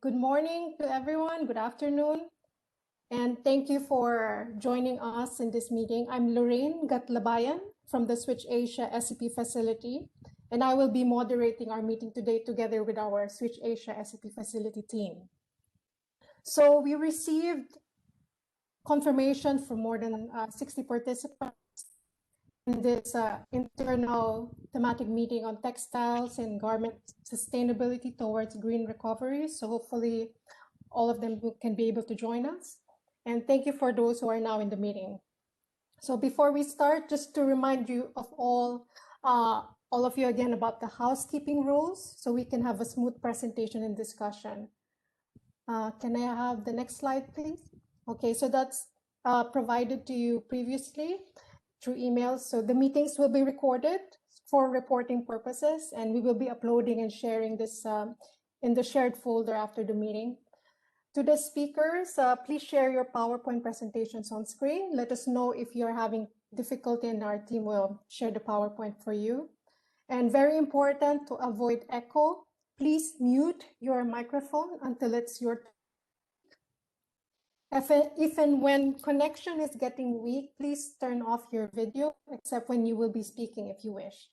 Good morning to everyone. Good afternoon. And thank you for joining us in this meeting. I'm Lorraine Gatlabayan from the Switch Asia SCP facility, and I will be moderating our meeting today together with our Switch Asia SCP facility team. So we received confirmation from more than 60 participants in this internal thematic meeting on textiles and garment sustainability towards green recovery. So hopefully all of them can be able to join us. And thank you for those who are now in the meeting. So before we start, just to remind you of all of you again about the housekeeping rules so we can have a smooth presentation and discussion. Can I have the next slide, please? Okay, so that's provided to you previously through emails. So the meetings will be recorded for reporting purposes, and we will be uploading and sharing this in the shared folder after the meeting. To the speakers, please share your PowerPoint presentations on screen. Let us know if you're having difficulty and our team will share the PowerPoint for you. And very important, to avoid echo, please mute your microphone until it's your turn. If and when connection is getting weak, please turn off your video, except when you will be speaking if you wish.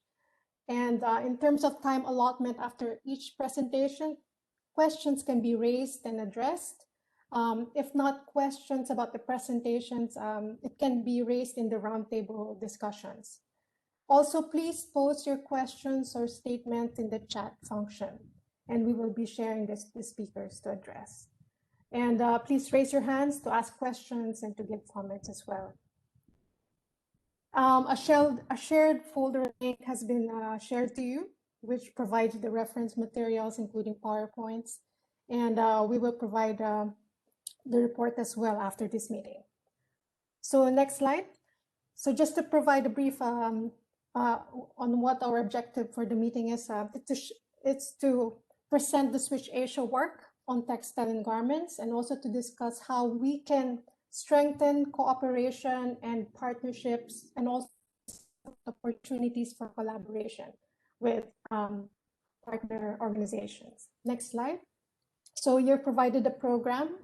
And in terms of time allotment after each presentation, questions can be raised and addressed. If not questions about the presentations, it can be raised in the roundtable discussions. Also, please post your questions or statements in the chat function, and we will be sharing this to the speakers to address. And please raise your hands to ask questions and to give comments as well. A shared folder link has been shared to you, which provides the reference materials, including PowerPoints. And we will provide the report as well after this meeting. So next slide. So just to provide a brief on what our objective for the meeting is, it's to present the Switch Asia work on textile and garments, and also to discuss how we can strengthen cooperation and partnerships, and also opportunities for collaboration with partner organizations. Next slide. So you're provided a program.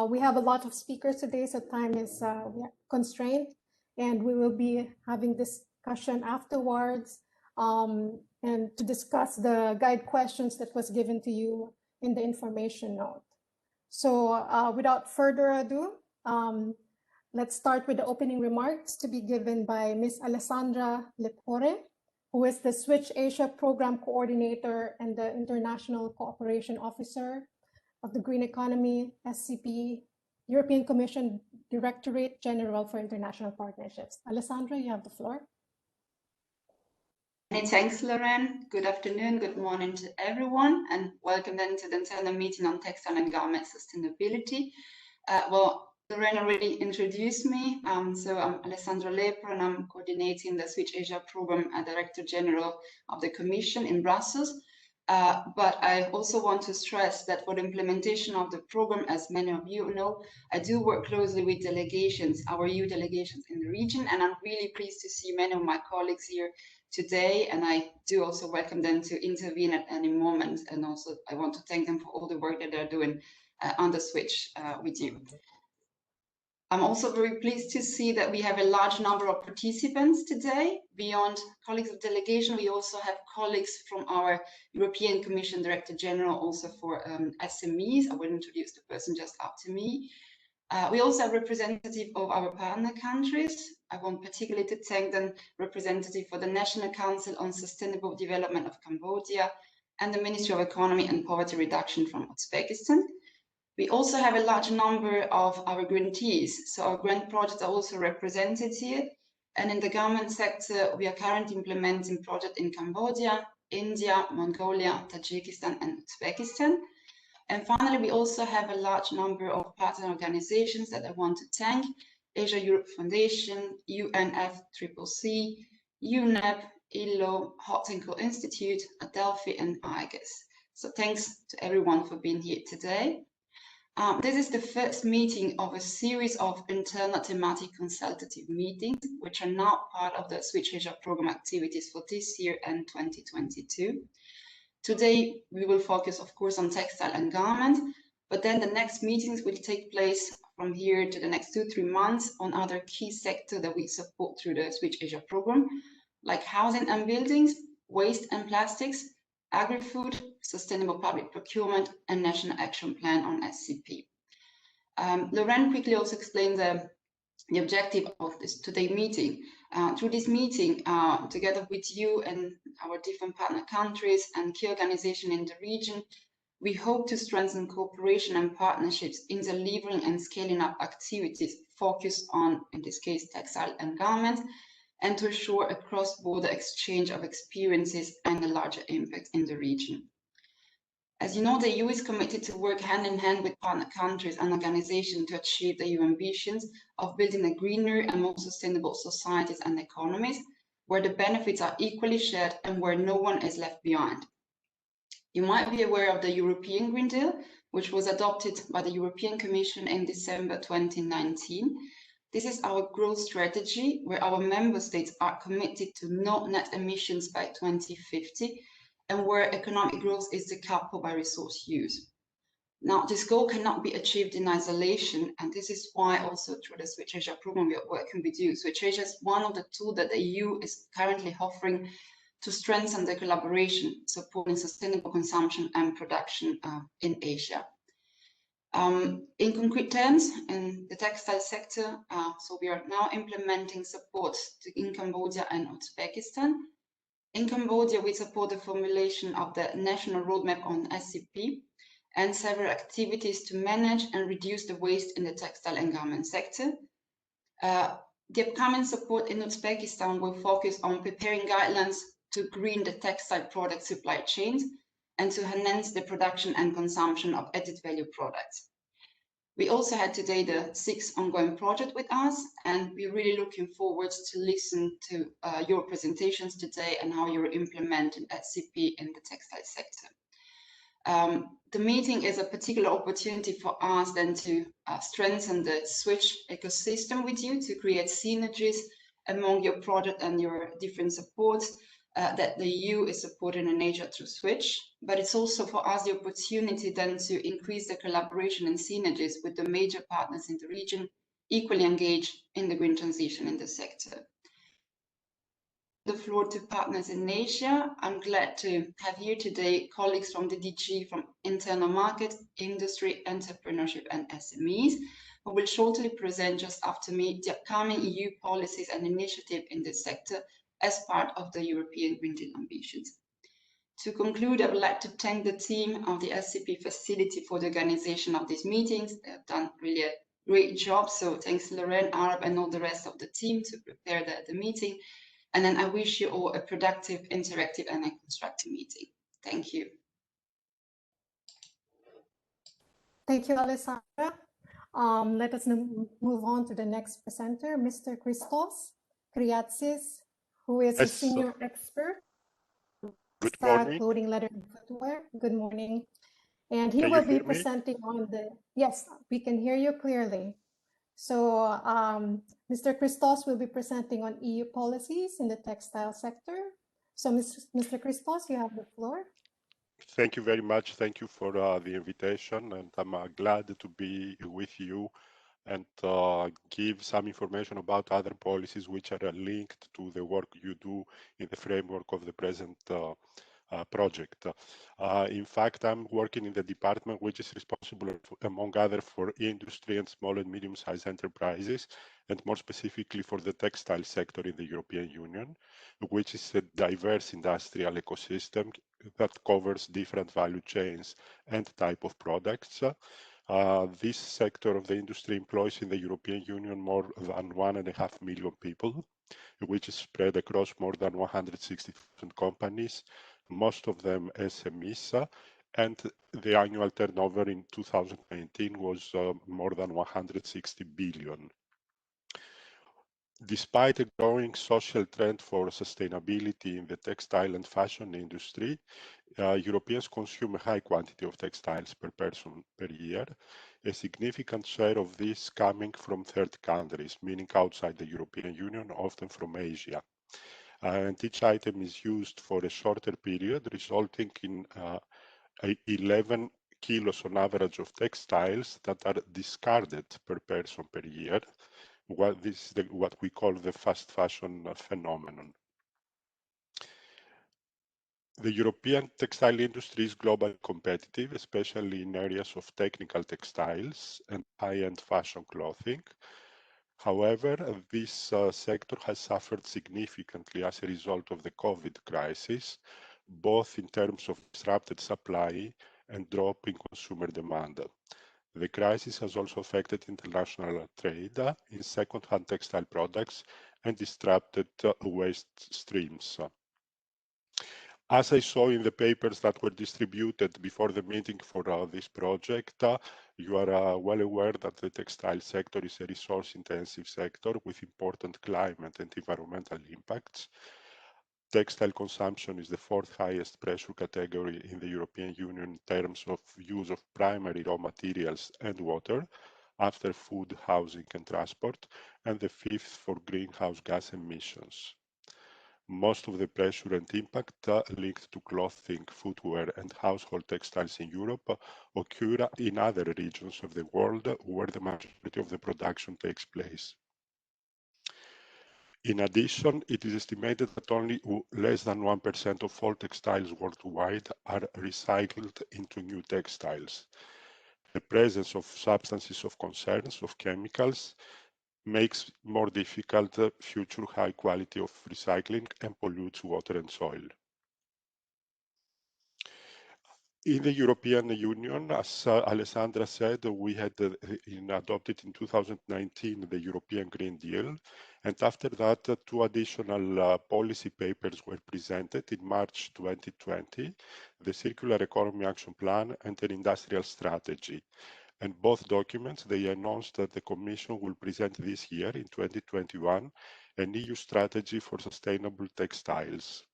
We have a lot of speakers today, so time is constrained, and we will be having discussion afterwards and to discuss the guide questions that was given to you in the information note. So without further ado, let's start with the opening remarks to be given by Ms. Alessandra Lepore, who is the Switch Asia Program Coordinator and the International Cooperation Officer of the Green Economy, SCP, European Commission Directorate General for International Partnerships. Alessandra, you have the floor. Many thanks, Lorraine. Good afternoon, good morning to everyone, and welcome then to the internal meeting on textile and garment sustainability. Well, Lorraine already introduced me, so I'm Alessandra Lepore, and I'm coordinating the Switch Asia Program Director General of the Commission in Brussels. But I also want to stress that for the implementation of the program, as many of you know, I do work closely with delegations, our EU delegations in the region, and I'm really pleased to see many of my colleagues here today, and I do also welcome them to intervene at any moment, and also I want to thank them for all the work that they're doing on the Switch with you. I'm also very pleased to see that we have a large number of participants today. Beyond colleagues of delegation, we also have colleagues from our European Commission Director General, also for SMEs. I will introduce the person just after me. We also have representative of our partner countries. I want particularly to thank the representative for the National Council on Sustainable Development of Cambodia and the Ministry of Economy and Poverty Reduction from Uzbekistan. We also have a large number of our grantees, so our grant projects are also represented here. And in the garment sector, we are currently implementing projects in Cambodia, India, Mongolia, Tajikistan, and Uzbekistan. And finally, we also have a large number of partner organizations that I want to thank: Asia Europe Foundation, UNFCCC, UNEP, ILO, Hot and Cold Institute, Adelphi, and IGES. So thanks to everyone for being here today. This is the first meeting of a series of internal thematic consultative meetings, which are now part of the Switch Asia program activities for this year and 2022. Today, we will focus, of course, on textile and garment, but then the next meetings will take place from here to the next 2-3 months on other key sectors that we support through the Switch Asia program, like housing and buildings, waste and plastics, agri-food, sustainable public procurement, and national action plan on SCP. Lorraine quickly also explained the objective of this today meeting. Through this meeting, together with you and our different partner countries and key organizations in the region, we hope to strengthen cooperation and partnerships in delivering and scaling up activities focused on, in this case, textile and garment, and to ensure a cross-border exchange of experiences and a larger impact in the region. As you know, the EU is committed to work hand in hand with partner countries and organizations to achieve the EU ambitions of building a greener and more sustainable societies and economies, where the benefits are equally shared and where no one is left behind. You might be aware of the European Green Deal, which was adopted by the European Commission in December 2019. This is our growth strategy, where our member states are committed to no net emissions by 2050, and where economic growth is decoupled by resource use. Now, this goal cannot be achieved in isolation, and this is why also through the Switch Asia program we are working with you. Switch Asia is one of the tools that the EU is currently offering to strengthen the collaboration, supporting sustainable consumption and production in Asia. In concrete terms, in the textile sector, so we are now implementing support in Cambodia and Uzbekistan. In Cambodia, we support the formulation of the national roadmap on SCP and several activities to manage and reduce the waste in the textile and garment sector. The upcoming support in Uzbekistan will focus on preparing guidelines to green the textile product supply chains and to enhance the production and consumption of added value products. We also had today the 6th ongoing project with us, and we're really looking forward to listen to your presentations today and how you're implementing SCP in the textile sector. The meeting is a particular opportunity for us then to strengthen the Switch ecosystem with you, to create synergies among your product and your different supports that the EU is supporting in Asia through Switch, but it's also for us the opportunity then to increase the collaboration and synergies with the major partners in the region, equally engaged in the green transition in the sector. The floor to partners in Asia. I'm glad to have here today colleagues from the DG from Internal Market, Industry, Entrepreneurship and SMEs, who will shortly present just after me the upcoming EU policies and initiatives in this sector as part of the European Green Deal ambitions. To conclude, I would like to thank the team of the SCP facility for the organization of these meetings. They have done really a great job, so thanks Lorraine, Arab and all the rest of the team to prepare the meeting. And then I wish you all a productive, interactive and a constructive meeting. Thank you. Thank you, Alessandra. Let us move on to the next presenter, Mr. Christos Kriatsis, who is a senior expert in clothing, leather, and footwear. Good morning. And he will be presenting on the, yes, we can hear you clearly. So Mr. Christos will be presenting on EU policies in the textile sector. So Mr. Christos, you have the floor. Thank you very much. Thank you for the invitation, and I'm glad to be with you and give some information about other policies which are linked to the work you do in the framework of the present project. In fact, I'm working in the department which is responsible, among others, for industry and small and medium-sized enterprises, and more specifically for the textile sector in the European Union, which is a diverse industrial ecosystem that covers different value chains and type of products. This sector of the industry employs in the European Union more than 1.5 million people, which is spread across more than 160,000 companies, most of them SMEs, and the annual turnover in 2019 was more than 160 billion. Despite a growing social trend for sustainability in the textile and fashion industry, Europeans consume a high quantity of textiles per person per year, a significant share of this coming from third countries, meaning outside the European Union, often from Asia. and each item is used for a shorter period, resulting in 11 kilos on average of textiles that are discarded per person per year. This is what we call the fast fashion phenomenon. The European textile industry is globally competitive, especially in areas of technical textiles and high-end fashion clothing. However, this sector has suffered significantly as a result of the COVID crisis, both in terms of disrupted supply and drop in consumer demand. The crisis has also affected international trade in second-hand textile products and disrupted waste streams. As I saw in the papers that were distributed before the meeting for this project, you are well aware that the textile sector is a resource-intensive sector with important climate and environmental impacts. Textile consumption is the fourth highest pressure category in the European Union in terms of use of primary raw materials and water, after food, housing and transport, and the fifth for greenhouse gas emissions. Most of the pressure and impact linked to clothing, footwear and household textiles in Europe occur in other regions of the world where the majority of the production takes place. In addition, it is estimated that only less than 1% of all textiles worldwide are recycled into new textiles. The presence of substances of concern, of chemicals, makes more difficult future high quality of recycling and pollutes water and soil. In the European Union, as Alessandra said, we had adopted in 2019 the European Green Deal, and after that, two additional policy papers were presented in March 2020, the Circular Economy Action Plan and an Industrial Strategy. And both documents, they announced that the Commission will present this year, in 2021, an EU strategy for sustainable textiles.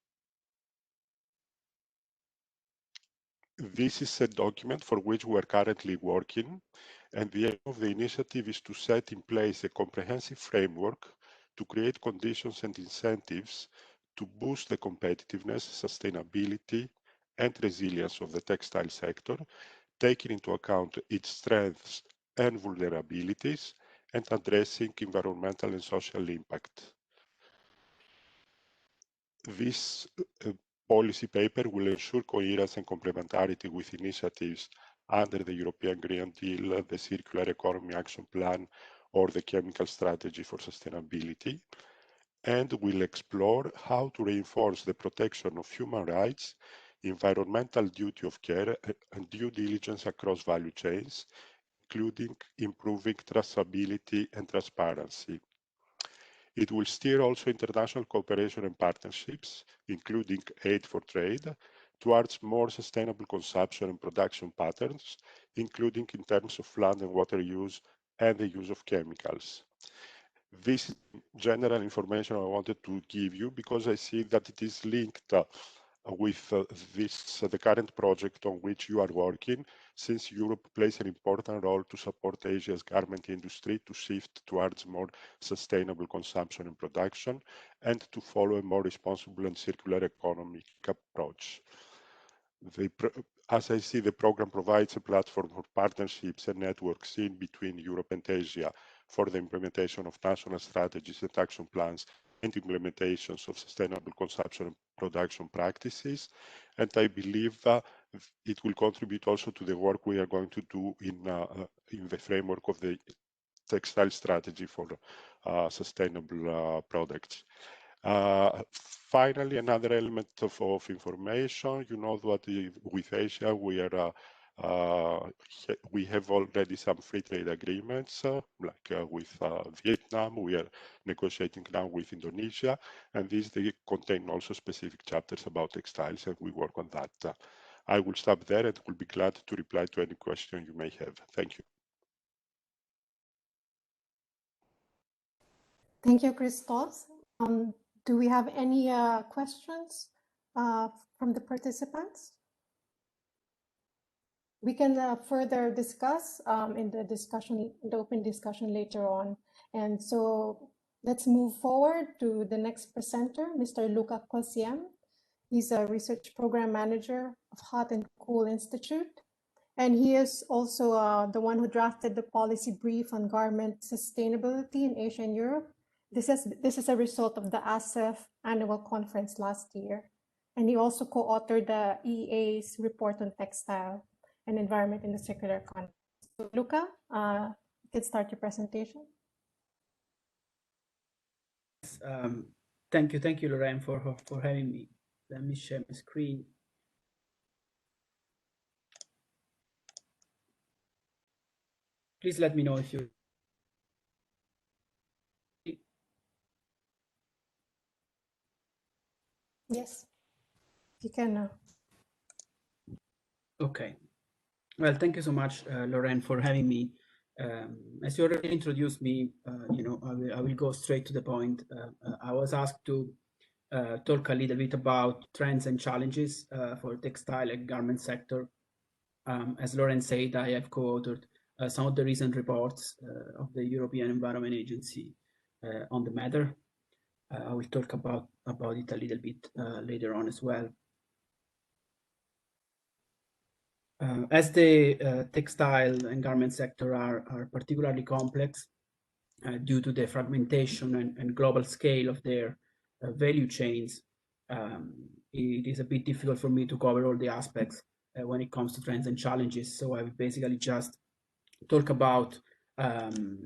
This is a document for which we are currently working, and the aim of the initiative is to set in place a comprehensive framework to create conditions and incentives to boost the competitiveness, sustainability, and resilience of the textile sector, taking into account its strengths and vulnerabilities, and addressing environmental and social impact. This policy paper will ensure coherence and complementarity with initiatives under the European Green Deal, the Circular Economy Action Plan, or the Chemical Strategy for Sustainability, and will explore how to reinforce the protection of human rights, environmental duty of care, and due diligence across value chains, including improving traceability and transparency. It will steer also international cooperation and partnerships, including aid for trade, towards more sustainable consumption and production patterns, including in terms of land and water use and the use of chemicals. This is general information I wanted to give you because I see that it is linked with the current project on which you are working, since Europe plays an important role to support Asia's garment industry to shift towards more sustainable consumption and production, and to follow a more responsible and circular economic approach. As I see, the program provides a platform for partnerships and networks in between Europe and Asia for the implementation of national strategies and action plans and implementations of sustainable consumption and production practices. And I believe it will contribute also to the work we are going to do in the framework of the textile strategy for sustainable products. Finally, another element of information, you know that with Asia we have already some free trade agreements, like with Vietnam. We are negotiating now with Indonesia, and these they contain also specific chapters about textiles, and we work on that. I will stop there and will be glad to reply to any question you may have. Thank you. Thank you, Christos. Do we have any questions from the participants? We can further discuss in the open discussion later on. And so Let's move forward to the next presenter, Mr. Luca Quasiem. He's a research program manager of Hot and Cool Institute. And he is also the one who drafted the policy brief on garment sustainability in Asia and Europe. This is a result of the ASEF annual conference last year. And he also co-authored the EA's report on textile and environment in the circular economy. So Luca, you can start your presentation. Thank you, Lorraine, for having me. Let me share my screen. Please let me know if you. Yes, you can now. Okay. Well, thank you so much, Lorraine, for having me. As you already introduced me, I will go straight to the point. I was asked to talk a little bit about trends and challenges for textile and garment sector. As Lorraine said, I have co-authored some of the recent reports of the European Environment Agency on the matter. I will talk about it a little bit later on as well. As the textile and garment sector are particularly complex due to the fragmentation and global scale of their value chains, it is a bit difficult for me to cover all the aspects when it comes to trends and challenges. So I will basically just talk about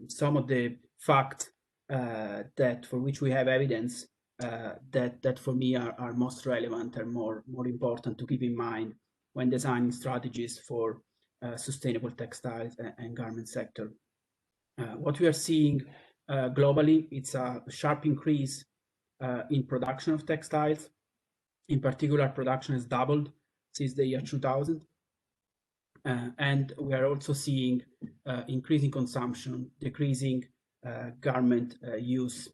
some of the facts that for which we have evidence that for me are most relevant and more important to keep in mind when designing strategies for sustainable textiles and garment sector. What we are seeing globally, it's a sharp increase in production of textiles. In particular, production has doubled since the year 2000. And we are also seeing increasing consumption, decreasing garment use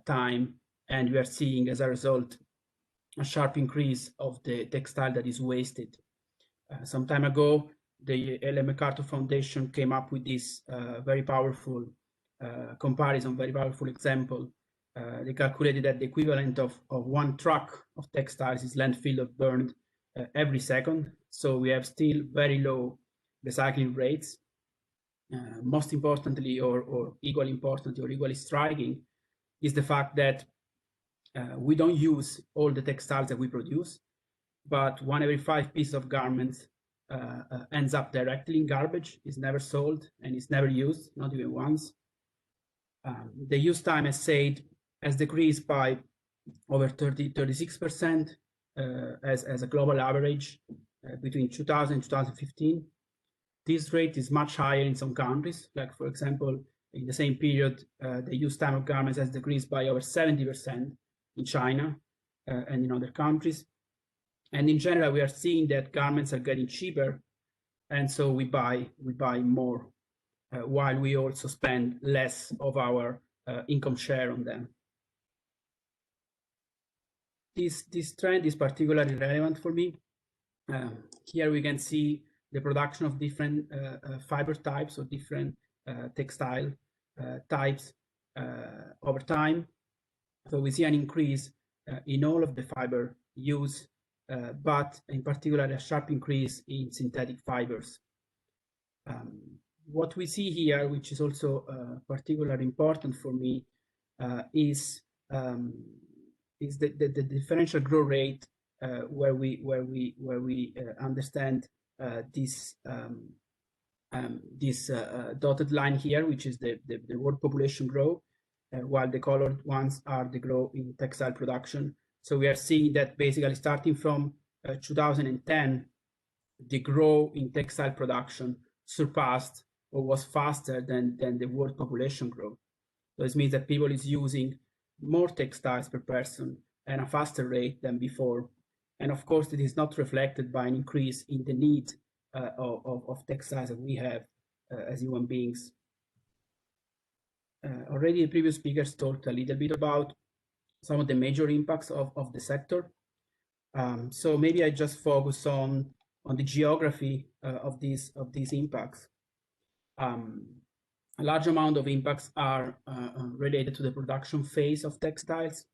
time, and we are seeing as a result a sharp increase of the textile that is wasted. Some time ago, the Ellen MacArthur Foundation came up with this very powerful comparison, very powerful example. They calculated that the equivalent of one truck of textiles is landfill or burned every second. So we have still very low recycling rates. Most importantly, or equally important, or equally striking, is the fact that we don't use all the textiles that we produce, but 1 every 5 pieces of garments ends up directly in garbage, is never sold, and is never used, not even once. The use time, as said, has decreased by over 36% as a global average between 2000 and 2015. This rate is much higher in some countries, like for example, in the same period, the use time of garments has decreased by over 70% in China and in other countries. And in general, we are seeing that garments are getting cheaper, and so we buy more, while we also spend less of our income share on them. This trend is particularly relevant for me. Here we can see the production of different fiber types or different textile types over time. So we see an increase in all of the fiber use, but in particular a sharp increase in synthetic fibers. What we see here, which is also particularly important for me, is the differential growth rate, where we understand this dotted line here, which is the world population growth, while the colored ones are the growth in textile production. So we are seeing that basically starting from 2010, the growth in textile production surpassed or was faster than the world population growth. So this means that people is using more textiles per person at a faster rate than before. And of course, it is not reflected by an increase in the need of textiles that we have as human beings. Already the previous speakers talked a little bit about some of the major impacts of the sector. So maybe I just focus on the geography of these impacts. A large amount of impacts are related to the production phase of textiles,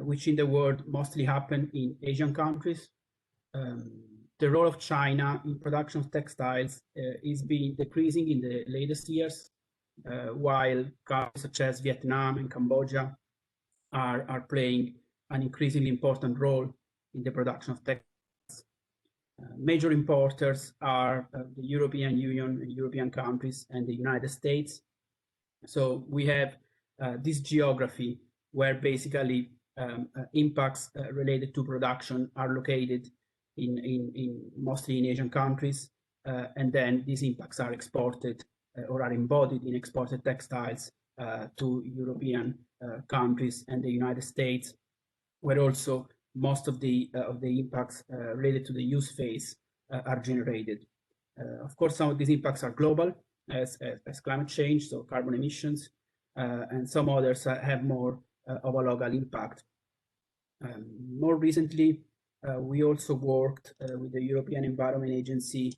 which in the world mostly happen in Asian countries. The role of China in production of textiles is been decreasing in the latest years, while countries such as Vietnam and Cambodia are playing an increasingly important role in the production of textiles. Major importers are the European Union, European countries, and the United States. So we have this geography where basically impacts related to production are located in mostly in Asian countries, and then these impacts are exported or are embodied in exported textiles to European countries and the United States, where also most of the impacts related to the use phase are generated. Of course, some of these impacts are global, as climate change, so carbon emissions, and some others have more of a local impact. More recently, we also worked with the European Environment Agency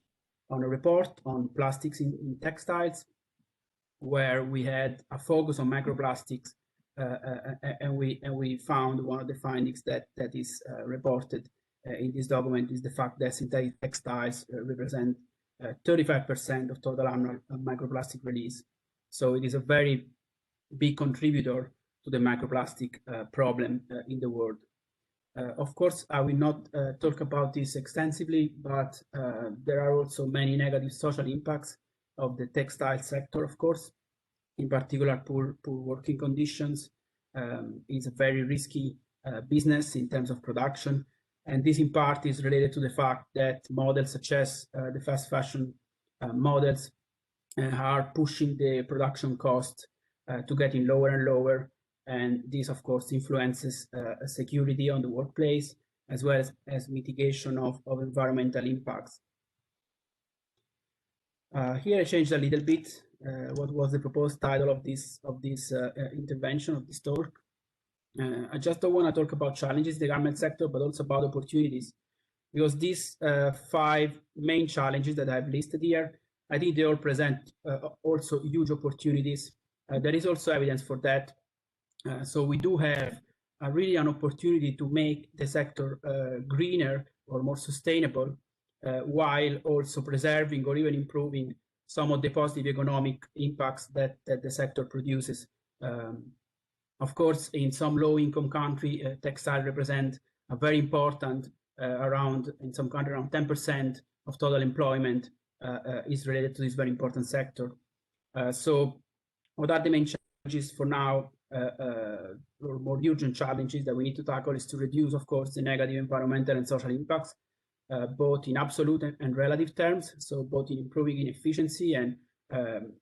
on a report on plastics in textiles, where we had a focus on microplastics, and we found one of the findings that is reported in this document is the fact that synthetic textiles represent 35% of total annual microplastic release. So it is a very big contributor to the microplastic problem in the world. Of course, I will not talk about this extensively, but there are also many negative social impacts of the textile sector, of course. In particular, poor working conditions is a very risky business in terms of production. And this in part is related to the fact that models such as the fast fashion models are pushing the production cost to getting lower and lower. And this, of course, influences security on the workplace, as well as mitigation of environmental impacts. Here I changed a little bit what was the proposed title of this intervention, of this talk. I just don't want to talk about challenges in the garment sector, but also about opportunities, because these 5 main challenges that I've listed here, I think they all present also huge opportunities. There is also evidence for that. So we do have really an opportunity to make the sector greener or more sustainable, while also preserving or even improving some of the positive economic impacts that the sector produces. Of course, in some low-income country, textile represent a very important, in some country, around 10% of total employment is related to this very important sector. So what are the main challenges for now? Or more urgent challenges that we need to tackle is to reduce, of course, the negative environmental and social impacts, both in absolute and relative terms. So both in improving in efficiency and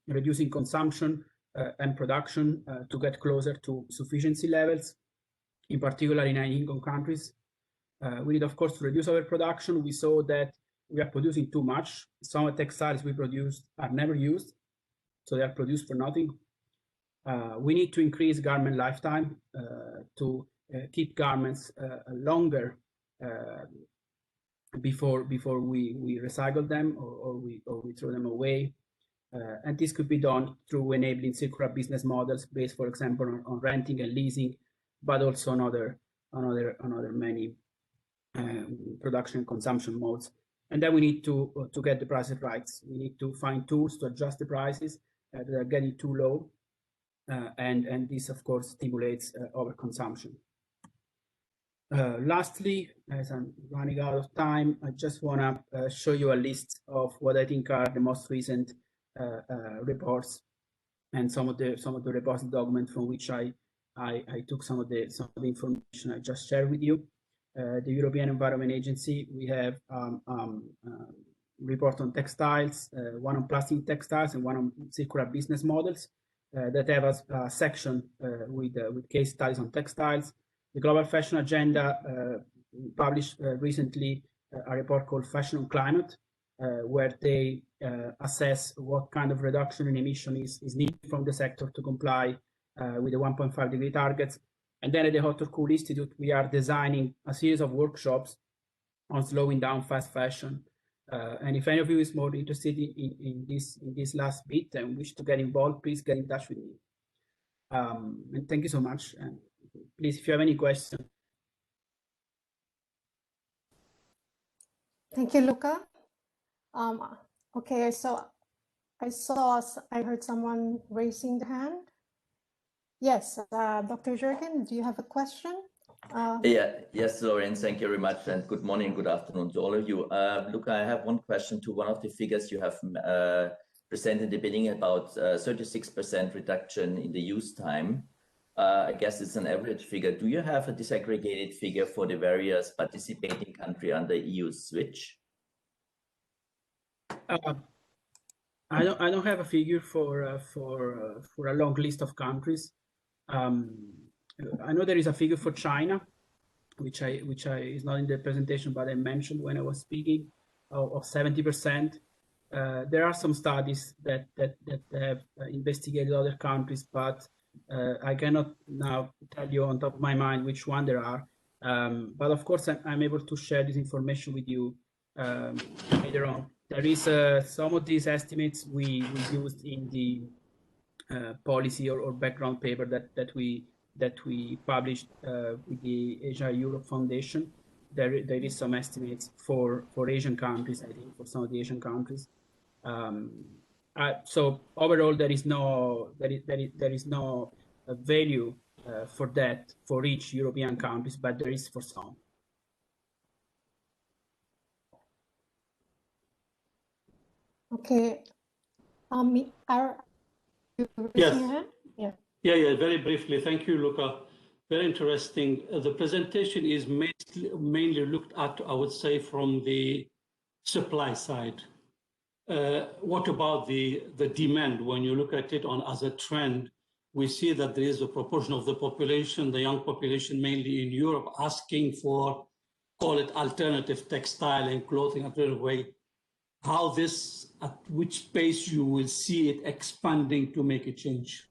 reducing consumption and production to get closer to sufficiency levels, in particular in high-income countries. We need, of course, to reduce our production. We saw that we are producing too much. Some of the textiles we produce are never used, so they are produced for nothing. We need to increase garment lifetime to keep garments longer before we recycle them or we throw them away. And this could be done through enabling circular business models based, for example, on renting and leasing, but also on other many production and consumption modes. And then we need to get the prices right. We need to find tools to adjust the prices that are getting too low. And this, of course, stimulates overconsumption. Lastly, as I'm running out of time, I just want to show you a list of what I think are the most recent reports and some of the reports and documents from which I took some of the information I just shared with you. The European Environment Agency, we have report on textiles, one on plastic textiles and one on circular business models that have a section with case studies on textiles. The Global Fashion Agenda published recently a report called Fashion on Climate, where they assess what kind of reduction in emission is needed from the sector to comply with the 1.5 degree targets. And then at the Hot or Cool Institute, we are designing a series of workshops on slowing down fast fashion And if any of you is more interested in this last bit and wish to get involved, please get in touch with me. And thank you so much. And please, if you have any questions. Thank you, Luca. Okay, so I heard someone raising the hand. Yes, Dr. Jurgen, do you have a question? Yes, Lauren, thank you very much, and good morning, good afternoon to all of you. Luca, I have one question to one of the figures you have presented in the beginning about 36% reduction in the use time. I guess it's an average figure. Do you have a disaggregated figure for the various participating country under EU switch? I don't have a figure for a long list of countries. I know there is a figure for China, which is not in the presentation, but I mentioned when I was speaking of 70%. There are some studies that have investigated other countries, but I cannot now tell you on top of my mind which one there are. But of course, I'm able to share this information with you later on. There is some of these estimates we used in the policy or background paper that we published with the Asia Europe Foundation. There is some estimates for Asian countries, I think, for some of the Asian countries. So overall, there is no value for that for each European countries, but there is for some. Okay. Yes. Yeah. Yeah, very briefly. Thank you, Luca. Very interesting. The presentation is mainly looked at, I would say, from the supply side. What about the demand? When you look at it as a trend, we see that there is a proportion of the population, the young population, mainly in Europe, asking for, call it alternative textile and clothing, alternative way. How this, at which pace you will see it expanding to make a change?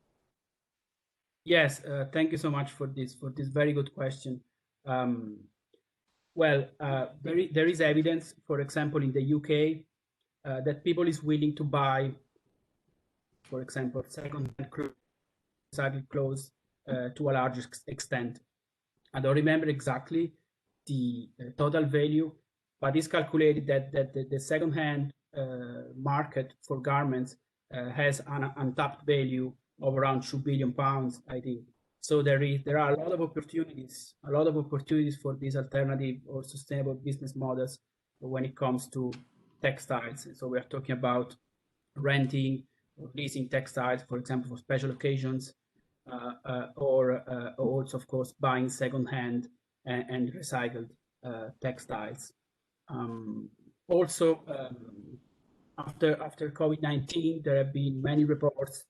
Yes, thank you so much for this very good question. Well, there is evidence, for example, in the UK, that people is willing to buy, for example, second-hand recycled clothes to a large extent. I don't remember exactly the total value, but it's calculated that the second-hand market for garments has an untapped value of around £2 billion, I think. So there are a lot of opportunities for these alternative or sustainable business models when it comes to textiles. So we are talking about renting or leasing textiles, for example, for special occasions, or also, of course, buying second-hand and recycled textiles. Also, after COVID-19, there have been many reports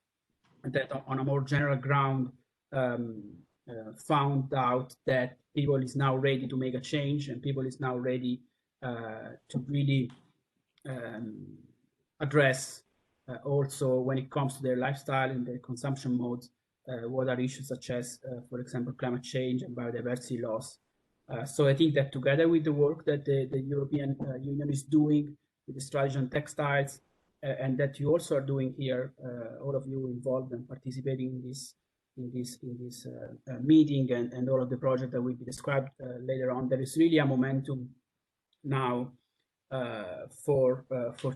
that on a more general ground found out that people is now ready to make a change, and people is now ready to really address also when it comes to their lifestyle and their consumption modes, what are issues such as, for example, climate change and biodiversity loss. So I think that together with the work that the European Union is doing with the strategy on textiles, and that you also are doing here, all of you involved and participating in this meeting and all of the projects that will be described later on, there is really a momentum now for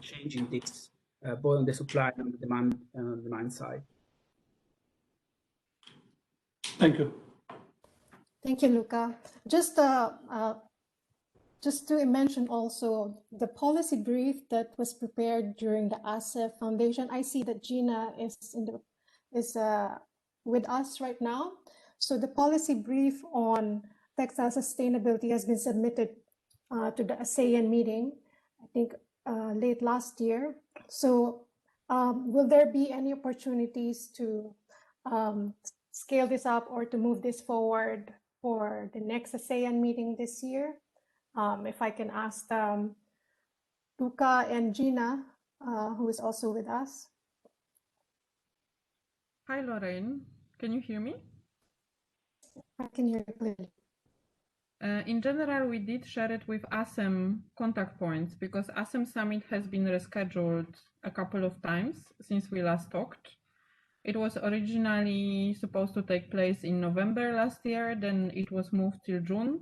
changing this, both on the supply and the demand side. Thank you. Thank you, Luca. Just to mention also the policy brief that was prepared during the ASEF Foundation. I see that Gina is with us right now. So the policy brief on textile sustainability has been submitted to the ASEAN meeting, I think late last year. So will there be any opportunities to scale this up or to move this forward for the next ASEAN meeting this year? If I can ask Luca and Gina, who is also with us. Hi, Lorraine. Can you hear me? I can hear you clearly. In general, we did share it with ASEM contact points because ASEM summit has been rescheduled a couple of times since we last talked. It was originally supposed to take place in November last year, then it was moved till June.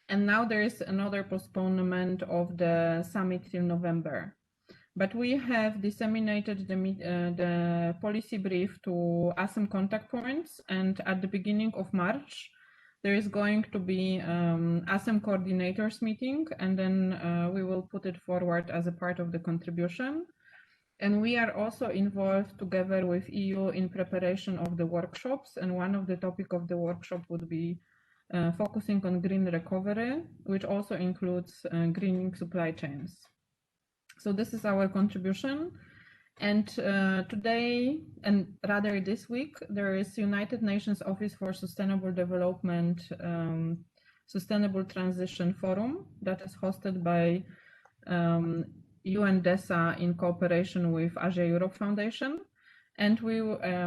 And now there is another postponement of the summit till November. But we have disseminated the policy brief to ASEM contact points, and at the beginning of March, there is going to be ASEM coordinators meeting, and then we will put it forward as a part of the contribution. And we are also involved together with EU in preparation of the workshops, and one of the topic of the workshop would be focusing on green recovery, which also includes greening supply chains. So this is our contribution. And today, and rather this week, there is United Nations Office for Sustainable Development Sustainable Transition Forum that is hosted by UNDESA in cooperation with Asia Europe Foundation. And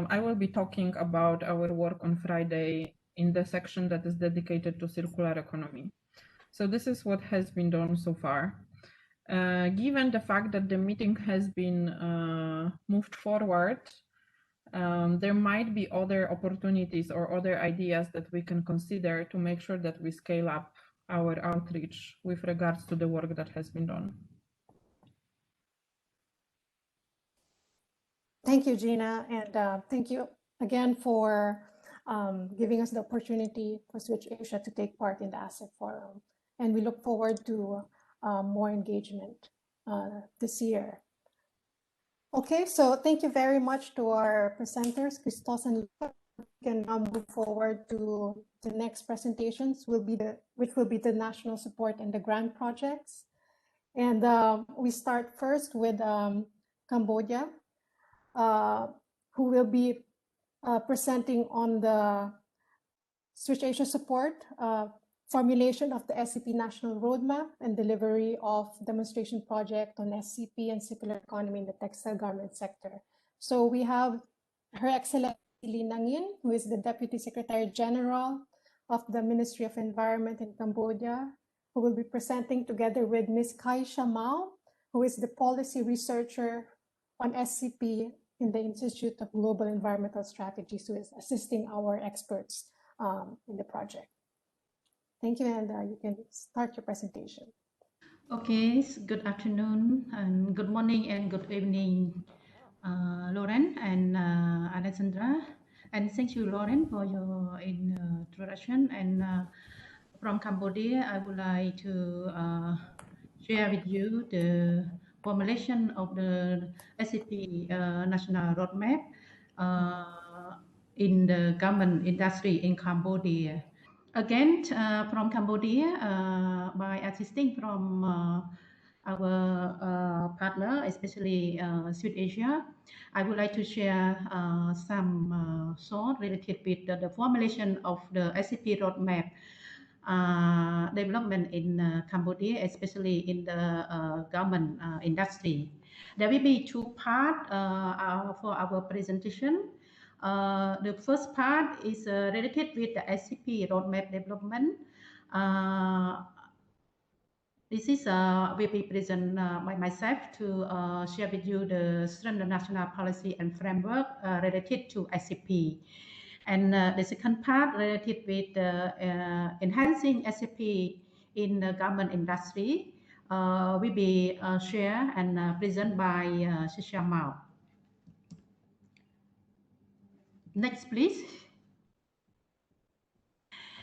I will be talking about our work on Friday in the section that is dedicated to circular economy. So this is what has been done so far. Given the fact that the meeting has been moved forward, there might be other opportunities or other ideas that we can consider to make sure that we scale up our outreach with regards to the work that has been done. Thank you, Gina, and thank you again for giving us the opportunity for Switch Asia to take part in the ASEP Forum. And we look forward to more engagement this year. Okay, so thank you very much to our presenters, Christos and Luca. We can now move forward to the next presentations, which will be the national support and the grant projects. And we start first with Cambodia, who will be presenting on the Switch Asia support, formulation of the SCP National Roadmap and delivery of demonstration project on SCP and circular economy in the textile garment sector. So we have Her Excellency Lee Nangin, who is the Deputy Secretary General of the Ministry of Environment in Cambodia, who will be presenting together with Ms. Kaisha Mao, who is the Policy Researcher on SCP in the Institute of Global Environmental Strategies, who is assisting our experts in the project. Thank you, and you can start your presentation. Okay, good afternoon, and good morning, and good evening, Lauren and Alexandra. And thank you, Lauren, for your introduction. And from Cambodia, I would like to share with you the formulation of the SCP National Roadmap in the garment industry in Cambodia. Again, from Cambodia, by assisting from our partner, especially South Asia, I would like to share some thoughts related with the formulation of the SCP roadmap development in Cambodia, especially in the garment industry. There will be two parts for our presentation. The first part is related with the SCP roadmap development. This is will be present by myself to share with you the strengthened national policy and framework related to SCP. And the second part related with enhancing SCP in the garment industry will be shared and presented by Shisha Mao. Next, please.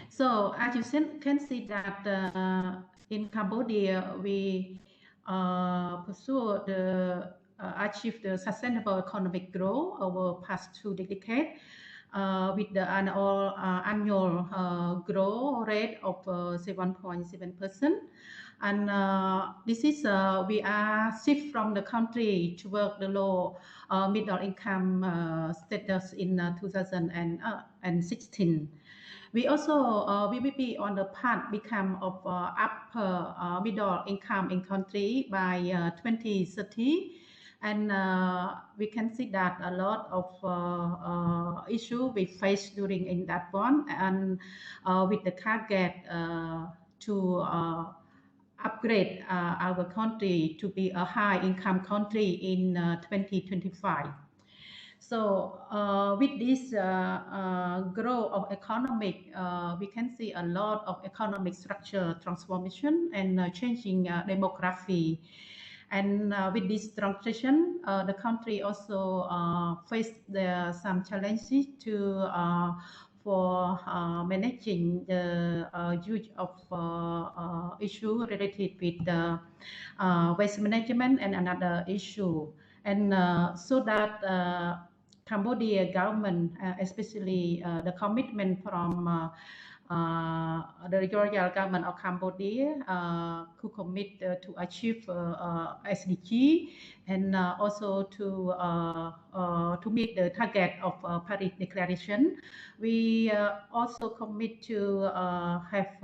So as you can see that in Cambodia, we pursue achieve the sustainable economic growth over past 2 decades with the annual growth rate of 7.7%. And this is we are shift from the country toward the low middle income status in 2016. We also we will be on the path become of upper middle income in country by 2030, And we can see that a lot of issues we faced during in that one, and with the target to upgrade our country to be a high-income country in 2025. So with this growth of economic, we can see a lot of economic structure transformation and changing demography. And with this transition, the country also faced some challenges to for managing the huge of issue related with the waste management and another issue. And so that Cambodia government, especially the commitment from the royal government of Cambodia, who commit to achieve SDG and also to meet the target of Paris Declaration. We also commit to have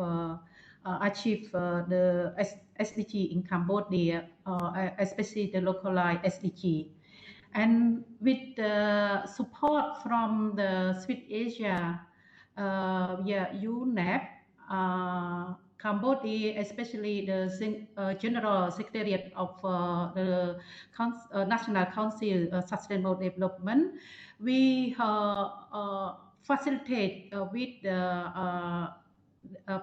achieve the SDG in Cambodia, especially the localized SDG. And with the support from the Swiss Asia, UNEP, Cambodia, especially the General Secretariat of the National Council of Sustainable Development, we facilitate with the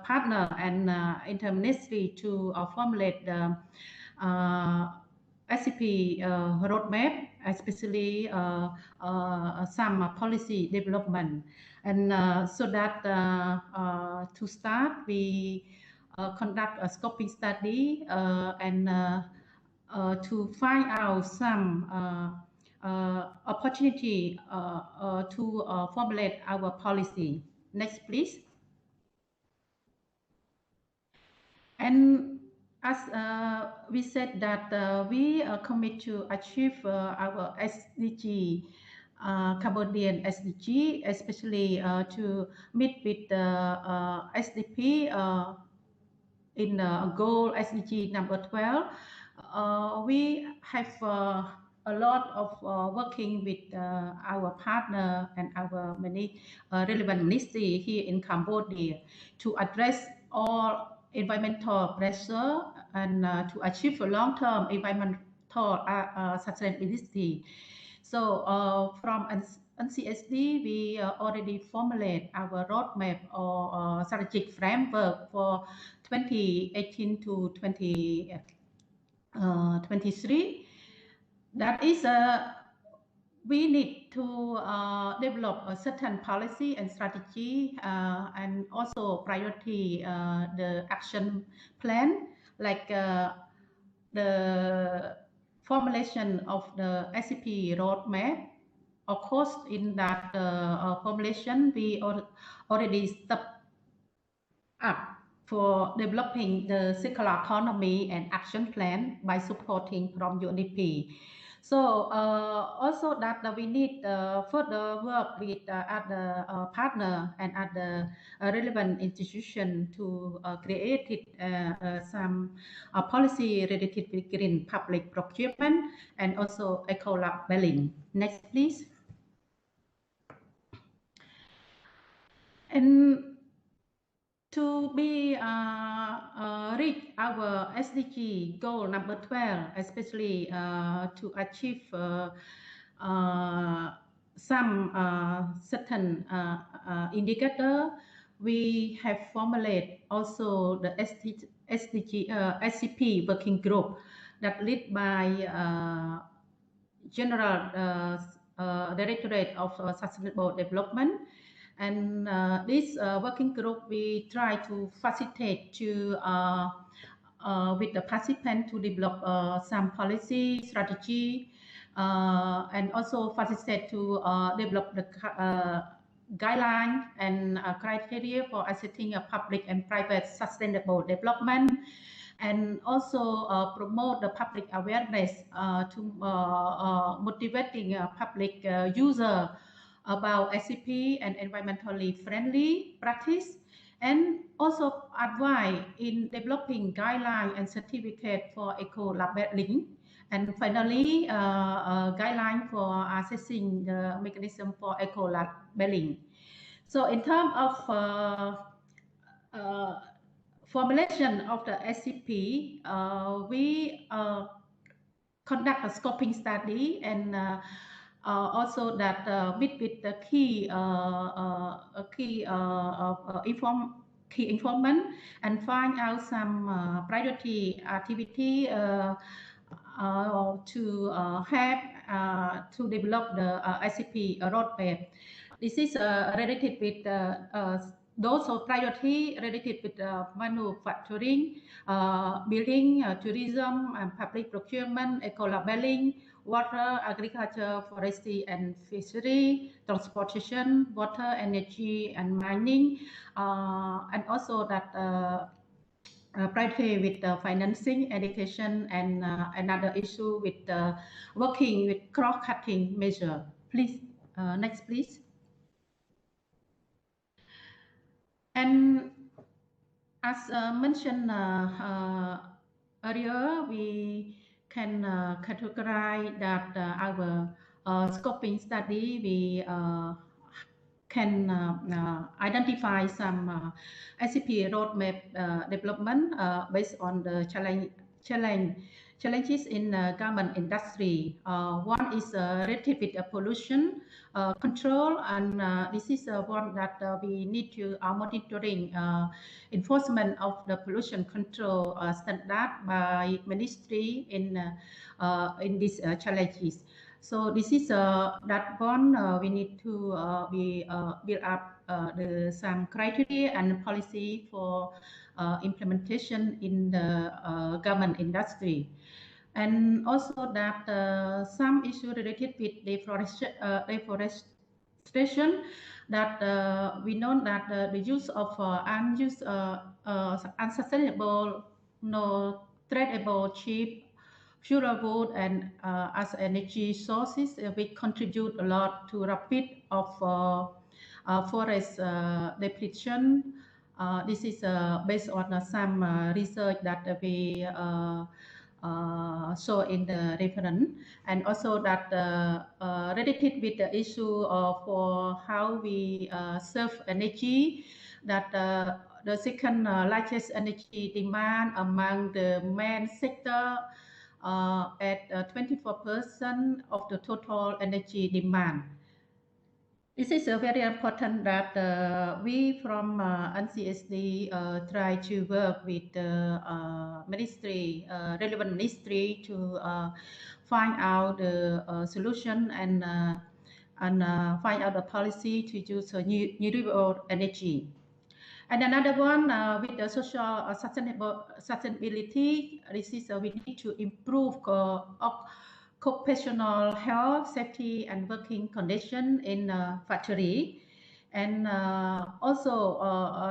partner and interministry to formulate the SCP roadmap, especially some policy development. And so that to start, we conduct a scoping study and to find out some opportunity to formulate our policy. Next, please. And as we said that we commit to achieve our SDG, Cambodian SDG, especially to meet with the SDP in goal SDG number 12. We have a lot of working with our partner and our many relevant ministries here in Cambodia to address all environmental pressure and to achieve a long-term environmental sustainability. So from NCSD, we already formulate our roadmap or strategic framework for 2018 to 2023. That is we need to develop a certain policy and strategy and also priority the action plan, like the formulation of the SCP roadmap. Of course, in that formulation, we already stepped up for developing the circular economy and action plan by supporting from UNDP. So also that we need further work with other partner and other relevant institution to create some policy related with green public procurement and also eco-labeling. Next, please. And to be reach our SDG goal number 12, especially to achieve some certain indicator, we have formulated also the SCP working group that led by General Directorate of Sustainable Development. And this working group, we try to facilitate to with the participant to develop some policy strategy and also facilitate to develop the guideline and criteria for assessing a public and private sustainable development, and also promote the public awareness to motivating public user about SCP and environmentally friendly practice, and also advise in developing guidelines and certificate for eco-labeling And finally, a guideline for assessing the mechanism for eco-labeling. So in terms of formulation of the SCP, we conduct a scoping study and also that with the key informant and find out some priority activity to have to develop the SCP roadmap. This is related with those of priority related with manufacturing, building, tourism, and public procurement, eco-labeling, water, agriculture, forestry, and fishery, transportation, water, energy, and mining, and also that priority with financing, education, and another issue with working with cross-cutting measure. Please, next, please. And as mentioned earlier, we can categorize that our scoping study, we can identify some SCP roadmap development based on the challenges in garment industry. One is related with pollution control, and this is one that we need to monitoring enforcement of the pollution control standard by ministry in these challenges. So this is that one we need to build up some criteria and policy for implementation in the garment industry. And also that some issue related with deforestation, that we know that the use of unsustainable, no tradable, cheap fuel wood and as energy sources, we contribute a lot to rapid of forest depletion. This is based on some research that we show in the reference, and also that related with the issue of how we serve energy, that the second largest energy demand among the main sector at 24% of the total energy demand. This is very important that we from NCSD try to work with the relevant ministry to find out the solution and find out the policy to use renewable energy. And another one with the social sustainability, this is we need to improve occupational health, safety, and working condition in factory, and also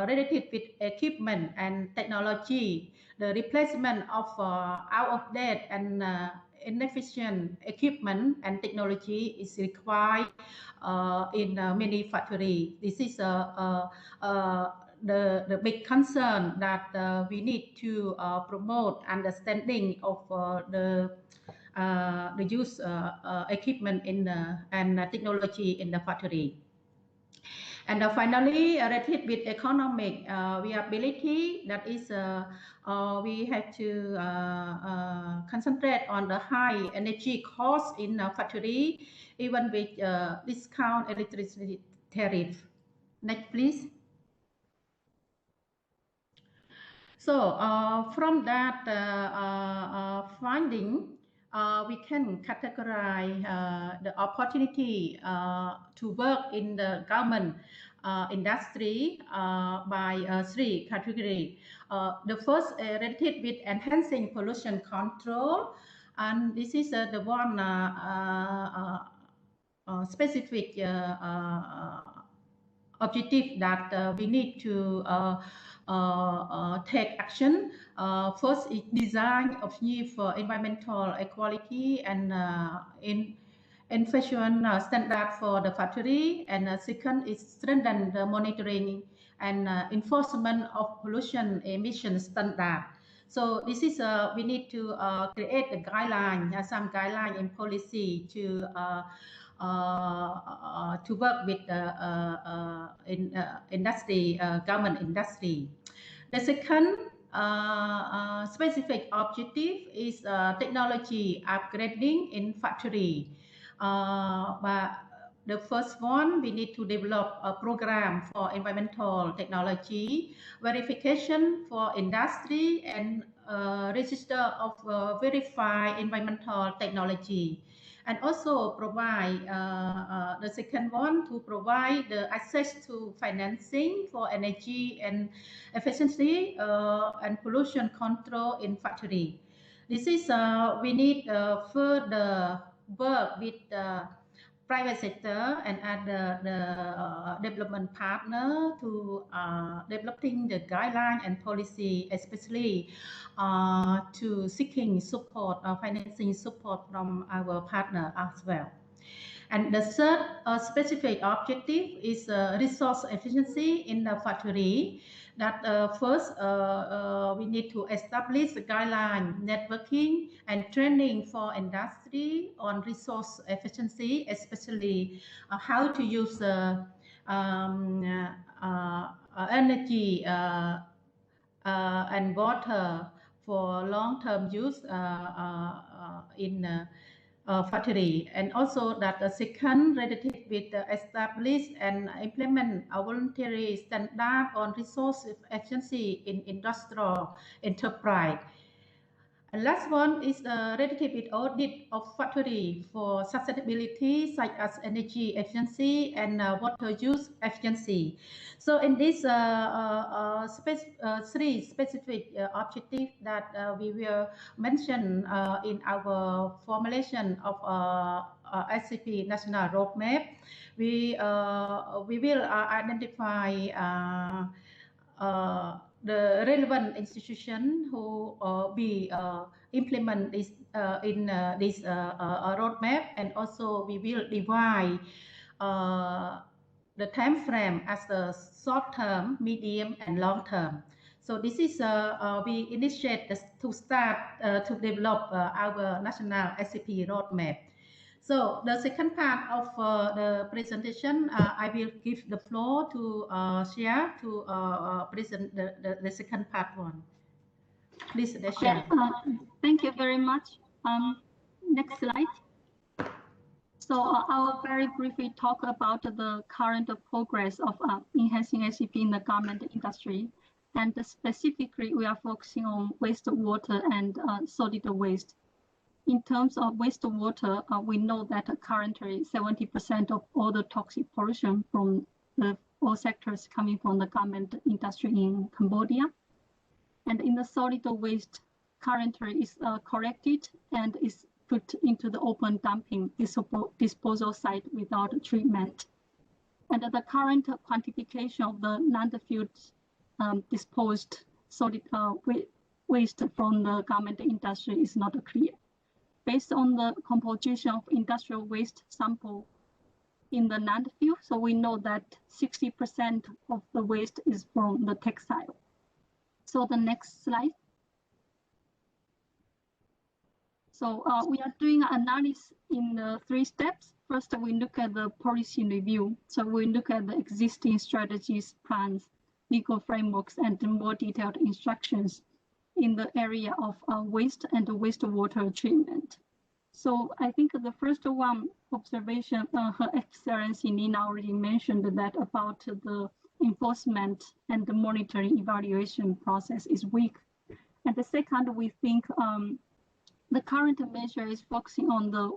related with equipment and technology, the replacement of out of date and inefficient equipment and technology is required in many factories. This is the big concern that we need to promote understanding of the use equipment in and technology in the factory. And finally, related with economic viability, that is we have to concentrate on the high energy cost in a factory, even with discount electricity tariff. Next, please. So from that finding, we can categorize the opportunity to work in the garment industry by three categories. The first related with enhancing pollution control, and this is the one specific objective that we need to take action. First is design of new for environmental equality and fashion standard for the factory, and second is strengthen the monitoring and enforcement of pollution emission standard. So this is we need to create a guideline, some guideline and policy to work with industry, government industry. The second specific objective is technology upgrading in factory. But the first one, we need to develop a program for environmental technology, verification for industry, and register of verified environmental technology. And also provide the second one, to provide the access to financing for energy and efficiency and pollution control in factory. This is we need further work with the private sector and other the development partner to developing the guideline and policy, especially to seeking support, financing support from our partner as well. And the third specific objective is resource efficiency in the factory. That first, we need to establish a guideline, networking, and training for industry on resource efficiency, especially how to use energy and water for long-term use in factory. And also that the second related with establish and implement a voluntary standard on resource efficiency in industrial enterprise. And last one is related with audit of factory for sustainability, such as energy efficiency and water use efficiency. So in this three specific objectives that we will mention in our formulation of SCP National Roadmap, we will identify the relevant institution who be implement this in this roadmap, and also we will divide the time frame as the short term, medium, and long term. So this is we initiate to start to develop our national SCP roadmap. So the second part of the presentation, I will give the floor to Shia to present the second part one. Please, Shia. Thank you very much. Next slide. So I'll very briefly talk about the current progress of enhancing SCP in the garment industry. And specifically, we are focusing on wastewater and solid waste. In terms of wastewater, we know that currently 70% of all the toxic pollution from all sectors coming from the garment industry in Cambodia. And in the solid waste, currently is collected and is put into the open dumping disposal site without treatment. And the current quantification of the landfill disposed solid waste from the garment industry is not clear. Based on the composition of industrial waste sample in the landfill, so we know that 60% of the waste is from the textile. So the next slide. So we are doing analysis in 3 steps. First, we look at the policy review. So we look at the existing strategies, plans, legal frameworks, and more detailed instructions in the area of waste and wastewater treatment. So I think the first one observation, Her Excellency Nina already mentioned that about the enforcement and the monitoring evaluation process is weak. And the second, we think the current measure is focusing on the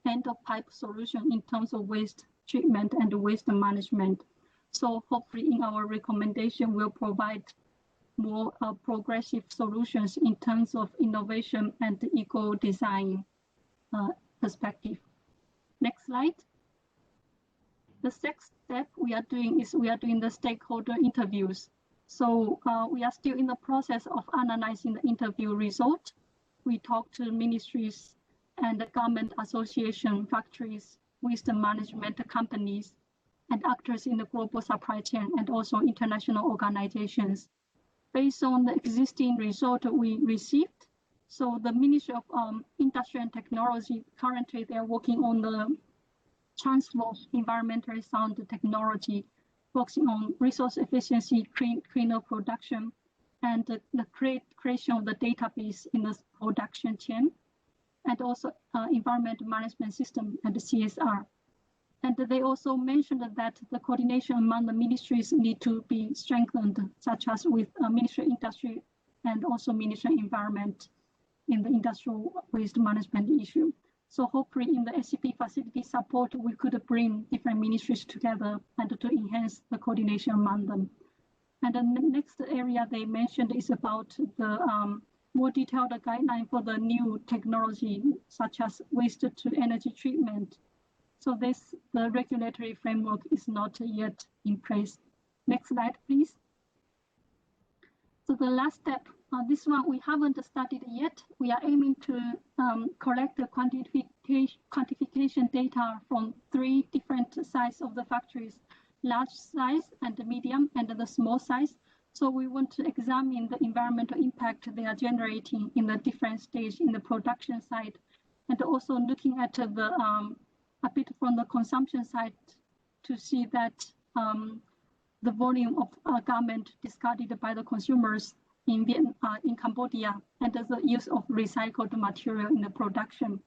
end of pipe solution in terms of waste treatment and waste management. So hopefully in our recommendation, we'll provide more progressive solutions in terms of innovation and eco-design perspective. Next slide. The next step we are doing is we are doing the stakeholder interviews. So we are still in the process of analyzing the interview result. We talk to ministries and the government association, factories, waste management companies, and actors in the global supply chain, and also international organizations. based on the existing result we received. So the Ministry of Industry and Technology, currently they're working on the transfer of environmentally sound technology, focusing on resource efficiency, cleaner production, and the creation of the database in the production chain, and also environmental management system and the CSR. And they also mentioned that the coordination among the ministries need to be strengthened, such as with Ministry of Industry and also Ministry of Environment in the industrial waste management issue. So hopefully in the SCP facility support, we could bring different ministries together and to enhance the coordination among them. And the next area they mentioned is about the more detailed guideline for the new technology, such as waste to energy treatment. So the regulatory framework is not yet in place. Next slide, please. So the last step, this one we haven't started yet. We are aiming to collect the quantification data from 3 different sizes of the factories, large size and the medium and the small size. So we want to examine the environmental impact they are generating in the different stage in the production side, and also looking at the a bit from the consumption side to see that the volume of garment discarded by the consumers in Cambodia, and the use of recycled material in the production.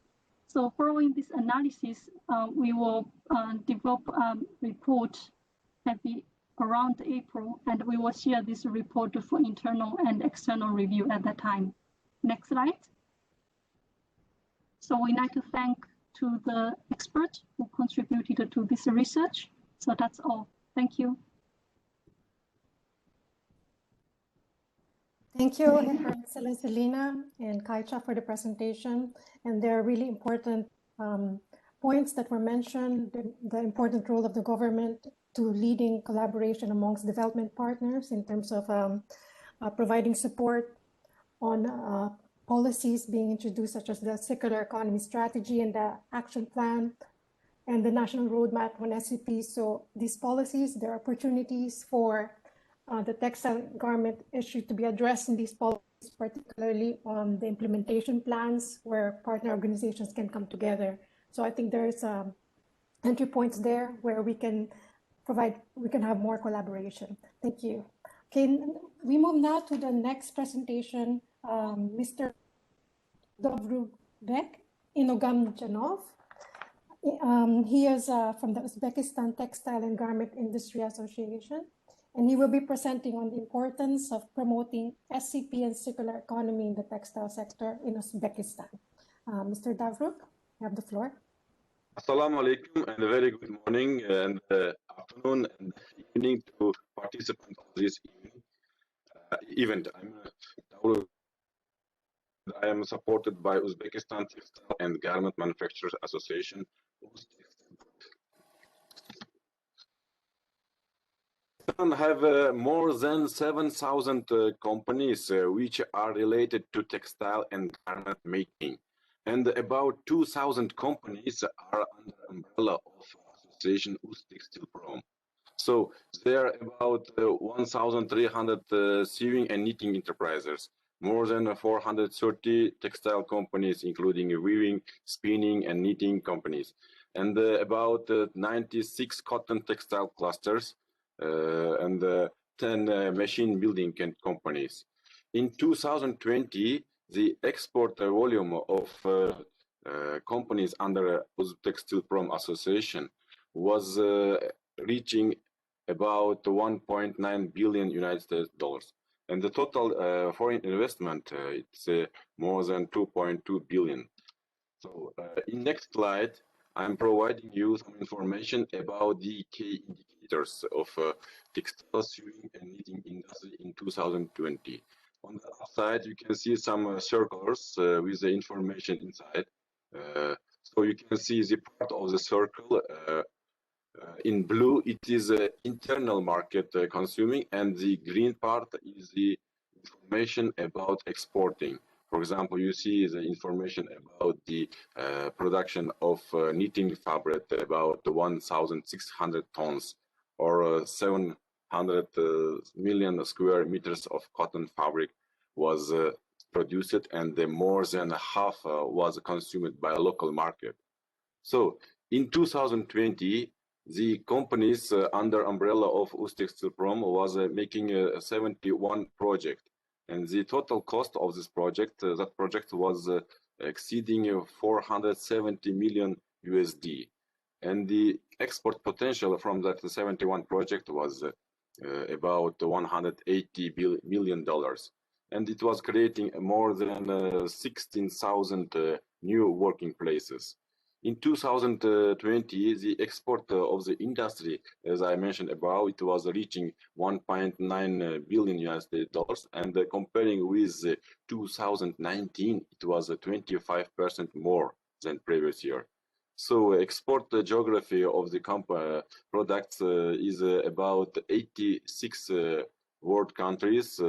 So following this analysis, we will develop a report around April, and we will share this report for internal and external review at that time. Next slide. So we'd like to thank to the experts who contributed to this research. So that's all. Thank you. Thank you, Her Excellency Lina and Kaicha, for the presentation. And there are really important points that were mentioned, the important role of the government to leading collaboration amongst development partners in terms of providing support on policies being introduced, such as the circular economy strategy and the action plan and the national roadmap on SCP. So these policies, there are opportunities for the textile garment issue to be addressed in these policies, particularly on the implementation plans where partner organizations can come together. So I think there's entry points there where we can have more collaboration. Thank you. Okay, we move now to the next presentation. Mr. Dobrubek Inogamjanov. He is from the Uzbekistan Textile and Garment Industry Association, and he will be presenting on the importance of promoting SCP and circular economy in the textile sector in Uzbekistan. Mr. Davruk, you have the floor. Assalamu alaikum, and a very good morning and afternoon and evening to participants of this event. I am supported by Uzbekistan Textile and Garment Manufacturers Association. We have more than 7,000 companies which are related to textile and garment making, and about 2,000 companies are under the umbrella of Association Uztextilprom. So there are about 1,300 sewing and knitting enterprises, more than 430 textile companies, including weaving, spinning, and knitting companies, and about 96 cotton textile clusters, and 10 machine building companies. In 2020, the export volume of companies under Uztextilprom Association was reaching about 1.9 billion United States dollars, and the total foreign investment it's more than 2.2 billion. So in next slide, I'm providing you some information about the key indicators of textile sewing and knitting industry in 2020. On the left side, you can see some circles with the information inside. So you can see the part of the circle in blue, it is internal market consuming, and the green part is the information about exporting. For example, you see the information about the production of knitting fabric, about 1,600 tons, or 7 100 million square meters of cotton fabric was produced, and more than half was consumed by a local market. So in 2020, the companies under umbrella of Uztextilprom was making a 71 project, and the total cost of this project, that project was exceeding 470 million USD, and the export potential from that 71 project was about $180 million, and it was creating more than 16,000 new working places. In 2020, the export of the industry, as I mentioned above, it was reaching 1.9 billion USD, and comparing with 2019, it was 25% more than previous year. So export geography of the products is about 86 world countries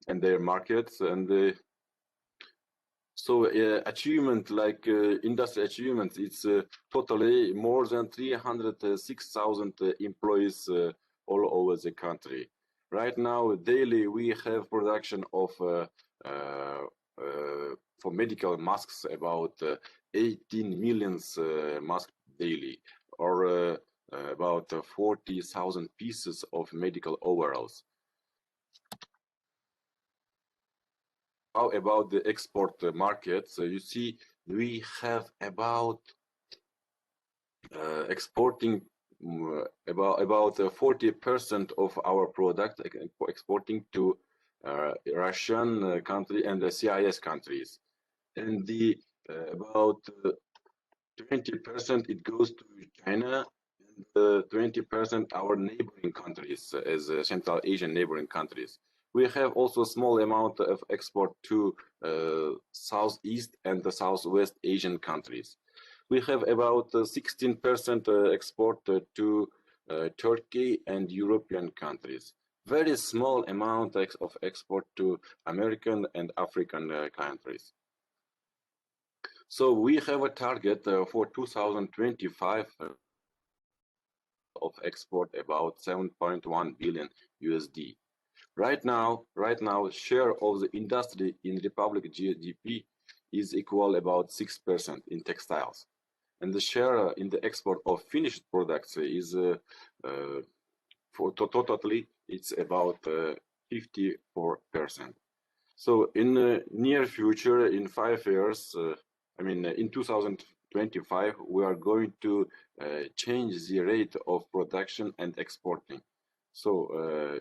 and their markets, and so achievement like industry achievements, it's totally more than 306,000 employees all over the country. Right now, daily we have production of for medical masks about 18 million masks daily, or about 40,000 pieces of medical overalls. How about the export market? So you see, we have about exporting about 40% of our product exporting to Russian country and the CIS countries, and the about 20% it goes to China, and 20% our neighboring countries, as Central Asian neighboring countries. We have also a small amount of export to Southeast and the Southwest Asian countries. We have about 16% export to Turkey and European countries. Very small amount of export to American and African countries. So we have a target for 2025 of export about 7.1 billion USD. Right now, share of the industry in Republic GDP is equal about 6% in textiles, and the share in the export of finished products is for totally it's about 54%. So in the near future, in 5 years, I mean in 2025, we are going to change the rate of production and exporting. So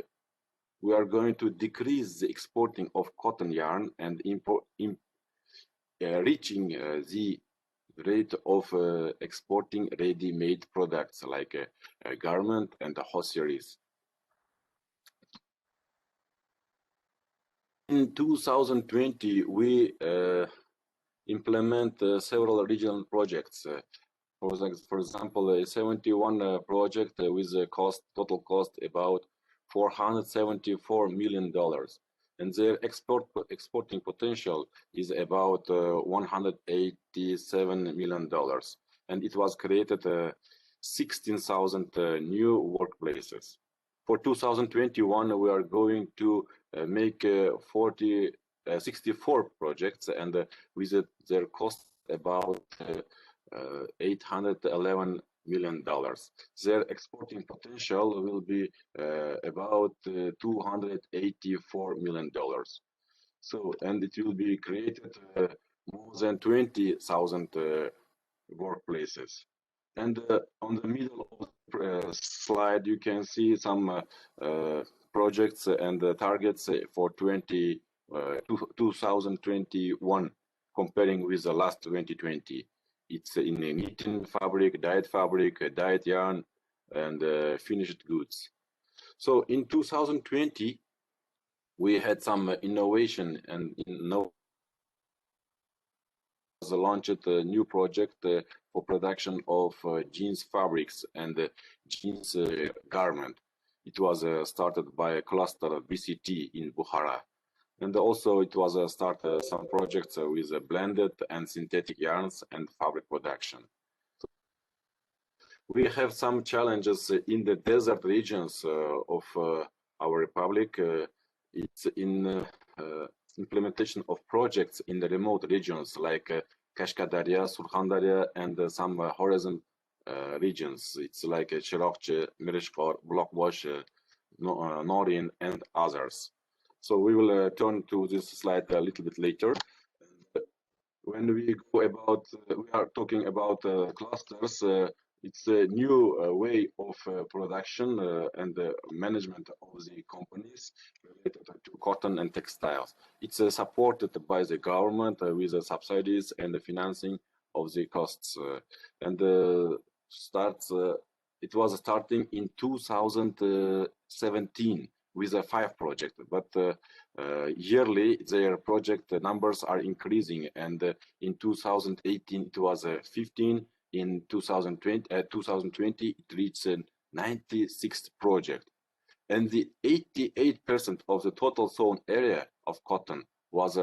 we are going to decrease the exporting of cotton yarn and reaching the rate of exporting ready-made products like garment and hosieries. In 2020, we implement several regional projects. For example, a 71 project with a total cost about $474 million, and their exporting potential is about $187 million, and it was created 16,000 new workplaces. For 2021, we are going to make 64 projects, and with their cost about $811 million. Their exporting potential will be about $284 million. So, and it will be created more than 20,000 workplaces. And on the middle of the slide, you can see some projects and targets for 2021, comparing with the last 2020. It's in knitting fabric, dyed yarn, and finished goods. So in 2020, we had some innovation, and launched a new project for production of jeans fabrics and jeans garment. It was started by a cluster of BCT in Bukhara. And also it was started some projects with blended and synthetic yarns and fabric production. we have some challenges in the desert regions of our republic. It's in implementation of projects in the remote regions like Kashkadarya, Surkhandarya, and some horizon regions. It's like Chirokche, Mirishkor, Blokbosh, Norin, and others. So we will turn to this slide a little bit later. When we go about, we are talking about clusters. It's a new way of production and management of the companies related to cotton and textiles. It's supported by the government with the subsidies and the financing of the costs. And it was starting in 2017 with a 5 project, but yearly their project numbers are increasing, and in 2018 it was 15. In 2020 it reached 96 project, and the 88% of the total sown area of cotton was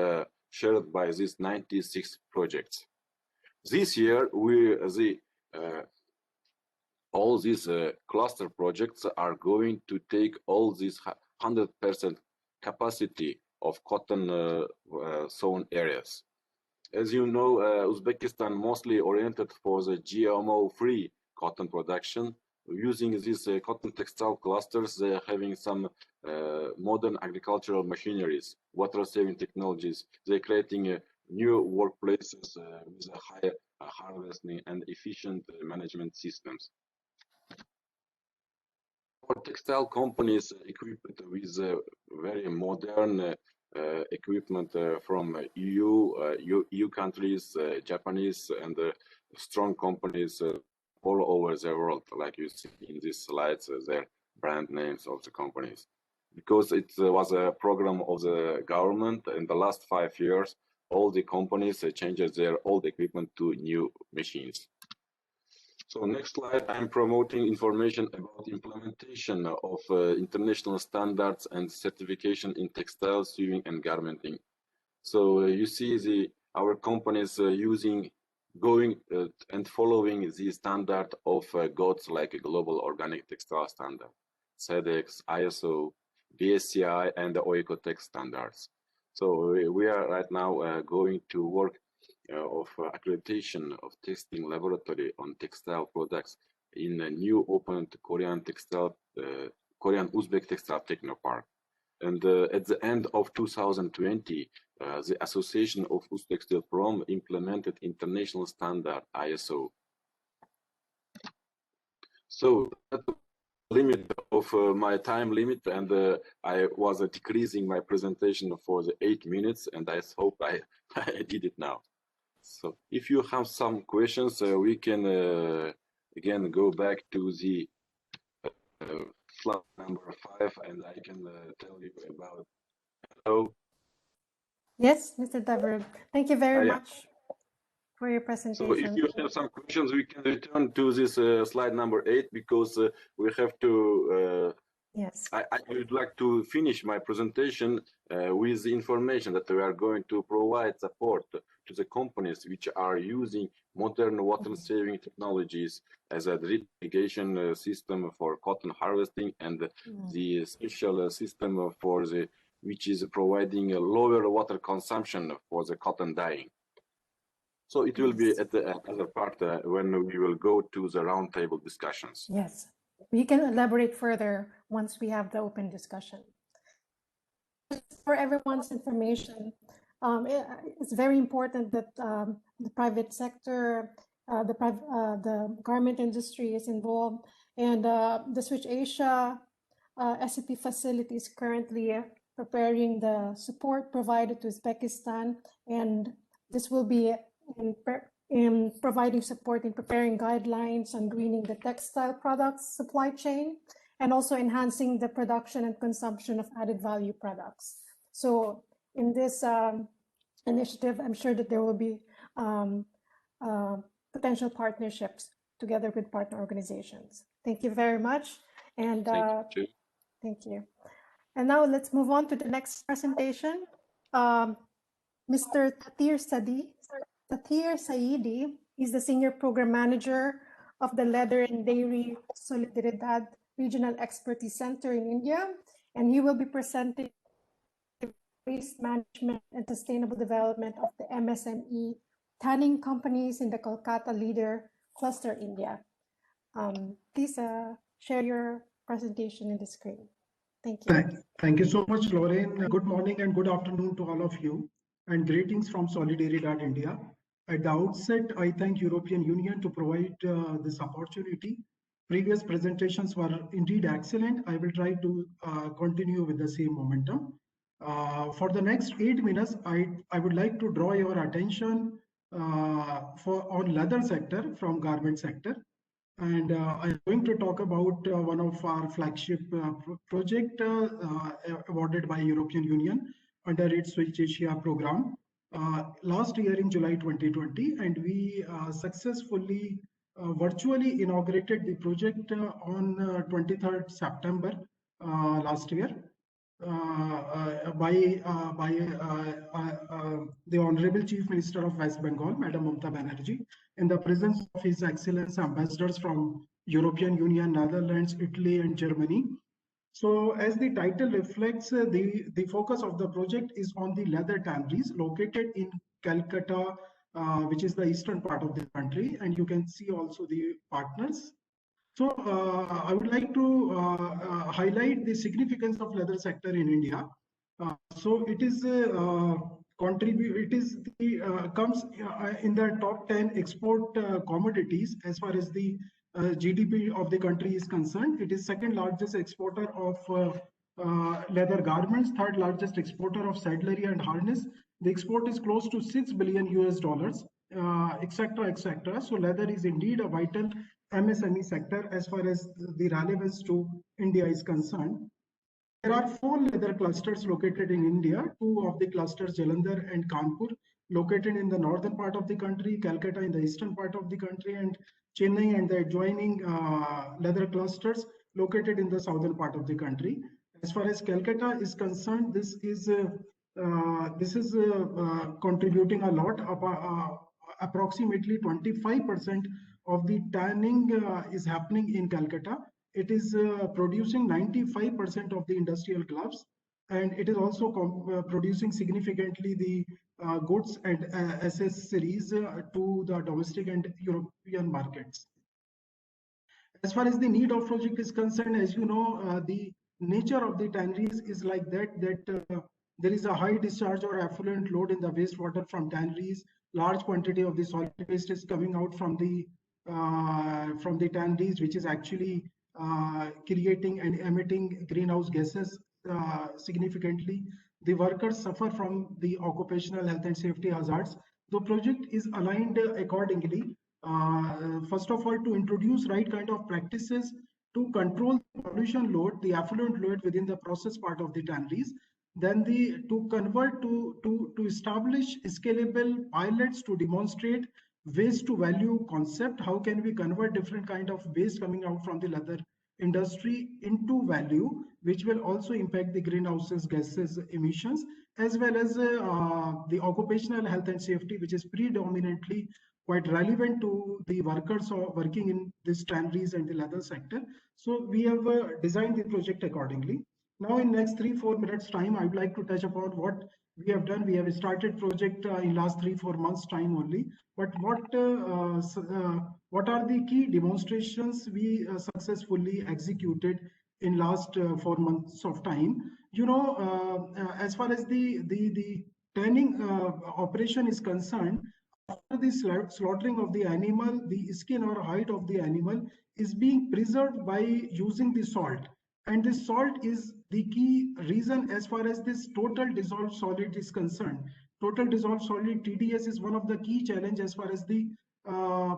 shared by these 96 projects. This year all these cluster projects are going to take all these 100% capacity of cotton sown areas. As you know, Uzbekistan mostly oriented for the GMO-free cotton production. Using these cotton textile clusters, they are having some modern agricultural machineries, water-saving technologies. They're creating new workplaces with a higher harvesting and efficient management systems. For textile companies equipped with very modern equipment from EU countries, Japanese, and strong companies all over the world, like you see in these slides, their brand names of the companies. Because it was a program of the government in the last 5 years, all the companies changed their old equipment to new machines. So next slide, I'm promoting information about implementation of international standards and certification in textile, sewing, and garmenting. So you see our companies going and following the standard of GOTS, like a Global Organic Textile Standard, SEDEX, ISO, BSCI, and the OECOTEX standards. So we are right now going to work of accreditation of testing laboratory on textile products in a new opened Korean Uzbek Textile Technopark. And at the end of 2020, the Association of Uztextile Prom implemented international standard ISO. So that's the limit of my time limit, and I was decreasing my presentation for the 8 minutes, and I hope I did it now. So if you have some questions, we can again go back to the slide number 5, and I can tell you about. Hello. Yes, Mr. Davrud. Thank you very much for your presentation. So if you have some questions, we can return to this slide number 8, because we have to. Yes. I would like to finish my presentation with the information that we are going to provide support to the companies which are using modern water-saving technologies as a drip irrigation system for cotton harvesting, and the special system for which is providing a lower water consumption for the cotton dyeing. So it will be at the other part when we will go to the roundtable discussions. Yes, we can elaborate further once we have the open discussion. For everyone's information, it's very important that the private sector, the garment industry is involved, and the Switch Asia SCP facility is currently preparing the support provided to Uzbekistan, and this will be in providing support in preparing guidelines on greening the textile products supply chain, and also enhancing the production and consumption of added value products. So in this initiative, I'm sure that there will be potential partnerships together with partner organizations. Thank you very much. And thank you. And now let's move on to the next presentation. Mr. Tatir Saidi is the Senior Program Manager of the Leather and Dairy Solidaridad Regional Expertise Center in India, and he will be presenting waste management and sustainable development of the MSME tanning companies in the Kolkata Leader Cluster, India. Please share your presentation in the screen. Thank you. Thank you so much, Lorraine. Good morning and good afternoon to all of you, and greetings from Solidaridad India. At the outset, I thank European Union to provide this opportunity. Previous presentations were indeed excellent. I will try to continue with the same momentum. For the next 8 minutes, I would like to draw your attention on leather sector from garment sector. And I'm going to talk about one of our flagship project awarded by European Union under its Switch Asia program last year in July 2020, and we successfully virtually inaugurated the project on 23rd September last year by the Honorable Chief Minister of West Bengal, Madam Mamata Banerjee, in the presence of His Excellence ambassadors from European Union, Netherlands, Italy, and Germany. So, as the title reflects, the focus of the project is on the leather tanneries located in Calcutta, which is the eastern part of the country, and you can see also the partners. So I would like to highlight the significance of leather sector in India. So it is comes in the top 10 export commodities as far as the GDP of the country is concerned. It is second largest exporter of leather garments, third largest exporter of saddlery and harness. The export is close to $6 billion, etc., etc. So leather is indeed a vital MSME sector as far as the relevance to India is concerned. There are 4 leather clusters located in India, 2 of the clusters, Jalandhar and Kanpur, located in the northern part of the country, Calcutta in the eastern part of the country, and Chennai and the adjoining leather clusters located in the southern part of the country. As far as Calcutta is concerned, this is contributing a lot, approximately 25% of the tanning is happening in Calcutta. It is producing 95% of the industrial gloves, and it is also producing significantly the goods and accessories to the domestic and European markets. As far as the need of project is concerned, as you know, the nature of the tanneries is like that there is a high discharge or effluent load in the wastewater from tanneries. Large quantity of the solid waste is coming out from the tanneries, which is actually creating and emitting greenhouse gases significantly. The workers suffer from the occupational health and safety hazards. The project is aligned accordingly. First of all, to introduce right kind of practices to control the pollution load, the effluent load within the process part of the tanneries. Then to convert to establish scalable pilots to demonstrate waste to value concept. How can we convert different kind of waste coming out from the leather industry into value, which will also impact the greenhouse gases emissions, as well as the occupational health and safety, which is predominantly quite relevant to the workers working in these tanneries and the leather sector. So we have designed the project accordingly. Now in next 3-4 minutes time, I would like to touch upon what we have done. We have started project in last 3-4 months time only, but what are the key demonstrations we successfully executed in last 4 months of time? You know, as far as the tanning operation is concerned, after the slaughtering of the animal, the skin or hide of the animal is being preserved by using the salt. And this salt is the key reason as far as this total dissolved solid is concerned. Total dissolved solid, TDS, is one of the key challenges as far as the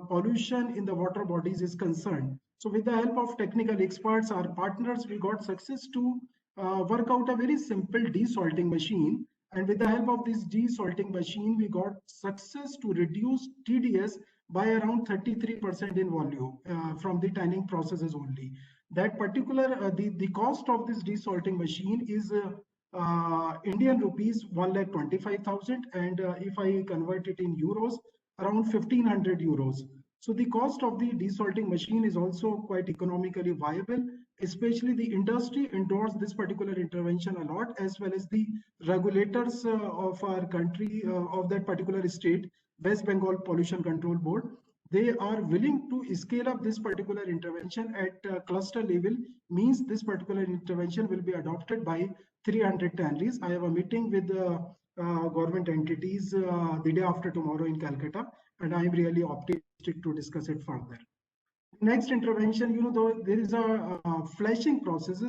pollution in the water bodies is concerned. So with the help of technical experts, our partners, we got success to work out a very simple desalting machine. And with the help of this desalting machine, we got success to reduce TDS by around 33% in volume from the tanning processes only. That particular, the cost of this desalting machine is Indian rupees 1,25,000, and if I convert it in euros, around 1,500 euros. So the cost of the desalting machine is also quite economically viable, especially the industry endorsed this particular intervention a lot, as well as the regulators of our country, of that particular state, West Bengal Pollution Control Board. They are willing to scale up this particular intervention at cluster level, means this particular intervention will be adopted by 300 tanneries. I have a meeting with the government entities the day after tomorrow in Calcutta, and I am really optimistic to discuss it further. Next intervention, there is a flashing process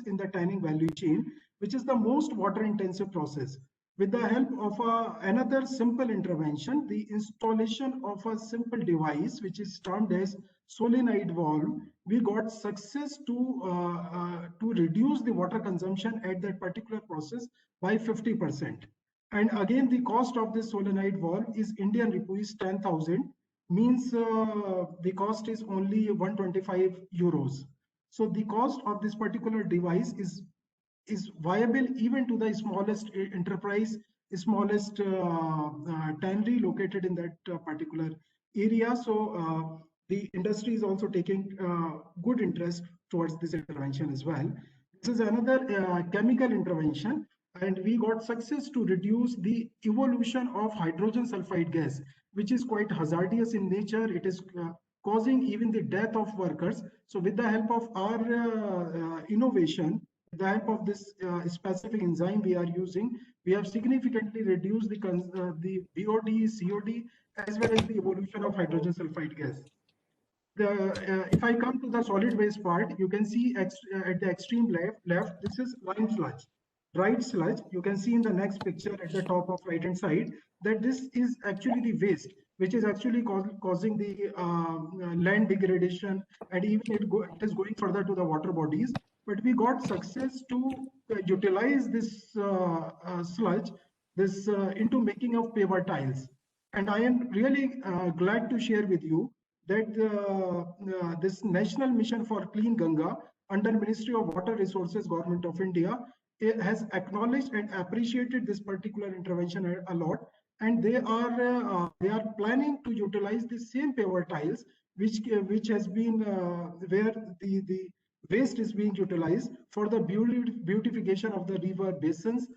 in the tanning value chain, which is the most water intensive process. With the help of another simple intervention, the installation of a simple device, which is termed as solenoid valve, we got success to reduce the water consumption at that particular process by 50%. And again, the cost of this solenoid valve is Indian rupees 10,000, means the cost is only 125 euros. So the cost of this particular device is viable even to the smallest enterprise, smallest tannery located in that particular area. So the industry is also taking good interest towards this intervention as well. This is another chemical intervention, and we got success to reduce the evolution of hydrogen sulfide gas, which is quite hazardous in nature. It is causing even the death of workers. So with the help of our innovation, with the help of this specific enzyme we are using, we have significantly reduced the BOD, COD, as well as the evolution of hydrogen sulfide gas. If I come to the solid waste part, you can see at the extreme left, this is lime sludge. Dried sludge, you can see in the next picture at the top of right hand side that this is actually the waste, which is actually causing the land degradation, and even it is going further to the water bodies. But we got success to utilize this sludge into making of paver tiles. And I am really glad to share with you that this National Mission for Clean Ganga under Ministry of Water Resources, Government of India, has acknowledged and appreciated this particular intervention a lot, and they are planning to utilize the same paver tiles which has been where the waste is being utilized for the beautification of the river basins,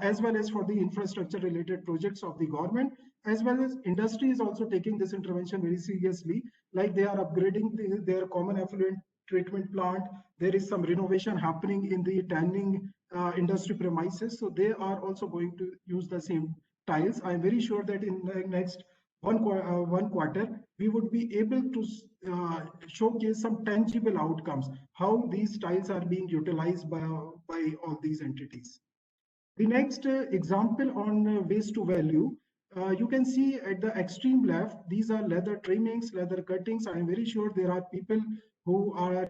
as well as for the infrastructure related projects of the government, as well as industry is also taking this intervention very seriously. Like they are upgrading their common effluent treatment plant. There is some renovation happening in the tanning industry premises, so they are also going to use the same tiles. I'm very sure that in the next one quarter, we would be able to showcase some tangible outcomes, how these tiles are being utilized by all these entities. The next example on waste to value, you can see at the extreme left, these are leather trimmings, leather cuttings. I'm very sure there are people who are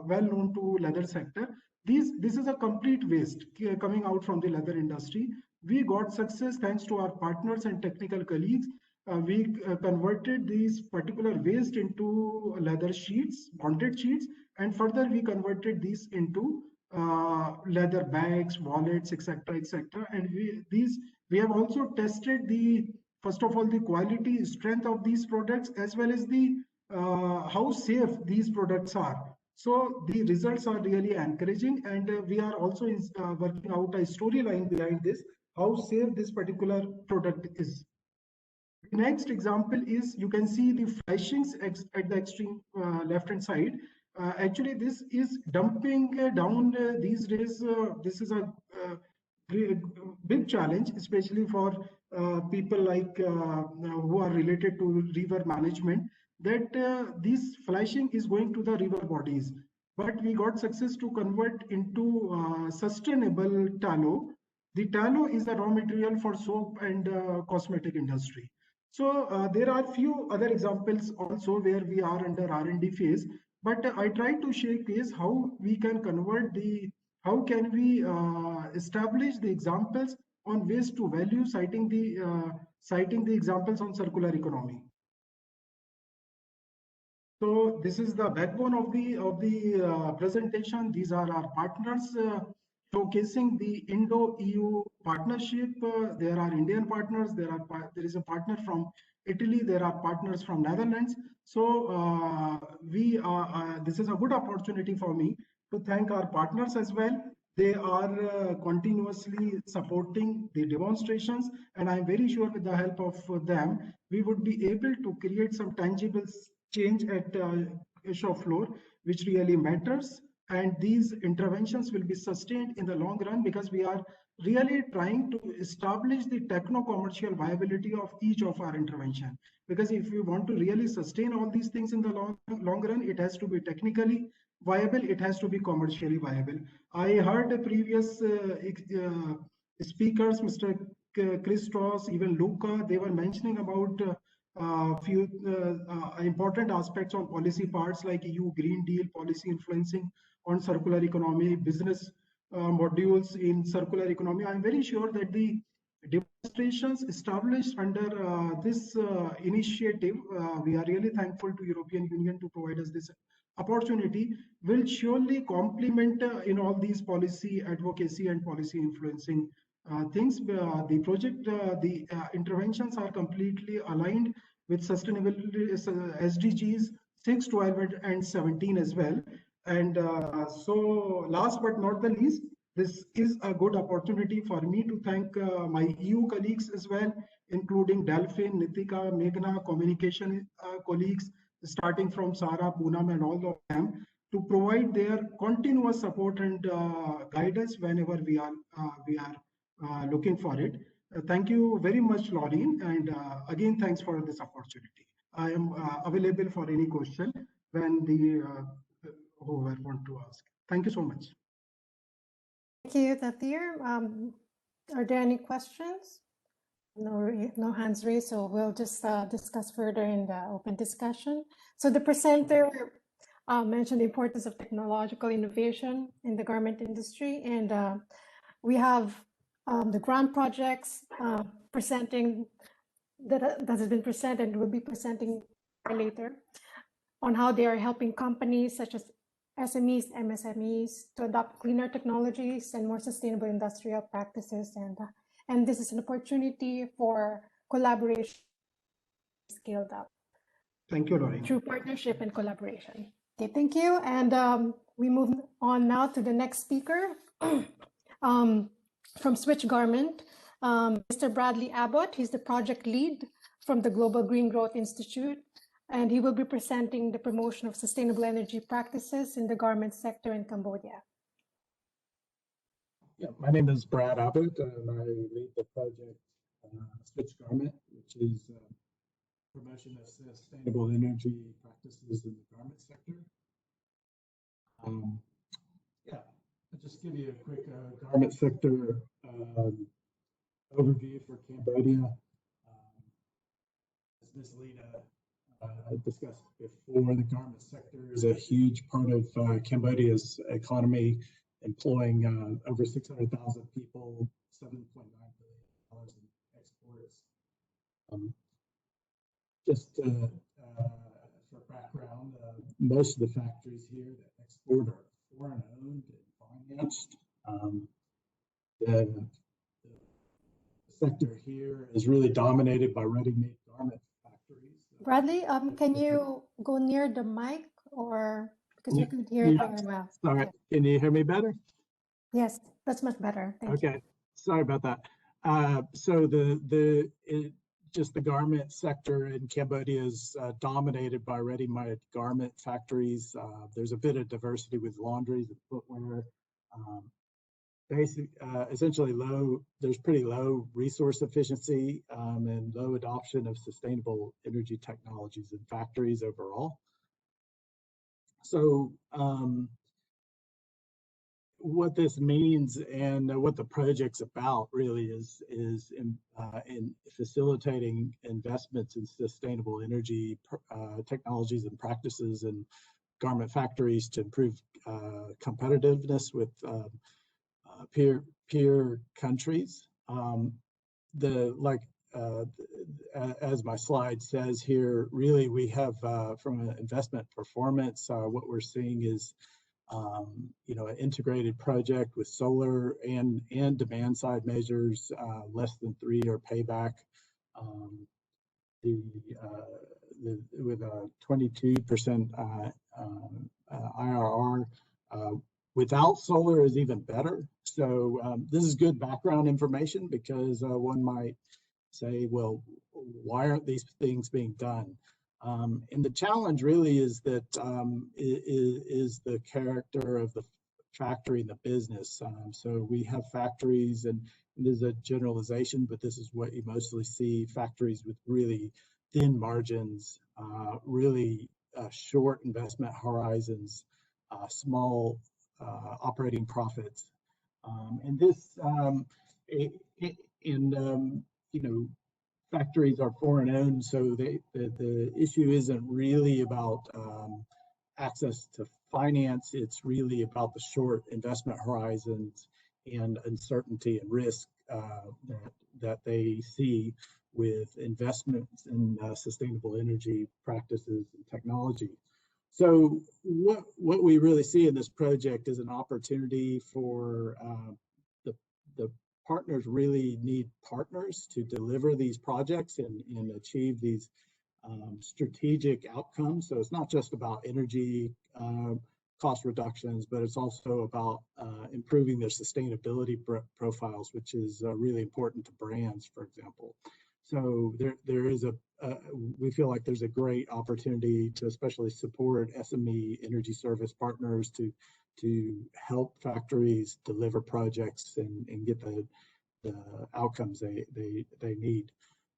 well known to leather sector. This is a complete waste coming out from the leather industry. We got success thanks to our partners and technical colleagues. We converted these particular waste into leather sheets, bonded sheets, and further we converted these into leather bags, wallets, etc., etc. And we have also tested first of all the quality, strength of these products, as well as the how safe these products are. So the results are really encouraging, and we are also working out a storyline behind this, how safe this particular product is. The next example is, you can see the flashings at the extreme left hand side. Actually, this is dumping down these days. This is a big challenge, especially for people like who are related to river management, that this flashing is going to the river bodies. But we got success to convert into sustainable tallow. The tallow is the raw material for soap and cosmetic industry. So there are few other examples also where we are under R&D phase, but I try to showcase how we can convert how can we establish the examples on waste to value, citing the examples on circular economy. So this is the backbone of the presentation. These are our partners, showcasing the Indo-EU partnership. There are Indian partners. There is a partner from Italy, there are partners from Netherlands. So this is a good opportunity for me to thank our partners as well. They are continuously supporting the demonstrations, and I'm very sure with the help of them, we would be able to create some tangible change at shop floor, which really matters. And these interventions will be sustained in the long run because we are really trying to establish the techno-commercial viability of each of our intervention. Because if we want to really sustain all these things in the long run, it has to be technically viable, it has to be commercially viable. I heard the previous speakers, Mr. Christos, even Luca, they were mentioning about few important aspects on policy parts like EU Green Deal policy influencing on circular economy, business modules in circular economy. I'm very sure that the demonstrations established under this initiative, we are really thankful to European Union to provide us this opportunity, will surely complement in all these policy advocacy and policy influencing things. The project, the interventions are completely aligned with sustainability SDGs 6, 12, and 17 as well. And so last but not the least, this is a good opportunity for me to thank my EU colleagues as well, including Delphine, Nitika, Meghna, communication colleagues, starting from Sarah, Poonam, and all of them, to provide their continuous support and guidance whenever we are looking for it. Thank you very much, Laureen, and again, thanks for this opportunity. I am available for any question when the whoever want to ask. Thank you so much. Thank you, Tathir. Are there any questions? No hands raised, so we'll just discuss further in the open discussion. So the presenter mentioned the importance of technological innovation in the garment industry, and we have the grant projects presenting that has been presented and will be presenting later on how they are helping companies such as SMEs, MSMEs to adopt cleaner technologies and more sustainable industrial practices, and this is an opportunity for collaboration scaled up. Thank you, Lauren. Through partnership and collaboration. Okay, thank you. And we move on now to the next speaker from Switch Garment, Mr. Bradley Abbott. He's the project lead from the Global Green Growth Institute, and he will be presenting the promotion of sustainable energy practices in the garment sector in Cambodia. Yeah, my name is Brad Abbott, and I lead the project Switch Garment, which is promotion of sustainable energy practices in the garment sector. Yeah, I'll just give you a quick garment sector overview for Cambodia. As Ms. Lena discussed before, the garment sector is a huge part of Cambodia's economy, employing over 600,000 people, $7.9 billion in exports. Just for background, most of the factories here that export are foreign owned and financed. The sector here is really dominated by ready-made garment factories. Bradley, can you go near the mic, or because we could hear it very well? Sorry, can you hear me better? Yes, that's much better. Thank you. Okay, sorry about that. So just the garment sector in Cambodia is dominated by ready-made garment factories. There's a bit of diversity with laundries and footwear. Essentially there's pretty low resource efficiency and low adoption of sustainable energy technologies in factories overall. So what this means and what the project's about really is in facilitating investments in sustainable energy technologies and practices in garment factories to improve competitiveness with peer countries. As my slide says here, really we have from an investment performance, what we're seeing is an integrated project with solar and demand side measures, less than 3-year payback. with a 22% IRR. Without solar is even better. So this is good background information, because one might say, well, why aren't these things being done? And the challenge really is that is the character of the factory and the business. So we have factories, and this is a generalization, but this is what you mostly see: factories with really thin margins, really short investment horizons, small operating profits, and this you know, factories are foreign owned, so the issue isn't really about access to finance. It's really about the short investment horizons and uncertainty and risk that they see with investments in sustainable energy practices and technology. So what we really see in this project is an opportunity for the partners really need partners to deliver these projects and achieve these strategic outcomes. So it's not just about energy cost reductions, but it's also about improving their sustainability profiles, which is really important to brands, for example. So there is we feel like there's a great opportunity to especially support SME energy service partners to help factories deliver projects and get the outcomes they need.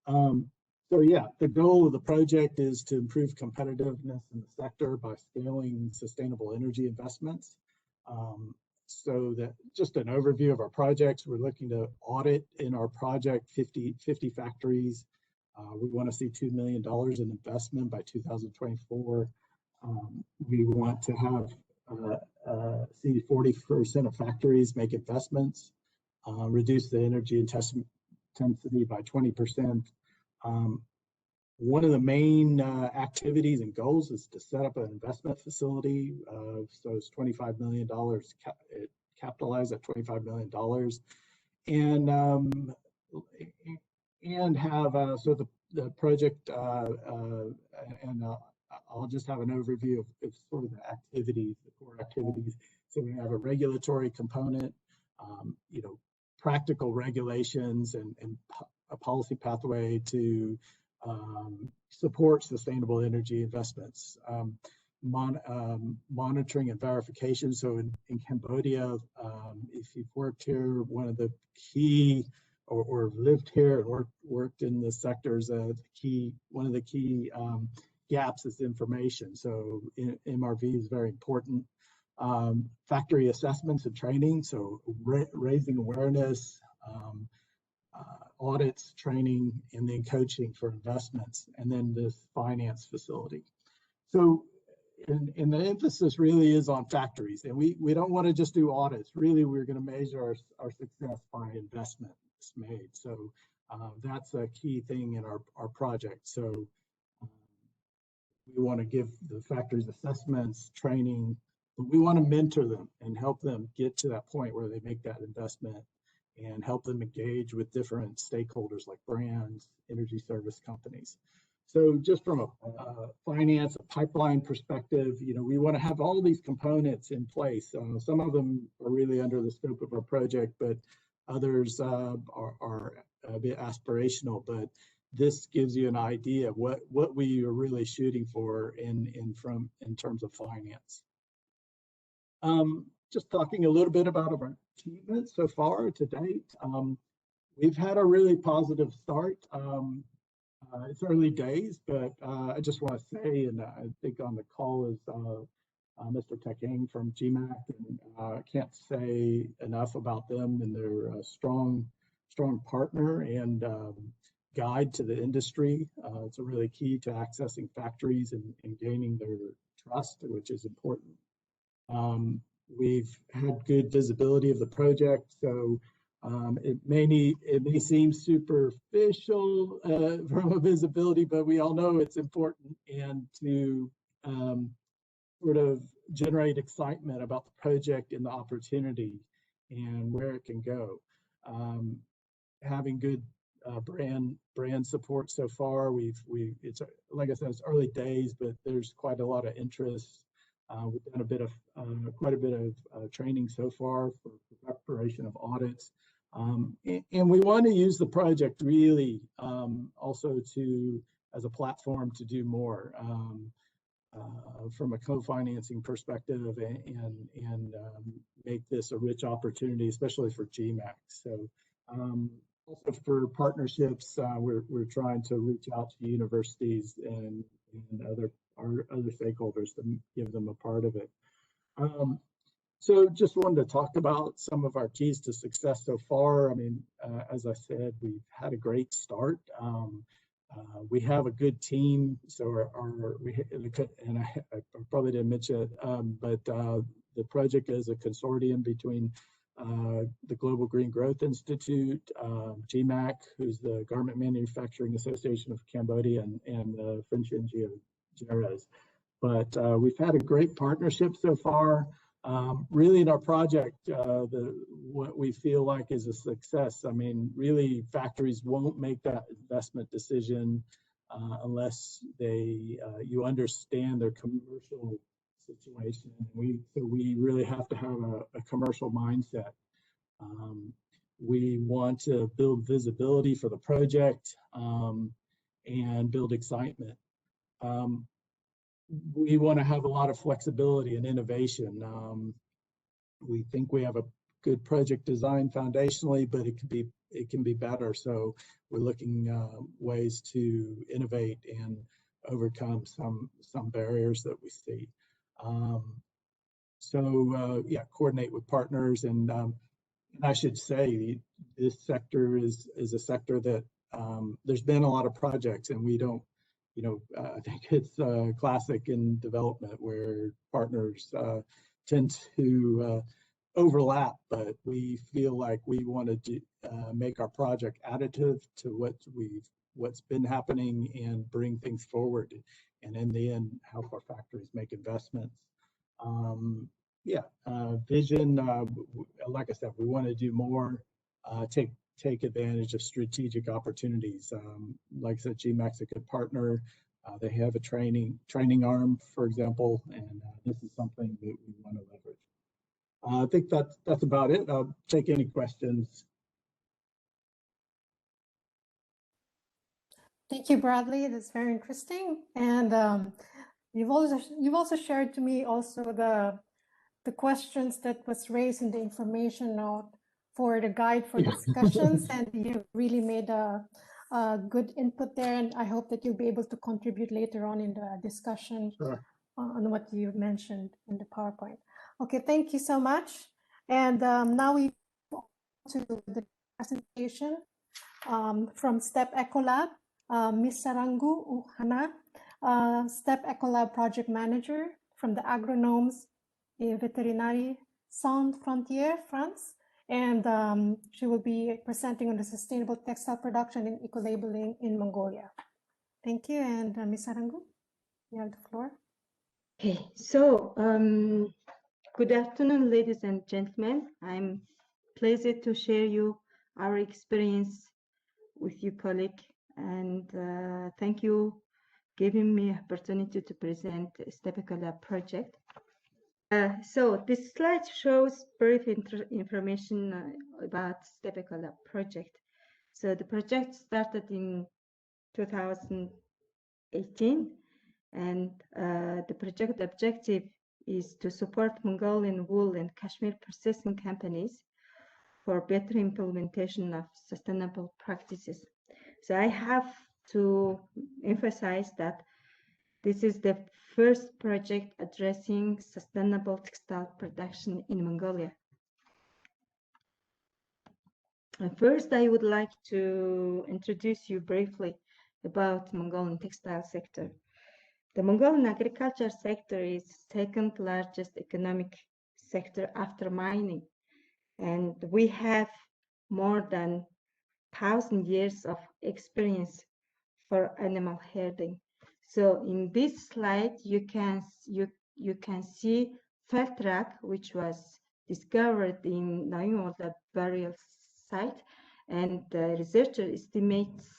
So yeah, the goal of the project is to improve competitiveness in the sector by scaling sustainable energy investments. So that just an overview of our projects, we're looking to audit in our project 50 factories. We want to see $2 million in investment by 2024. We want to have see 40% of factories make investments, reduce the energy intensity by 20%. One of the main activities and goals is to set up an investment facility. So it's $25 million, capitalized at $25 million, and have so the project and I'll just have an overview of sort of the activities, the core activities. So we have a regulatory component, you know, practical regulations and a policy pathway to support sustainable energy investments, monitoring and verification. So in Cambodia, if you've worked here, one of the key or lived here and worked in the sectors, one of the key gaps is information. So MRV is very important. Factory assessments and training, so raising awareness, audits, training, and then coaching for investments, and then this finance facility. So, and the emphasis really is on factories, and we don't want to just do audits. Really, we're going to measure our success by investments made. So that's a key thing in our project. So we want to give the factories assessments, training, but we want to mentor them and help them get to that point where they make that investment and help them engage with different stakeholders like brands, energy service companies. So just from a finance, a pipeline perspective, you know, we want to have all these components in place. Some of them are really under the scope of our project, but others are a bit aspirational. But this gives you an idea of what we are really shooting for in terms of finance. Just talking a little bit about our achievements so far to date. We've had a really positive start. It's early days, but I just want to say, and I think on the call is Mr. Tekeng from GMAC, and I can't say enough about them, and they're a strong partner and guide to the industry. It's a really key to accessing factories and gaining their trust, which is important. We've had good visibility of the project, so it may seem superficial from a visibility, but we all know it's important, and to sort of generate excitement about the project and the opportunity and where it can go. Having good brand support so far. It's like I said, it's early days, but there's quite a lot of interest. We've done quite a bit of training so far for preparation of audits. And we want to use the project really also as a platform to do more from a co-financing perspective and make this a rich opportunity, especially for GMAC. So also for partnerships, we're trying to reach out to universities and our other stakeholders to give them a part of it. So just wanted to talk about some of our keys to success so far. I mean, as I said, we've had a great start. We have a good team, so and I probably didn't mention it, but the project is a consortium between the Global Green Growth Institute, GMAC, who's the Garment Manufacturing Association of Cambodia, and the French NGO JERES. But we've had a great partnership so far. Really in our project, what we feel like is a success. I mean, really factories won't make that investment decision unless you understand their commercial situation. So we really have to have a commercial mindset. We want to build visibility for the project and build excitement. We want to have a lot of flexibility and innovation. We think we have a good project design foundationally, but it can be better. So we're looking ways to innovate and overcome some barriers that we see. Yeah, coordinate with partners, and I should say this sector is a sector that there's been a lot of projects, and we don't. I think it's classic in development where partners tend to overlap, but we feel like we want to make our project additive to what's been happening and bring things forward, and in the end, help our factories make investments. Vision. Like I said, we want to do more. Take advantage of strategic opportunities. Like I said, GMAC's a good partner. They have a training arm, for example, and this is something that we want to leverage. I think that's about it. I'll take any questions. Thank you, Bradley. That's very interesting. And you've also shared to me also the questions that was raised in the information note for the guide for discussions, and you really made a good input there, and I hope that you'll be able to contribute later on in the discussion. Sure. On what you mentioned in the PowerPoint. Okay, thank you so much. And now we move to the presentation from STEP Ecolab, Ms. Sarangu Uhana, STEP Ecolab Project Manager from the Agronomes et Vétérinaires Sans Frontières, France. And she will be presenting on the sustainable textile production and eco-labeling in Mongolia. Thank you, and Ms. Sarangu, you have the floor. Okay, so good afternoon, ladies and gentlemen. I'm pleased to share you our experience with you, colleague, and thank you giving me opportunity to present STEP Ecolab project. So this slide shows brief information about STEP Ecolab project. So the project started in 2018, and the project objective is to support Mongolian wool and cashmere processing companies for better implementation of sustainable practices. So I have to emphasize that this is the first project addressing sustainable textile production in Mongolia. First, I would like to introduce you briefly about Mongolian textile sector. The Mongolian agriculture sector is second largest economic sector after mining, and we have more than 1,000 years of experience for animal herding. So in this slide, you can see Feltrak, which was discovered in Naimorda burial site, and the researcher estimates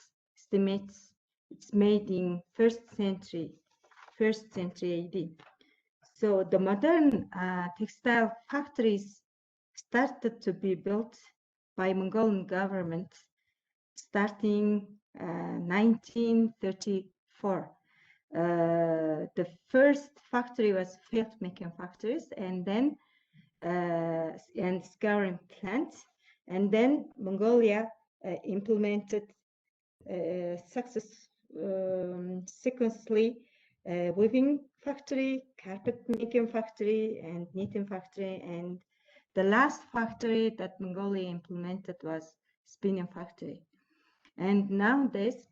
it's made in first century AD. So the modern textile factories started to be built by Mongolian government starting 1934. The first factory was field making factories, and then and scouring plants, and then Mongolia implemented sequentially weaving factory, carpet making factory, and knitting factory, and the last factory that Mongolia implemented was spinning factory. And nowadays,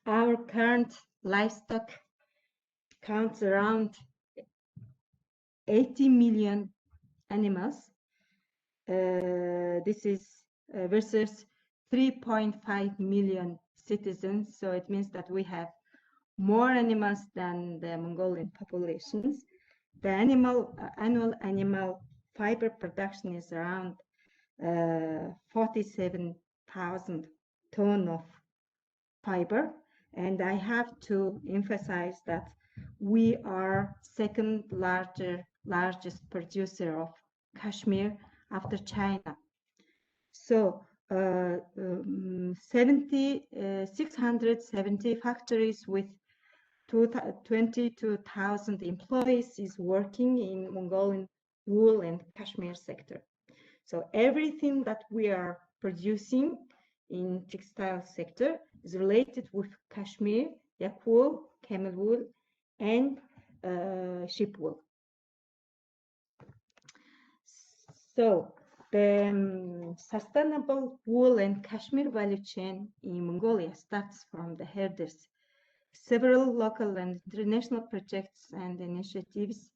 our current livestock counts around 80 million animals. This is versus 3.5 million citizens. So it means that we have more animals than the Mongolian populations. The annual animal fiber production is around 47,000 tons of fiber. And I have to emphasize that we are second largest producer of cashmere after China. So 670 factories with 22,000 employees is working in Mongolian wool and cashmere sector. So everything that we are producing in textile sector is related with cashmere, yak wool, camel wool, and sheep wool. So the sustainable wool and cashmere value chain in Mongolia starts from the herders. Several local and international projects and initiatives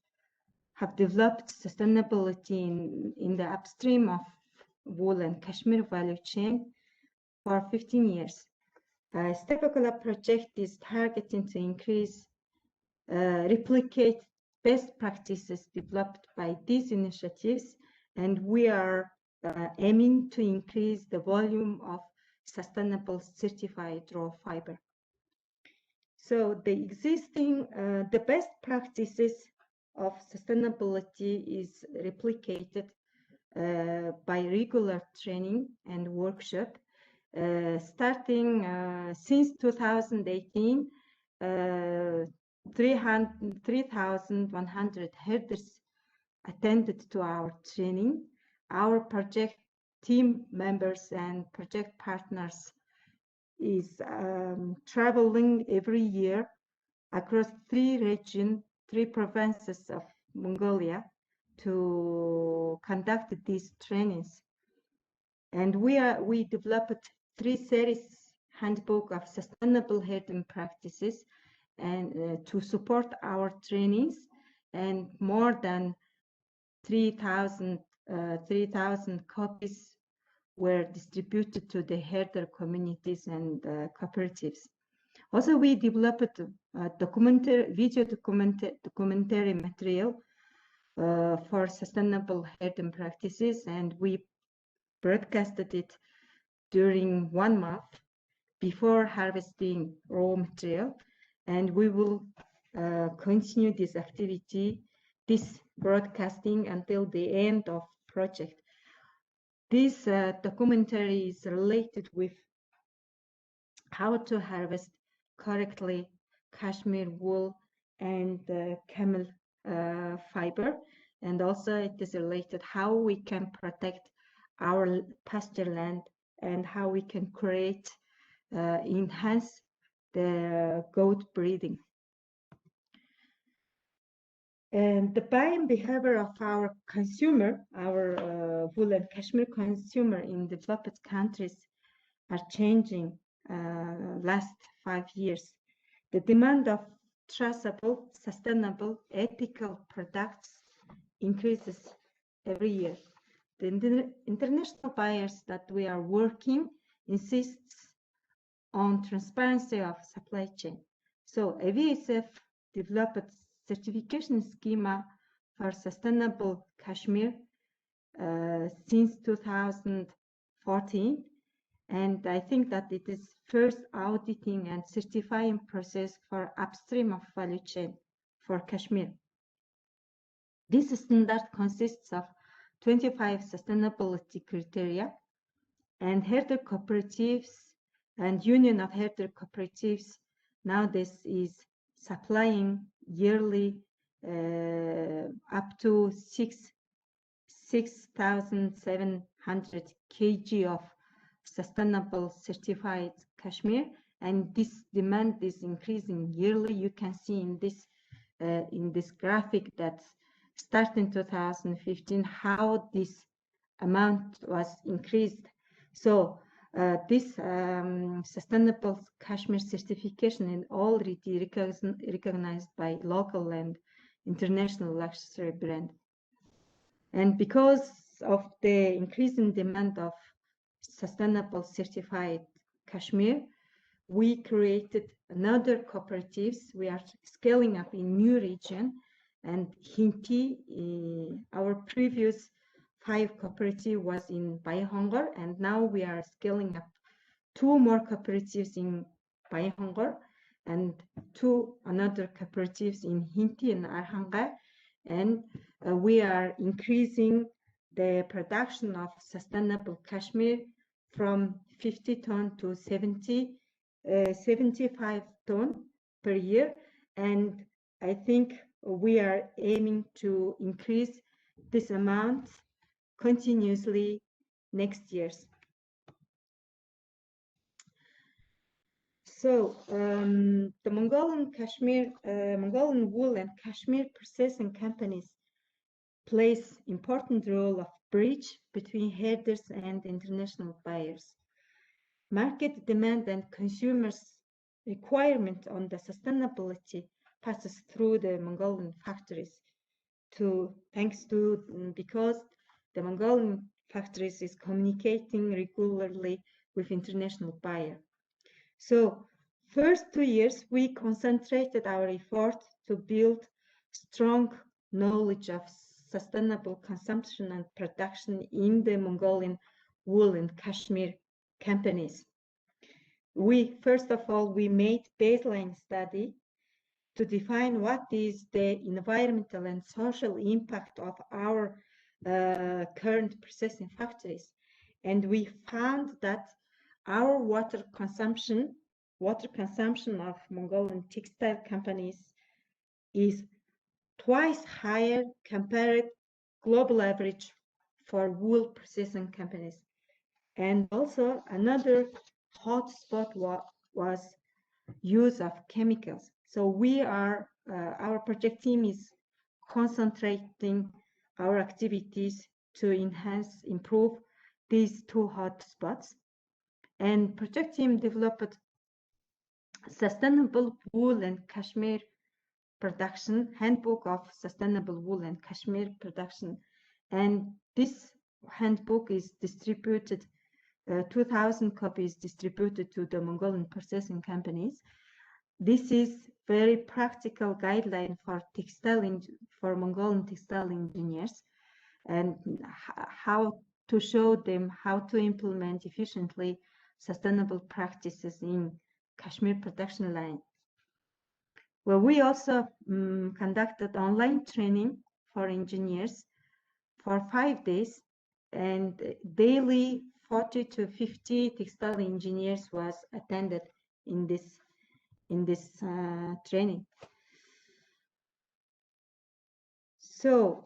have developed sustainability in the upstream of wool and cashmere value chain for 15 years. Stakeholder project is targeting to increase, replicate best practices developed by these initiatives, and we are aiming to increase the volume of sustainable certified raw fiber. So the existing, the best practices of sustainability is replicated by regular training and workshop. Starting since 2018, 3,100 herders attended to our training. Our project team members and project partners is traveling every year across 3 provinces of Mongolia to conduct these trainings. And we developed 3 series handbook of sustainable herding practices and to support our trainings, and more than 3,000 copies were distributed to the herder communities and cooperatives. Also, we developed video documentary material for sustainable herding practices, and we broadcasted it during 1 month before harvesting raw material, and we will continue this activity, this broadcasting, until the end of project. This documentary is related with how to harvest correctly cashmere wool and camel fiber, and also it is related how we can protect our pasture land and how we can create, enhance the goat breeding. And the buying behavior of our consumer, our wool and cashmere consumer in developed countries are changing last 5 years. The demand of traceable, sustainable, ethical products increases every year. The international buyers that we are working insists on transparency of supply chain. So AVSF developed certification schema for sustainable cashmere since 2005, 2014. And I think that it is first auditing and certifying process for upstream of value chain for Kashmir. This standard consists of 25 sustainability criteria, and herder cooperatives and Union of Herder Cooperatives nowadays is supplying yearly up to 6,700 kg of sustainable certified cashmere, and this demand is increasing yearly. You can see in this graphic that starting 2015 how this amount was increased. So this sustainable cashmere certification is already recognized by local and international luxury brands. And because of the increasing demand of sustainable certified cashmere, we created another cooperatives. We are scaling up in new region, and Hinti, our previous 5 cooperative was in Bayhongar, and now we are scaling up 2 more cooperatives in Bayhongar and 2 another cooperatives in Hinti and Arhanga, and we are increasing the production of sustainable cashmere from 50 ton to 75 ton per year, and I think we are aiming to increase this amount continuously next years. So the Mongolian wool and cashmere processing companies plays important role of bridge between herders and international buyers. Market demand and consumers' requirement on the sustainability passes through the Mongolian factories because the Mongolian factories is communicating regularly with international buyer. So first 2 years, we concentrated our effort to build strong knowledge of sustainable consumption and production in the Mongolian wool and cashmere companies. First of all, we made baseline study to define what is the environmental and social impact of our current processing factories. And we found that our water consumption of Mongolian textile companies is twice higher compared global average for wool processing companies. And also another hot spot was use of chemicals. So our project team is concentrating our activities to improve these 2 hot spots. And project team developed sustainable wool and cashmere production, handbook of sustainable wool and cashmere production. And this handbook is distributed, 2,000 copies distributed to the Mongolian processing companies. This is very practical guideline for Mongolian textile engineers, and how to show them how to implement efficiently sustainable practices in cashmere production line. Well, we also conducted online training for engineers for 5 days, and daily 40 to 50 textile engineers was attended in this training. So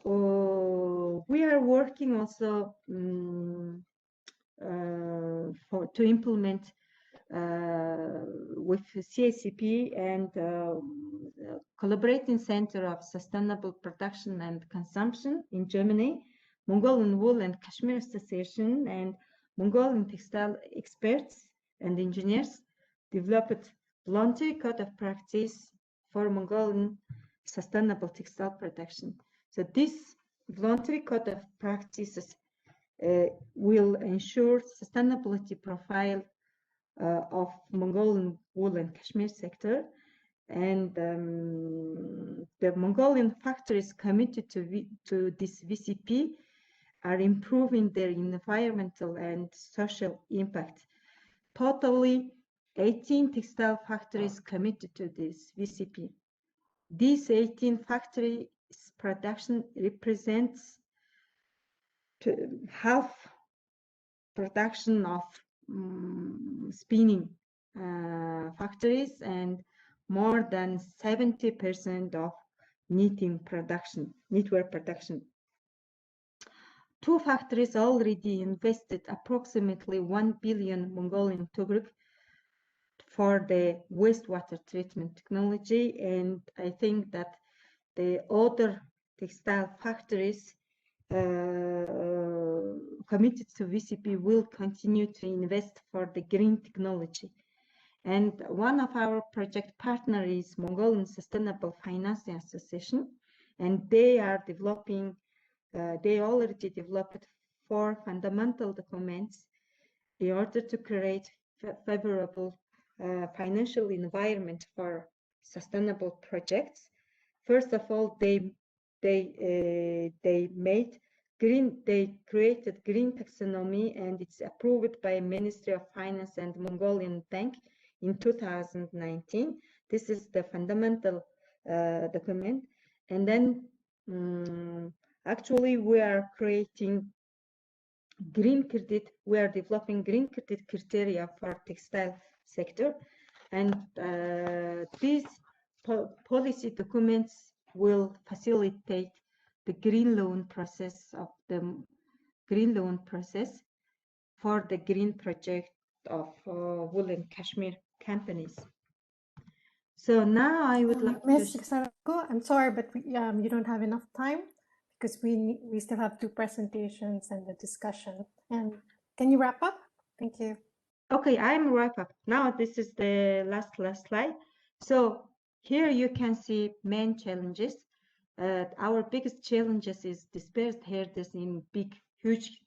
we are working also to implement with CACP and Collaborating Center of Sustainable Production and Consumption in Germany, Mongolian Wool and Cashmere Association, and Mongolian textile experts and engineers developed voluntary code of practice for Mongolian sustainable textile production. So this voluntary code of practices will ensure sustainability profile of Mongolian wool and cashmere sector, and the Mongolian factories committed to this VCP are improving their environmental and social impact. Totally 18 textile factories committed to this VCP. These 18 factories production represents half production of spinning factories and more than 70% of knitwear production. 2 factories already invested approximately 1 billion Mongolian tugruk for the wastewater treatment technology, and I think that the other textile factories committed to VCP will continue to invest for the green technology. And one of our project partners is Mongolian Sustainable Financing Association, and they are developing, they already developed 4 fundamental documents in order to create favorable financial environment for sustainable projects. First of all, they created green taxonomy, and it's approved by Ministry of Finance and Mongolian Bank in 2019. This is the fundamental document. And then actually we are creating green credit. We are developing green credit criteria for textile sector, and these policy documents will facilitate the green loan process for the green project of wool and cashmere companies. So now I would like Ms. to... Sarako, I'm sorry, but you don't have enough time because we still have 2 presentations and the discussion. And can you wrap up? Thank you. Okay, I'm wrap up. Now this is the last slide. So here you can see main challenges. Our biggest challenges is dispersed herders in huge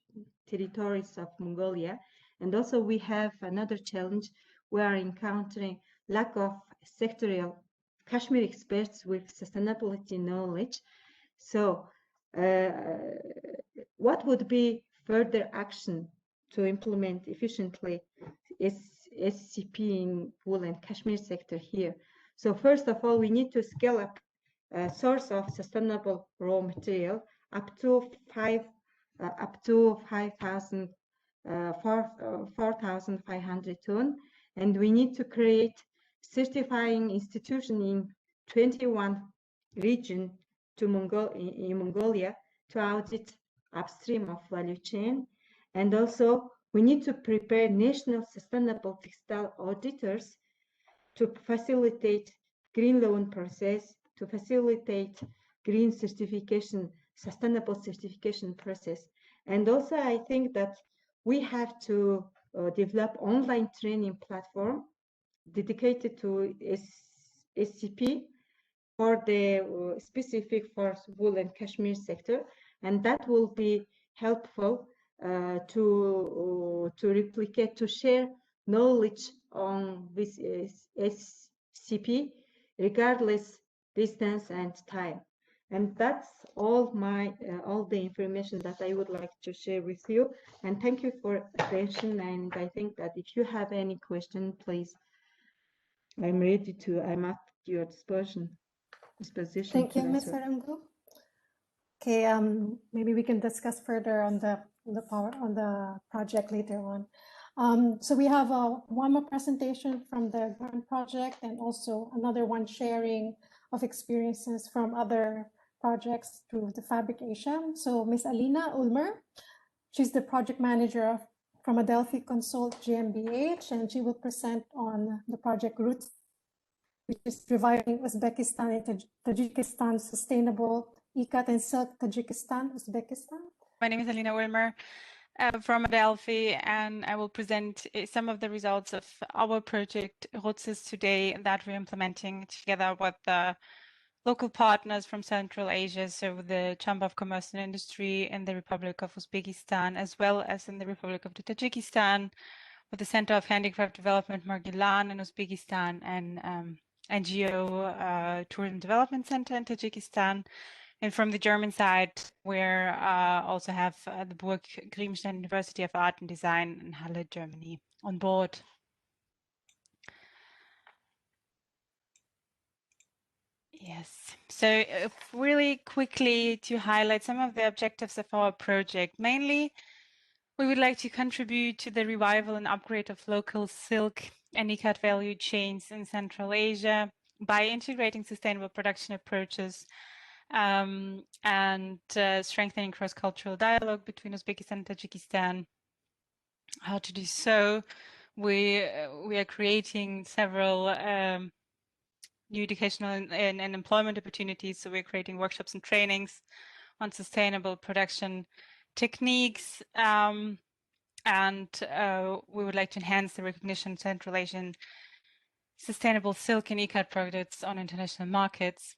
territories of Mongolia. And also we have another challenge. We are encountering lack of sectorial Kashmir experts with sustainability knowledge. So what would be further action to implement efficiently SCP in wool and cashmere sector here? So first of all, we need to scale up a source of sustainable raw material up to 4,500 tons, and we need to create certifying institution in 21 regions in Mongolia to audit upstream of value chain. And also we need to prepare national sustainable textile auditors to facilitate green loan process, to facilitate green certification, sustainable certification process. And also I think that we have to develop online training platform dedicated to SCP for the specific for wool and cashmere sector, and that will be helpful to replicate, to share knowledge on this SCP regardless distance and time. And that's all all the information that I would like to share with you. And thank you for attention. And I think that if you have any question, please, I'm at your disposition. Thank you, Ms. Sarangu. Okay, maybe we can discuss further on the project later on. So we have one more presentation from the grant project and also another one sharing of experiences from other projects through the Fabric Asia. So Ms. Alina Ulmer, she's the project manager from Adelphi Consult GmbH, and she will present on the project Roots, which is reviving Uzbekistan and Tajikistan sustainable ikat and silk Tajikistan, Uzbekistan. My name is Alina Ulmer from Adelphi, and I will present some of the results of our project Roots today that we're implementing together with the local partners from Central Asia, so the Chamber of Commerce and Industry in the Republic of Uzbekistan, as well as in the Republic of Tajikistan, with the Center of Handicraft Development Margilan in Uzbekistan and NGO Tourism Development Center in Tajikistan. And from the German side, we also have the Burg Grimstein University of Art and Design in Halle, Germany on board. Yes, so really quickly to highlight some of the objectives of our project. Mainly, we would like to contribute to the revival and upgrade of local silk and ikat value chains in Central Asia by integrating sustainable production approaches and strengthening cross-cultural dialogue between Uzbekistan and Tajikistan. How to do so? We are creating several new educational and employment opportunities. So we're creating workshops and trainings on sustainable production techniques. And we would like to enhance the recognition of Central Asian sustainable silk and ikat products on international markets.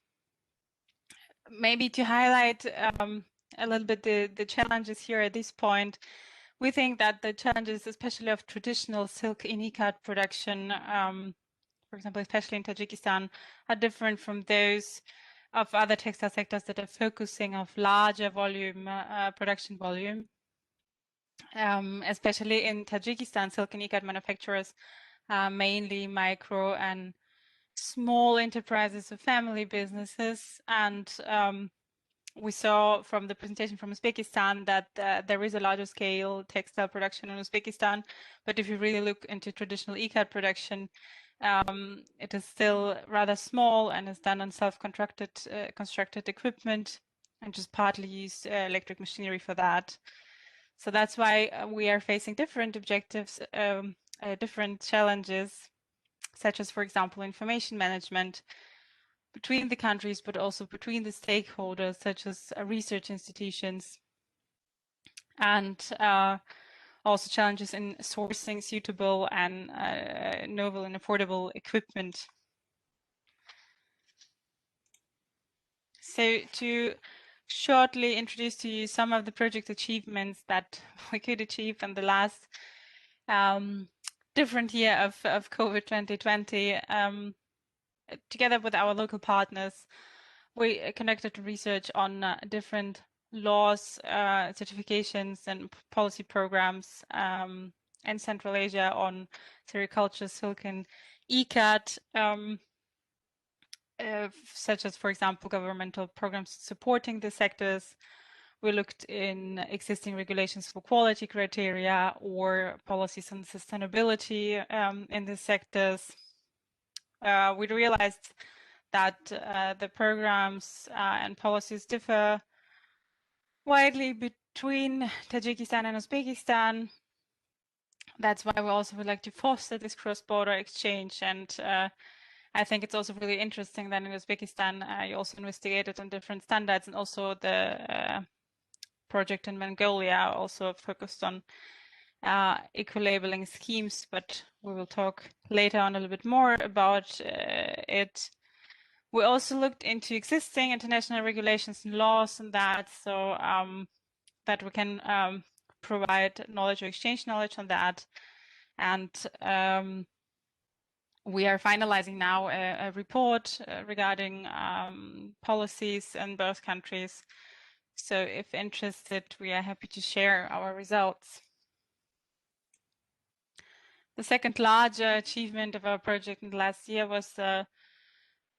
Maybe to highlight a little bit the challenges here at this point, we think that the challenges, especially of traditional silk and ikat production, for example, especially in Tajikistan, are different from those of other textile sectors that are focusing on larger volume, production volume. Especially in Tajikistan, silk and ikat manufacturers are mainly micro and small enterprises or family businesses. And we saw from the presentation from Uzbekistan that there is a larger scale textile production in Uzbekistan. But if you really look into traditional ikat production, it is still rather small and is done on constructed equipment and just partly use electric machinery for that. So that's why we are facing different objectives, different challenges, such as, for example, information management between the countries, but also between the stakeholders, such as research institutions, and also challenges in sourcing suitable and novel and affordable equipment. So to shortly introduce to you some of the project achievements that we could achieve in the last different year of COVID 2020, together with our local partners, we conducted research on different laws, certifications and policy programs in Central Asia on sericulture, silk and ikat, such as, for example, governmental programs supporting the sectors. We looked in existing regulations for quality criteria or policies on sustainability in the sectors. We realized that the programs and policies differ widely between Tajikistan and Uzbekistan. That's why we also would like to foster this cross-border exchange. And I think it's also really interesting that in Uzbekistan, you also investigated on different standards, and also the project in Mongolia also focused on eco-labeling schemes, but we will talk later on a little bit more about it. We also looked into existing international regulations and laws and that, so that we can provide knowledge or exchange knowledge on that. And we are finalizing now a report regarding policies in both countries. So if interested, we are happy to share our results. The second larger achievement of our project in the last year was the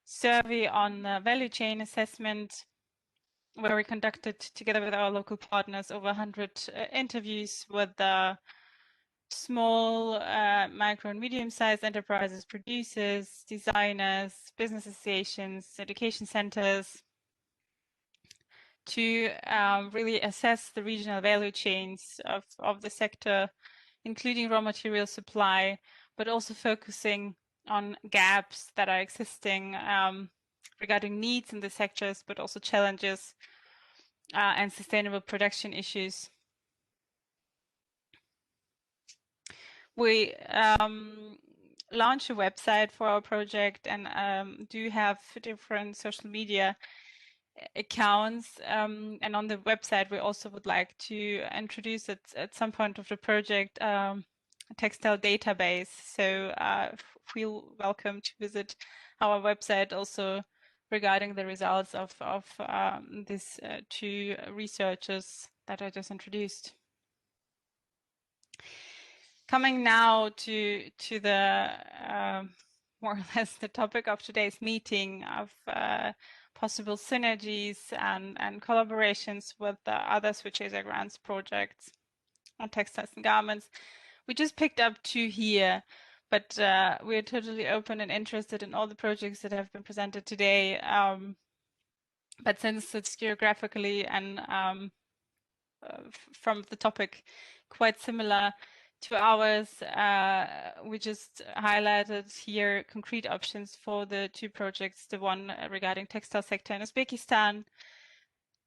survey on value chain assessment, where we conducted, together with our local partners, over 100 interviews with small, micro and medium-sized enterprises, producers, designers, business associations, education centers, to really assess the regional value chains of the sector, including raw material supply, but also focusing on gaps that are existing regarding needs in the sectors, but also challenges and sustainable production issues. We launched a website for our project and do have different social media accounts, and on the website we also would like to introduce at some point of the project a textile database, so feel welcome to visit our website also regarding the results of these two researchers that I just introduced. Coming now to the more or less the topic of today's meeting of possible synergies and collaborations with the other Switch Asia grants projects on textiles and garments. We just picked up two here, but we're totally open and interested in all the projects that have been presented today. But since it's geographically and from the topic quite similar to ours, we just highlighted here concrete options for the two projects, the one regarding textile sector in Uzbekistan.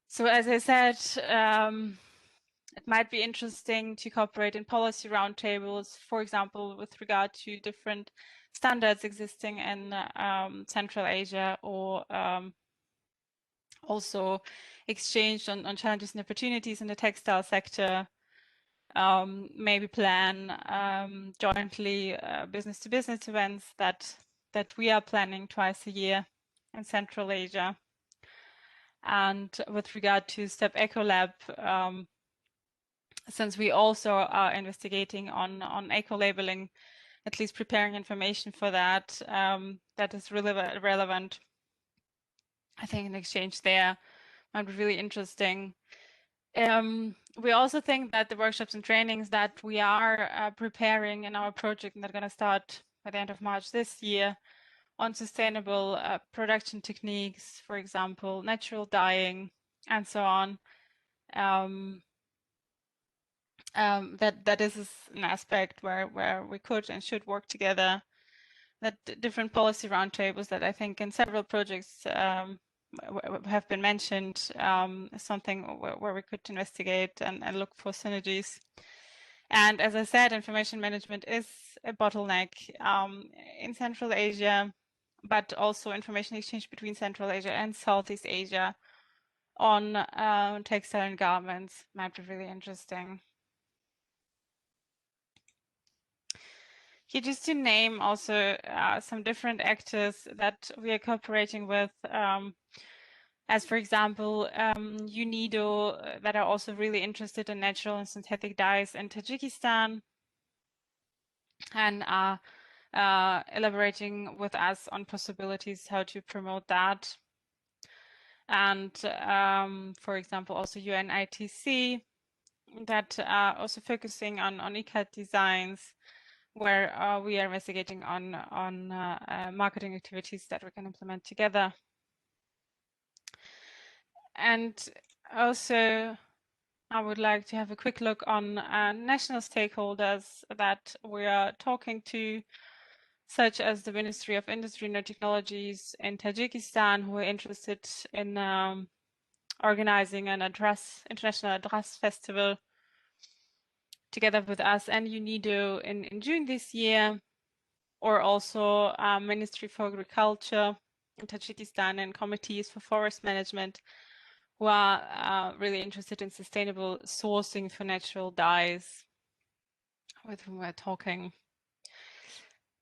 So as I said, it might be interesting to cooperate in policy roundtables, for example, with regard to different standards existing in Central Asia, or also exchange on challenges and opportunities in the textile sector. Maybe plan jointly business-to-business events that we are planning twice a year in Central Asia. And with regard to STEP Ecolab, since we also are investigating on eco-labeling, at least preparing information for that, that is really relevant. I think an exchange there might be really interesting. We also think that the workshops and trainings that we are preparing in our project and that are going to start by the end of March this year on sustainable production techniques, for example, natural dyeing and so on, that is an aspect where we could and should work together. That different policy roundtables that I think in several projects have been mentioned, something where we could investigate and look for synergies. And as I said, information management is a bottleneck in Central Asia, but also information exchange between Central Asia and Southeast Asia on textile and garments might be really interesting. Here, just to name also some different actors that we are cooperating with, as for example, UNIDO, that are also really interested in natural and synthetic dyes in Tajikistan, and are elaborating with us on possibilities how to promote that. And for example, also UNITC, that are also focusing on ICAT designs, where we are investigating on marketing activities that we can implement together. And also, I would like to have a quick look on national stakeholders that we are talking to, such as the Ministry of Industry and Technologies in Tajikistan, who are interested in organizing an international address festival together with us and UNIDO in June this year, or also Ministry for Agriculture in Tajikistan and committees for forest management, who are really interested in sustainable sourcing for natural dyes, with whom we're talking.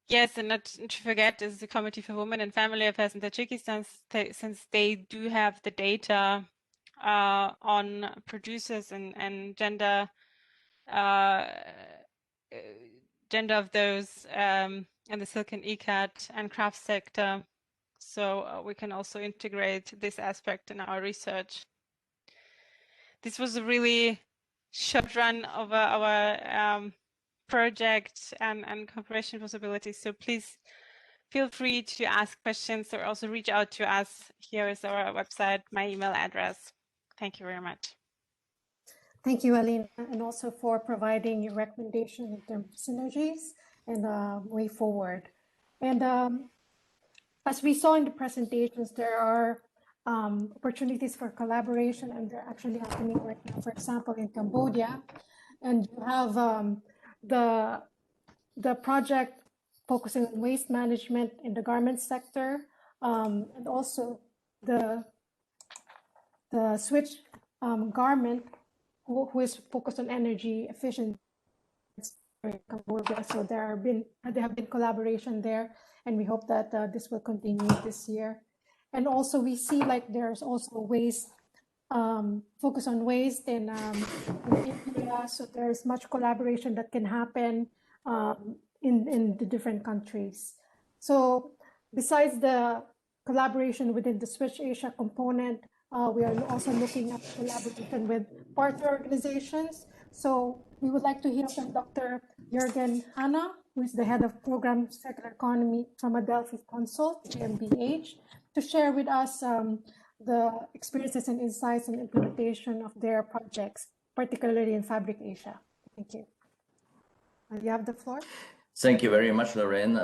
Yes, and not to forget is the Committee for Women and Family Affairs in Tajikistan, since they do have the data on producers and gender of those in the silk and ICAT and craft sector. So we can also integrate this aspect in our research. This was a really short run of our project and cooperation possibilities. So please feel free to ask questions or also reach out to us. Here is our website, my email address. Thank you very much. Thank you, Alina, and also for providing your recommendation in terms of synergies and way forward. And as we saw in the presentations, there are opportunities for collaboration, and they're actually happening right now. For example, in Cambodia, and you have the project focusing on waste management in the garment sector, and also the Switch garment, who is focused on energy efficiency in Cambodia. So there have been collaboration there, and we hope that this will continue this year. And also we see like there's also waste, focus on waste in India. So there's much collaboration that can happen in the different countries. So besides the collaboration within the Switch Asia component, we are also looking at collaboration with partner organizations. So we would like to hear from Dr. Jürgen Hanna, who is the head of program circular economy from Adelphi Consult, GmbH, to share with us the experiences and insights and implementation of their projects, particularly in Fabric Asia. Thank you. You have the floor. Thank you very much, Lorraine.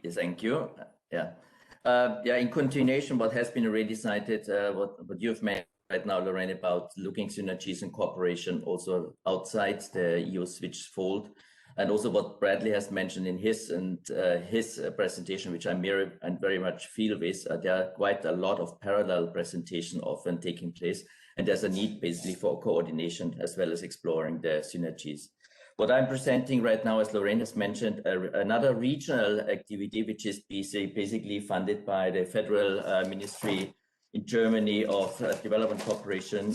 Thank you. Yeah, in continuation, what has been already cited, what you've made right now, Lorraine, about looking synergies and cooperation also outside the EU switch fold, and also what Bradley has mentioned in his presentation, which I mirror and very much feel with. There are quite a lot of parallel presentation often taking place, and there's a need basically for coordination as well as exploring the synergies. What I'm presenting right now, as Lorraine has mentioned, another regional activity, which is basically funded by the Federal Ministry in Germany of Development Cooperation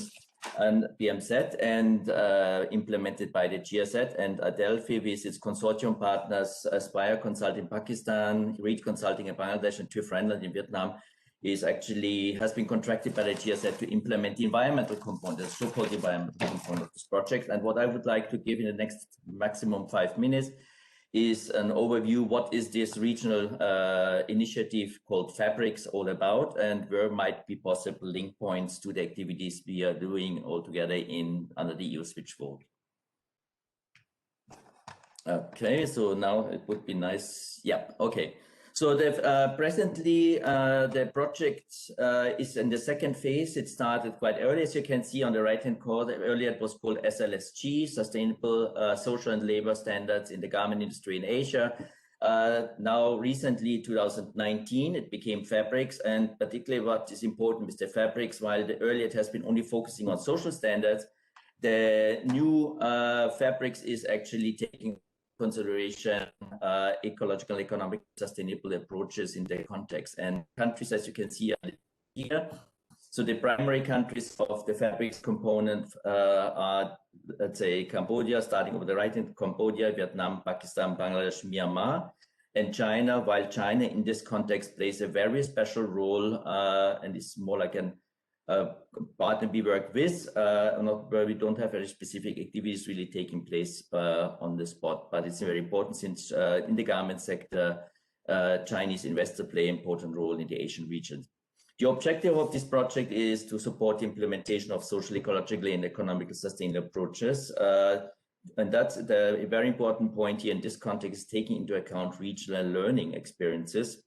and BMZ, and implemented by the GIZ and Adelphi with its consortium partners, Aspire Consult in Pakistan, Reed Consulting in Bangladesh, and TÜV Rheinland in Vietnam, has been contracted by the GIZ to implement the environmental component, the so-called environmental component of this project. And what I would like to give in the next maximum 5 minutes is an overview. What is this regional initiative called Fabrics all about, and where might be possible link points to the activities we are doing all together under the EU switchboard. Okay, so now it would be nice. Yeah, okay. So presently the project is in the second phase. It started quite early, as you can see on the right-hand corner. Earlier it was called SLSG, Sustainable Social and Labor Standards in the Garment Industry in Asia. Now recently, 2019, it became Fabrics, and particularly what is important with the Fabrics, while earlier it has been only focusing on social standards, the new Fabrics is actually taking consideration ecological, economic, sustainable approaches in their context. And countries, as you can see here, so the primary countries of the Fabrics component are, let's say, Cambodia, starting over the right in Cambodia, Vietnam, Pakistan, Bangladesh, Myanmar, and China, while China in this context plays a very special role and is more like an partner we work with, where we don't have very specific activities really taking place on the spot, but it's very important since in the garment sector, Chinese investors play an important role in the Asian region. The objective of this project is to support the implementation of social, ecologically, and economically sustainable approaches. And that's a very important point here in this context, is taking into account regional learning experiences.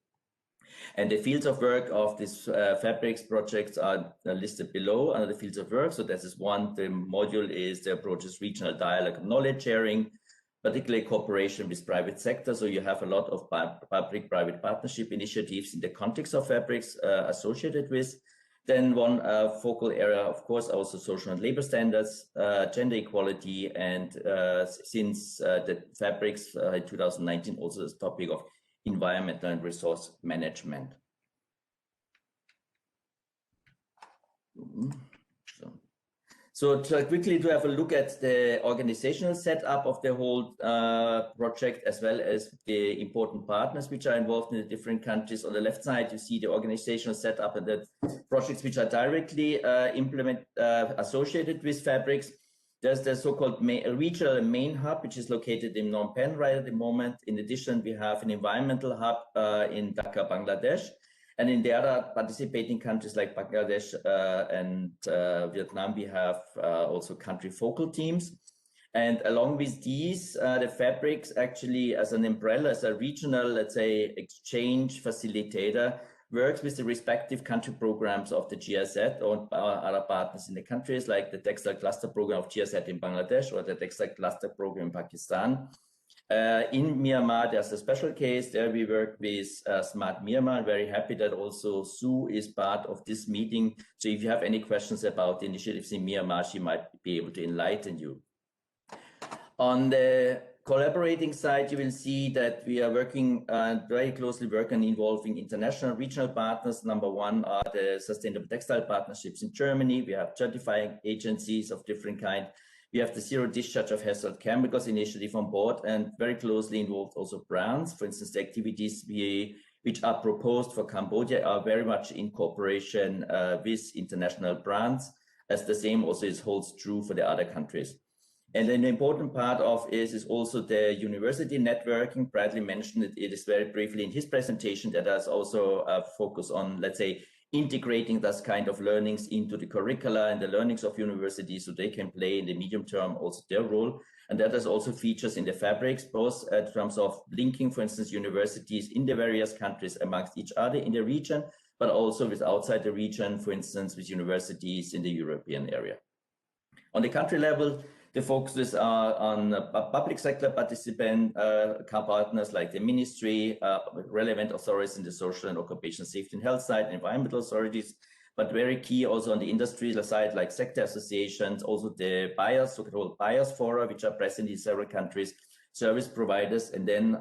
And the fields of work of this Fabrics projects are listed below under the fields of work. So this is one. The module is the approaches regional dialogue and knowledge sharing, particularly cooperation with private sector. So you have a lot of public-private partnership initiatives in the context of Fabrics associated with. Then one focal area, of course, also social and labor standards, gender equality, and since the Fabrics in 2019, also this topic of environmental and resource management. So to quickly to have a look at the organizational setup of the whole project, as well as the important partners which are involved in the different countries. On the left side, you see the organizational setup and the projects which are directly associated with Fabrics. There's the so-called regional main hub, which is located in Phnom Penh right at the moment. In addition, we have an environmental hub in Dhaka, Bangladesh. And in the other participating countries like Bangladesh and Vietnam, we have also country focal teams. And along with these, the Fabrics actually as an umbrella, as a regional, let's say, exchange facilitator, works with the respective country programs of the GIZ or other partners in the countries, like the Textile Cluster Program of GIZ in Bangladesh or the Textile Cluster Program in Pakistan. In Myanmar, there's a special case. There we work with Smart Myanmar. I'm very happy that also Sue is part of this meeting. So if you have any questions about the initiatives in Myanmar, she might be able to enlighten you. On the collaborating side, you will see that we are working very closely working involving international regional partners. Number one are the Sustainable Textile Partnerships in Germany. We have certifying agencies of different kind. We have the Zero Discharge of Hazardous Chemicals initiative on board, and very closely involved also brands. For instance, the activities which are proposed for Cambodia are very much in cooperation with international brands, as the same also holds true for the other countries. And an important part of it is also the university networking. Bradley mentioned it is very briefly in his presentation, that there's also a focus on, let's say, integrating this kind of learnings into the curricula and the learnings of universities, so they can play in the medium term also their role. And that is also features in the fabrics, both in terms of linking, for instance, universities in the various countries amongst each other in the region, but also with outside the region, for instance, with universities in the European area. On the country level, the focuses are on public sector participant partners like the ministry, relevant authorities in the social and occupational safety and health side, environmental authorities, but very key also on the industrial side, like sector associations, also the buyers, so-called buyers fora, which are present in several countries, service providers, and then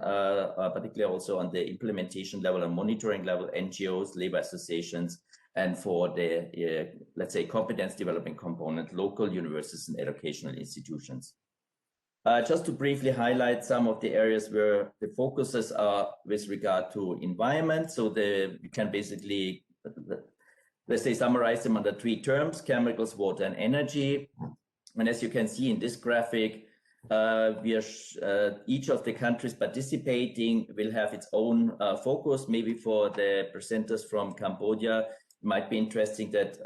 particularly also on the implementation level and monitoring level, NGOs, labor associations, and for the, let's say, competence development component, local universities and educational institutions. Just to briefly highlight some of the areas where the focuses are with regard to environment. So we can basically, let's say, summarize them under 3 terms: chemicals, water, and energy. And as you can see in this graphic, each of the countries participating will have its own focus. Maybe for the presenters from Cambodia, it might be interesting that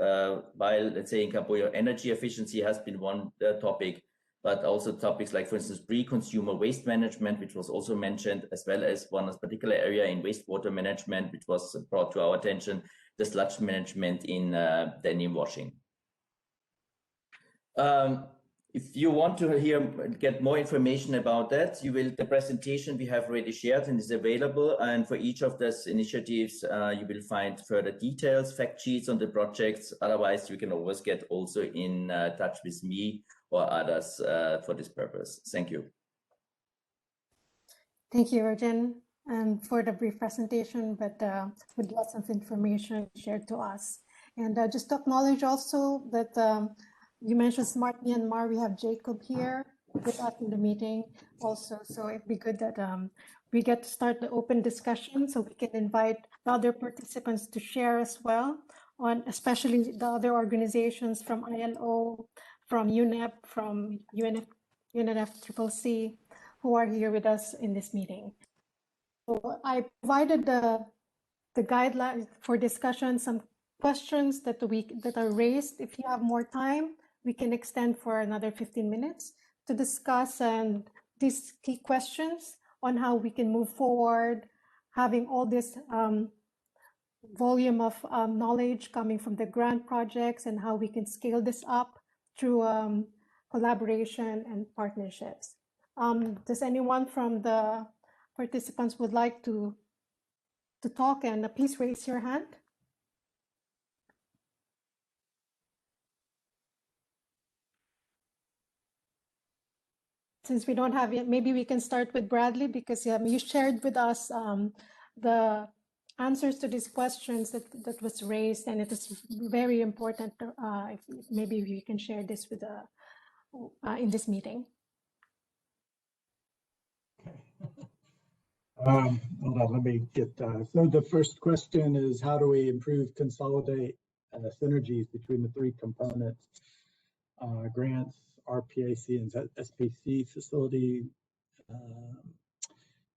while, let's say, in Cambodia, energy efficiency has been one topic, but also topics like, for instance, pre-consumer waste management, which was also mentioned, as well as one particular area in wastewater management, which was brought to our attention, the sludge management in denim washing. If you want to get more information about that, the presentation we have already shared and is available. And for each of these initiatives, you will find further details, fact sheets on the projects. Otherwise, you can always get also in touch with me or others for this purpose. Thank you. Thank you, Arjun, for the brief presentation, but with lots of information shared to us. And just to acknowledge also that you mentioned Smart Myanmar. We have Jacob here with us in the meeting also. So it'd be good that we get to start the open discussion so we can invite the other participants to share as well, on especially the other organizations from ILO, from UNEP, from UNFCCC, who are here with us in this meeting. So I provided the guidelines for discussion, some questions that are raised. If you have more time, we can extend for another 15 minutes to discuss and these key questions on how we can move forward, having all this volume of knowledge coming from the grant projects and how we can scale this up through collaboration and partnerships. Does anyone from the participants would like to talk? And please raise your hand. Since we don't have it, maybe we can start with Bradley, because you shared with us the answers to these questions that was raised, and it is very important. If maybe we can share this with in this meeting. Okay. Hold on, let me get. So the first question is, how do we improve, consolidate synergies between the 3 components: grants, RPAC, and SPC facility?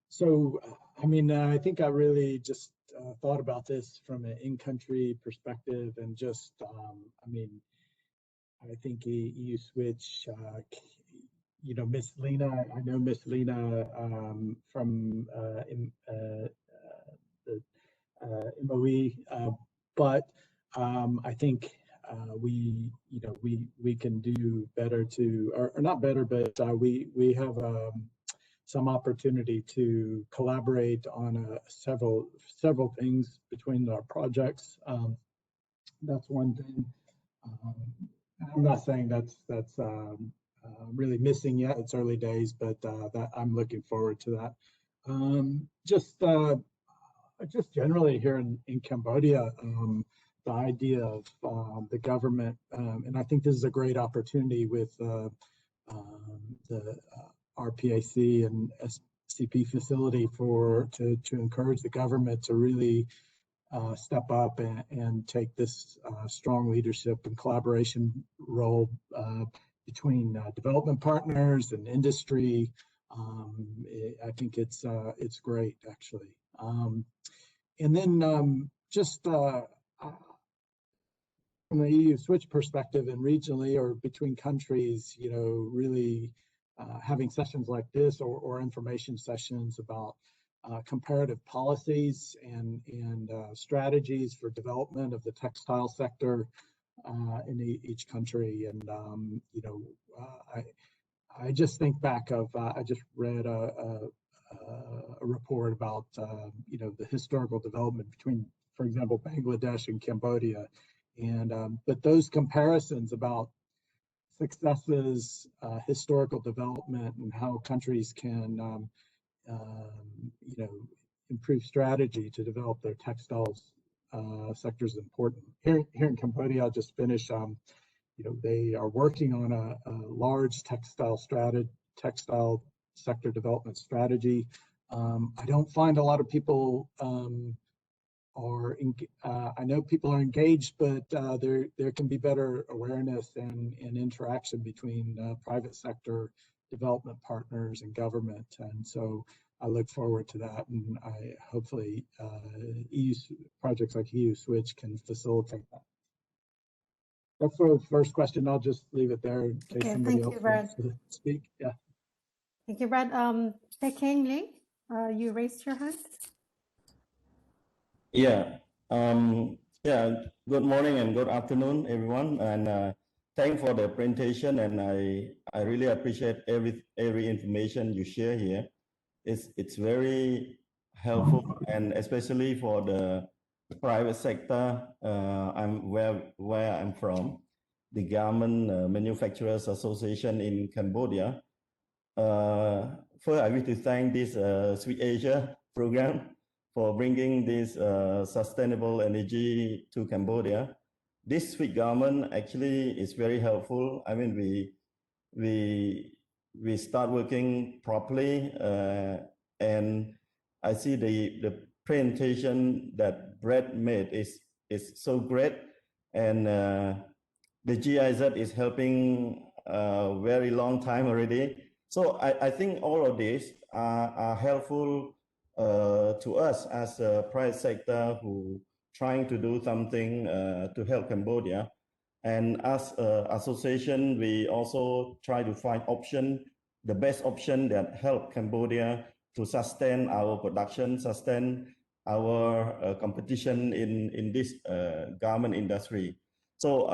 So, I mean, I think I really just thought about this from an in-country perspective, and just, I mean, I think EU Switch, you know, Miss Lena, I know Miss Lena from the MOE, but I think we can do better to, or not better, but we have some opportunity to collaborate on several things between our projects. That's one thing. I'm not saying that's really missing yet. It's early days, but that I'm looking forward to that. Just generally here in Cambodia, the idea of the government, and I think this is a great opportunity with the RPAC and SCP facility to encourage the government to really step up and take this strong leadership and collaboration role between development partners and industry. I think it's great, actually. And then just from the EU switch perspective and regionally or between countries, really having sessions like this or information sessions about comparative policies and strategies for development of the textile sector in each country. And I just think back of I just read a report about the historical development between, for example, Bangladesh and Cambodia, and but those comparisons about successes, historical development, and how countries can improve strategy to develop their textiles sector is important. Here in Cambodia, I'll just finish. They are working on a large textile sector development strategy. I don't find a lot of people I know people are engaged, but there can be better awareness and interaction between private sector development partners and government. And so I look forward to that, and hopefully projects like EU Switch can facilitate that. That's for the first question. I'll just leave it there in case somebody else wants to speak. Yeah. Thank you, Brad. Pekeng Lee, you raised your hand. Yeah. Good morning and good afternoon, everyone. And thanks for the presentation. And I really appreciate every information you share here. It's very helpful, and especially for the private sector. Where I'm from, the Garment Manufacturers Association in Cambodia. First, I wish to thank this Sweet Asia program for bringing this sustainable energy to Cambodia. This sweet garment actually is very helpful. I mean, we start working properly, and I see the presentation that Brett made is so great, and the GIZ is helping a very long time already. So I think all of these are helpful to us as a private sector who trying to do something to help Cambodia. And as an association, we also try to find the best option that help Cambodia to sustain our production, sustain our competition in this garment industry. So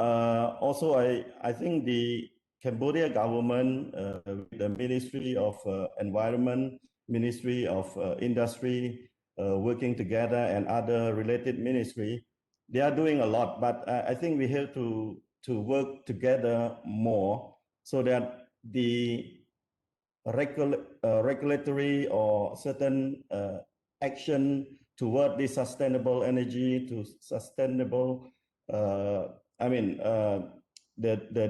also I think the Cambodia government, the Ministry of Environment, Ministry of Industry, working together, and other related ministry, they are doing a lot. But I think we have to work together more so that the regulatory or certain action toward this sustainable energy, to sustainable, the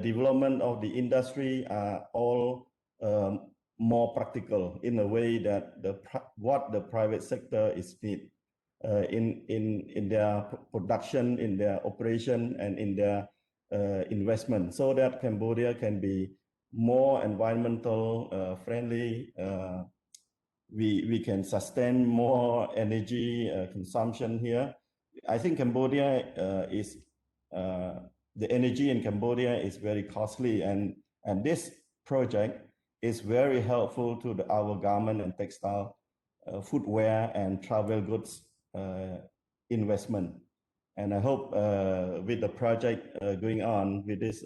development of the industry are all more practical in a way that what the private sector is need in their production, in their operation, and in their investment, so that Cambodia can be more environmental friendly. We can sustain more energy consumption here. I think Cambodia is the energy in Cambodia is very costly, and this project is very helpful to our garment and textile, footwear and travel goods investment. And I hope with the project going on with this,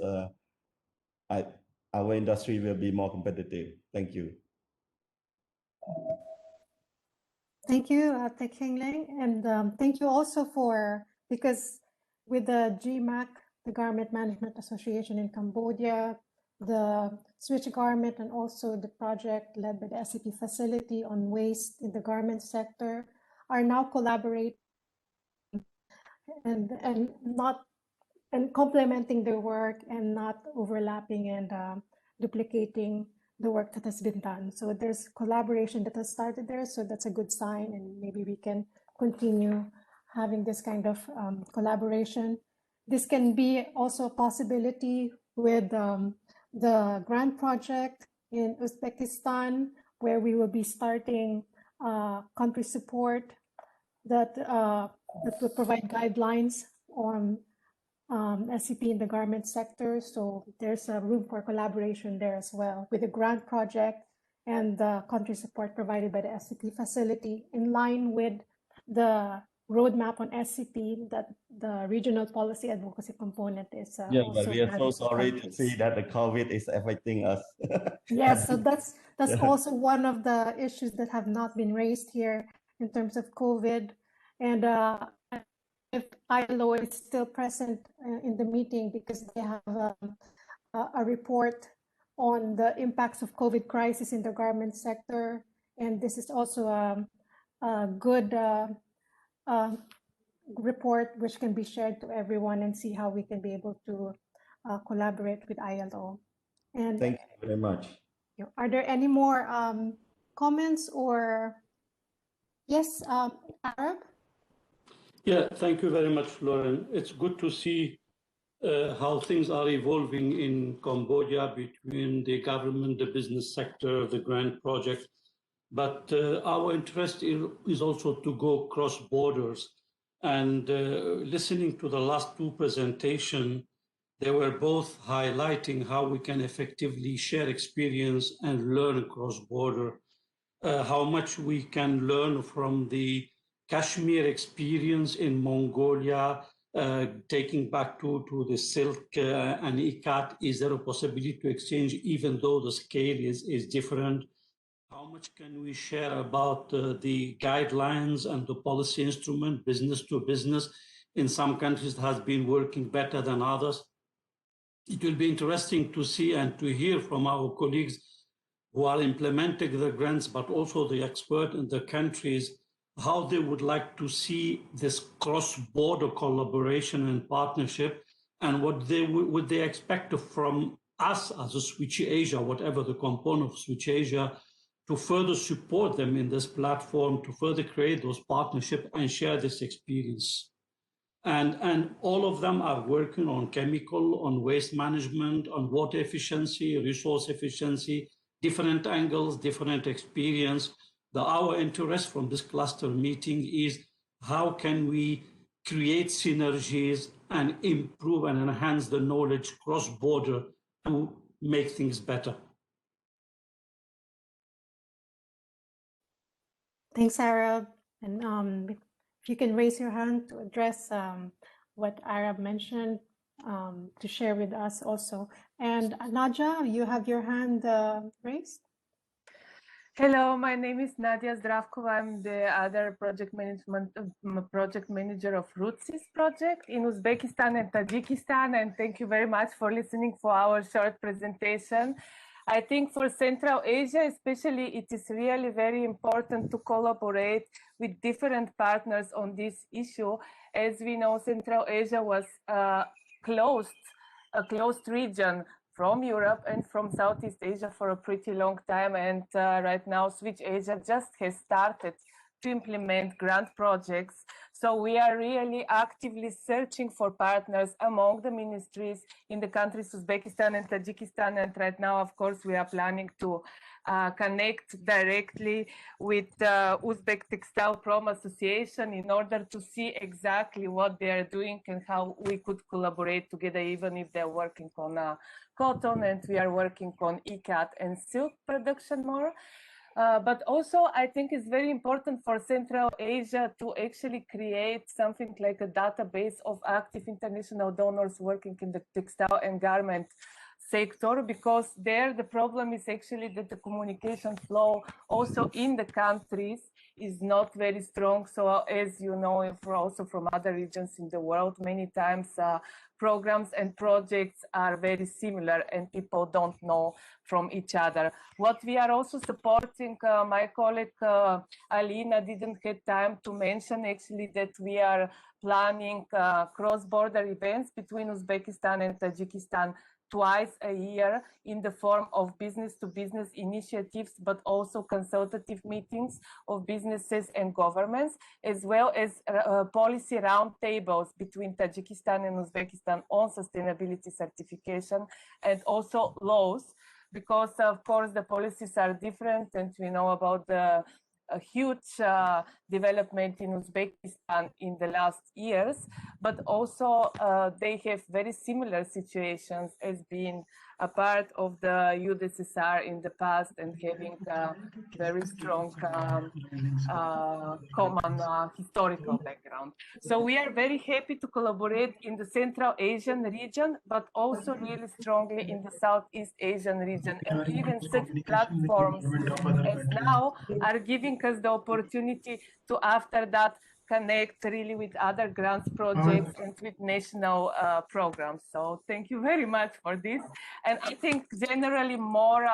our industry will be more competitive. Thank you. Thank you, Pekeng Lee, and thank you also because with the GMAC, the Garment Management Association in Cambodia, the Switch Garment and also the project led by the SCP facility on waste in the garment sector are now collaborating and complementing their work and not overlapping and duplicating the work that has been done. So there's collaboration that has started there. So that's a good sign, and maybe we can continue having this kind of collaboration. This can be also a possibility with the grant project in Uzbekistan, where we will be starting country support that will provide guidelines on SCP in the garment sector. So there's a room for collaboration there as well with the grant project and the country support provided by the SCP facility, in line with the roadmap on SCP that the regional policy advocacy component is yeah, also but we are so sorry to countries. see that the COVID is affecting us. Yes, so that's Yeah. also one of the issues that have not been raised here in terms of COVID. And if ILO is still present in the meeting, because they have a report on the impacts of COVID crisis in the garment sector. And this is also a good report which can be shared to everyone and see how we can be able to collaborate with ILO. And thank you very much. are there any more comments or yes, Arab? Yeah, thank you very much, Lauren. It's good to see how things are evolving in Cambodia between the government, the business sector, the grant project. But our interest is also to go cross borders. And listening to the last two presentations, they were both highlighting how we can effectively share experience and learn cross border, how much we can learn from the Kashmir experience in Mongolia, taking back to the silk and ikat. Is there a possibility to exchange even though the scale is different? How much can we share about the guidelines and the policy instrument, business to business? In some countries it has been working better than others. It will be interesting to see and to hear from our colleagues who are implementing the grants, but also the expert in the countries, how they would like to see this cross-border collaboration and partnership, and what they would they expect from us as a Switch Asia, whatever the component of Switch Asia, to further support them in this platform, to further create those partnerships and share this experience. And all of them are working on chemical, on waste management, on water efficiency, resource efficiency, different angles, different experience. Our interest from this cluster meeting is how can we create synergies and improve and enhance the knowledge cross-border to make things better. Thanks, Arab. And if you can raise your hand to address what Arab mentioned, to share with us also. And Nadia, you have your hand raised. Hello, my name is Nadia Zdravkova. I'm the other project manager of ROOTSIS project in Uzbekistan and Tajikistan. And thank you very much for listening for our short presentation. I think for Central Asia, especially, it is really very important to collaborate with different partners on this issue. As we know, Central Asia was a closed region from Europe and from Southeast Asia for a pretty long time. And right now, Switch Asia just has started to implement grant projects. So we are really actively searching for partners among the ministries in the countries Uzbekistan and Tajikistan. And right now, of course, we are planning to connect directly with the Uzbek Textile Prom Association in order to see exactly what they are doing and how we could collaborate together, even if they're working on cotton and we are working on ikat and silk production more. But also, I think it's very important for Central Asia to actually create something like a database of active international donors working in the textile and garment sector, because there the problem is actually that the communication flow also in the countries is not very strong. So as you know, also from other regions in the world, many times programs and projects are very similar and people don't know from each other. What we are also supporting, my colleague Alina didn't have time to mention actually that we are planning cross-border events between Uzbekistan and Tajikistan twice a year in the form of business-to-business initiatives, but also consultative meetings of businesses and governments, as well as policy roundtables between Tajikistan and Uzbekistan on sustainability certification and also laws, because of course the policies are different, and we know about the a huge development in Uzbekistan in the last years, but also they have very similar situations as being a part of the UdSSR in the past and having a very strong common historical background. So we are very happy to collaborate in the Central Asian region, but also really strongly in the Southeast Asian region. And even such platforms as now are giving us the opportunity to, after that, connect really with other grants projects and with national programs. So thank you very much for this. And I think generally more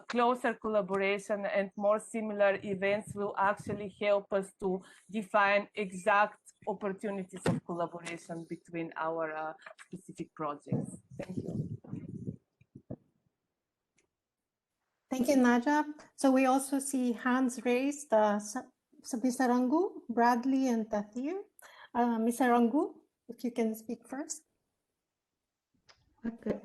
closer collaboration and more similar events will actually help us to define exact opportunities of collaboration between our specific projects. Thank you. Thank you, Najat. So we also see hands raised, Misarangu, Bradley, and Tathir. Misarangu, if you can speak first.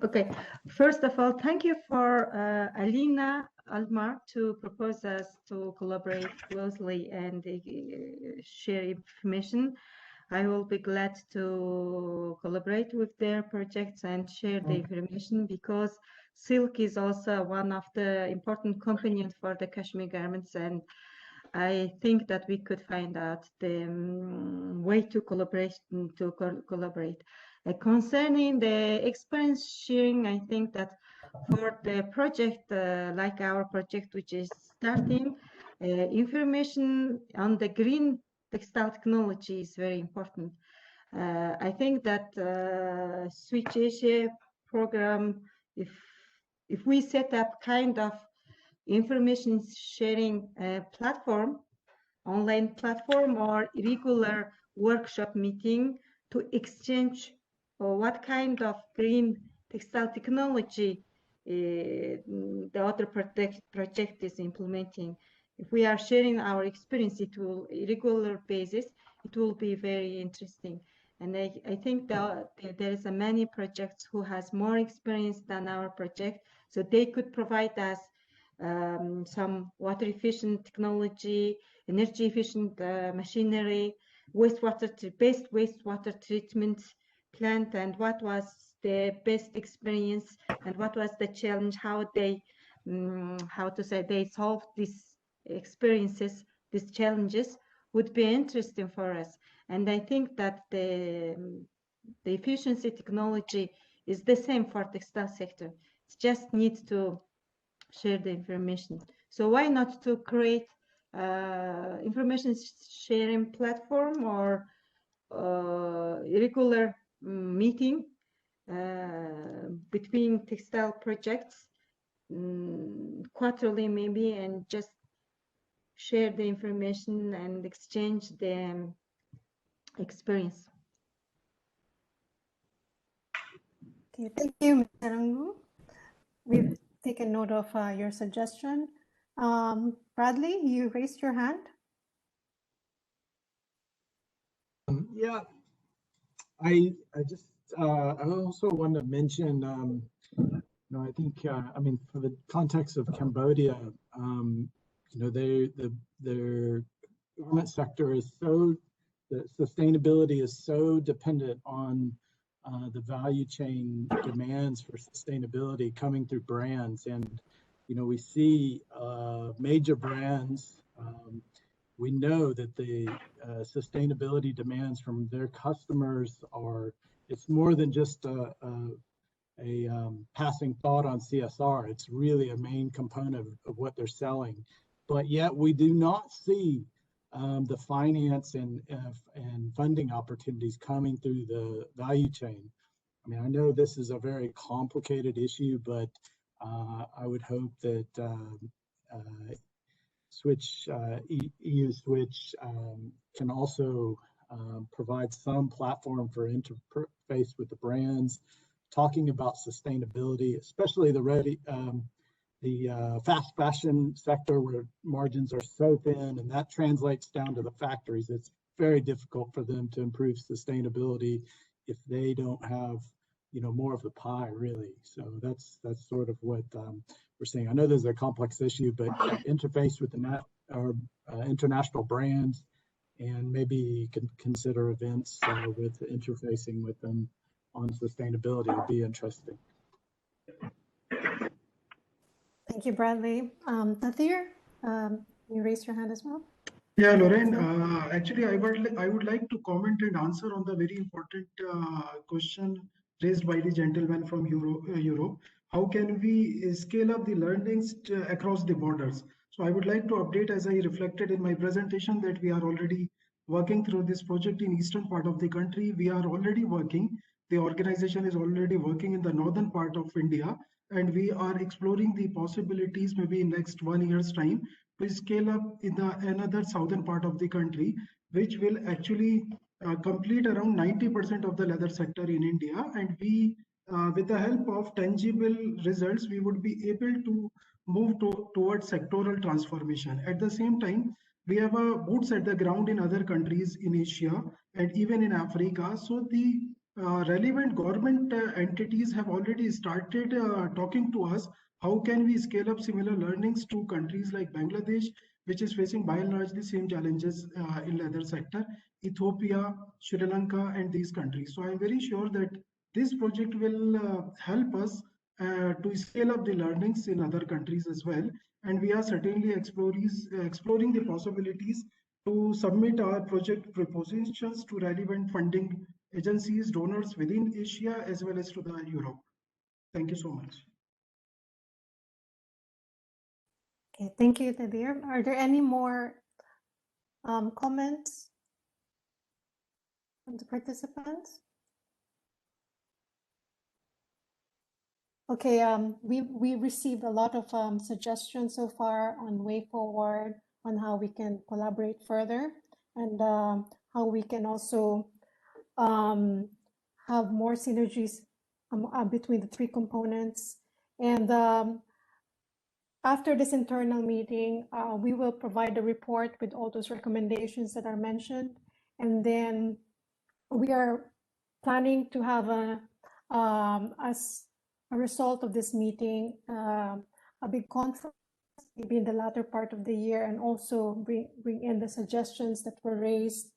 Okay. First of all, thank you for Alina Almar to propose us to collaborate closely and share information. I will be glad to collaborate with their projects and share the information, because silk is also one of the important components for the Kashmir garments, and I think that we could find out the way to collaborate. Concerning the experience sharing, I think that for the project like our project, which is starting, information on the green textile technology is very important. I think that Switch Asia program, if we set up kind of information sharing platform, online platform or regular workshop meeting to exchange what kind of green textile technology the other project is implementing. If we are sharing our experience, it will regular basis, it will be very interesting. And I think that there is a many projects who has more experience than our project, so they could provide us some water efficient technology, energy efficient machinery, best wastewater treatment plant, and what was the best experience and what was the challenge, how they they solved these experiences, these challenges would be interesting for us. And I think that the efficiency technology is the same for textile sector. It just needs to share the information. So why not to create information sharing platform or regular meeting between textile projects, quarterly maybe, and just share the information and exchange the experience. Okay, thank you, Ms. Sarangu. We've taken note of your suggestion. Bradley, you raised your hand. Yeah, I also want to mention, I think, I mean, for the context of Cambodia, their government sector is the sustainability is so dependent on the value chain demands for sustainability coming through brands. And, we see major brands, we know that the sustainability demands from their customers it's more than just passing thought on CSR. It's really a main component of what they're selling, but yet we do not see the finance and funding opportunities coming through the value chain. I mean, I know this is a very complicated issue, but I would hope that EU Switch can also provide some platform for interface with the brands, talking about sustainability, especially the fast fashion sector where margins are so thin, and that translates down to the factories. It's very difficult for them to improve sustainability if they don't have, more of the pie, really. So that's sort of what we're saying. I know there's a complex issue, but interface with the international brands, and maybe you can consider events with interfacing with them on sustainability would be interesting. Thank you, Bradley. Nadir, you raised your hand as well. Yeah, Lauren, actually, I would like to comment and answer on the very important question raised by the gentleman from Europe. How can we scale up the learnings across the borders? So I would like to update, as I reflected in my presentation, that we are already working through this project in eastern part of the country. We are already working. The organization is already working in the northern part of India, and we are exploring the possibilities maybe in next 1 year's time to scale up in another southern part of the country, which will actually complete around 90% of the leather sector in India. And we, with the help of tangible results, we would be able to move towards sectoral transformation. At the same time, we have boots at the ground in other countries in Asia and even in Africa. So the relevant government entities have already started talking to us. How can we scale up similar learnings to countries like Bangladesh, which is facing by and large the same challenges in leather sector, Ethiopia, Sri Lanka, and these countries. So I'm very sure that this project will help us to scale up the learnings in other countries as well. And we are certainly exploring the possibilities to submit our project propositions to relevant funding agencies, donors within Asia, as well as to the Europe. Thank you so much. Okay, thank you, Nadir. Are there any more comments from the participants? Okay, we received a lot of suggestions so far on way forward, on how we can collaborate further, and how we can also have more synergies between the three components. And after this internal meeting, we will provide a report with all those recommendations that are mentioned. And then we are planning to have as a result of this meeting, a big conference, maybe in the latter part of the year, and also bring in the suggestions that were raised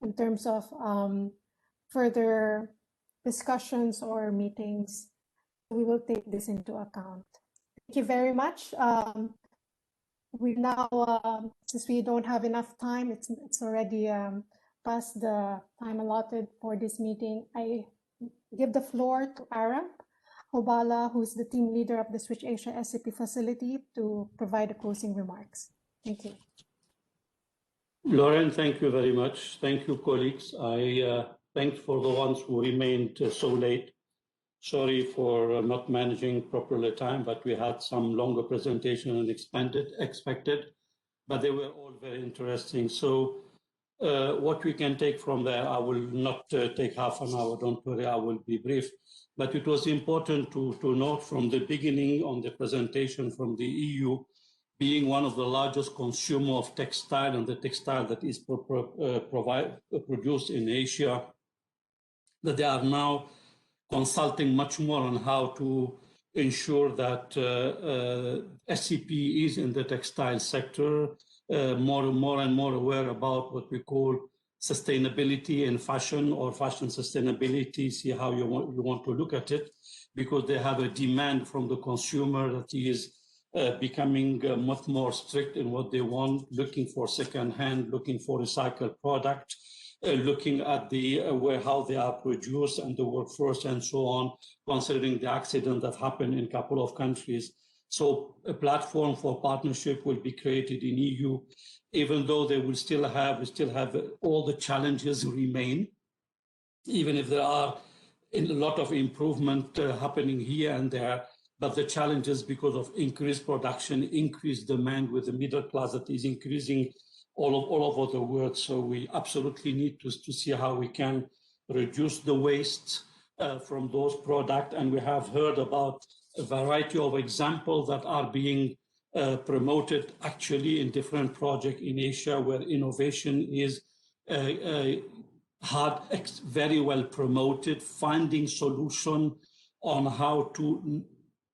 in terms of further discussions or meetings. We will take this into account. Thank you very much. We now, since we don't have enough time, it's already past the time allotted for this meeting. I give the floor to Aram Hobala, who's the team leader of the Switch Asia SCP facility, to provide the closing remarks. Thank you. Lauren, thank you very much. Thank you, colleagues. I thank for the ones who remained so late. Sorry for not managing properly time, but we had some longer presentation than expected, but they were all very interesting. So what we can take from there, I will not take half an hour, don't worry, I will be brief. But it was important to note from the beginning on the presentation from the EU, being one of the largest consumer of textile and the textile that is produced in Asia, that they are now consulting much more on how to ensure that SCP is in the textile sector, more and more aware about what we call sustainability in fashion or fashion sustainability, see how you want to look at it, because they have a demand from the consumer that is becoming much more strict in what they want, looking for second-hand, looking for recycled product. looking at the how they are produced and the workforce and so on, considering the accident that happened in a couple of countries. So a platform for partnership will be created in EU, even though they will still have all the challenges remain, even if there are a lot of improvement happening here and there. But the challenges, because of increased production, increased demand with the middle class that is increasing all over the world. So we absolutely need to see how we can reduce the waste from those products. And we have heard about a variety of examples that are being promoted actually in different projects in Asia, where innovation is very well promoted, finding solution on how to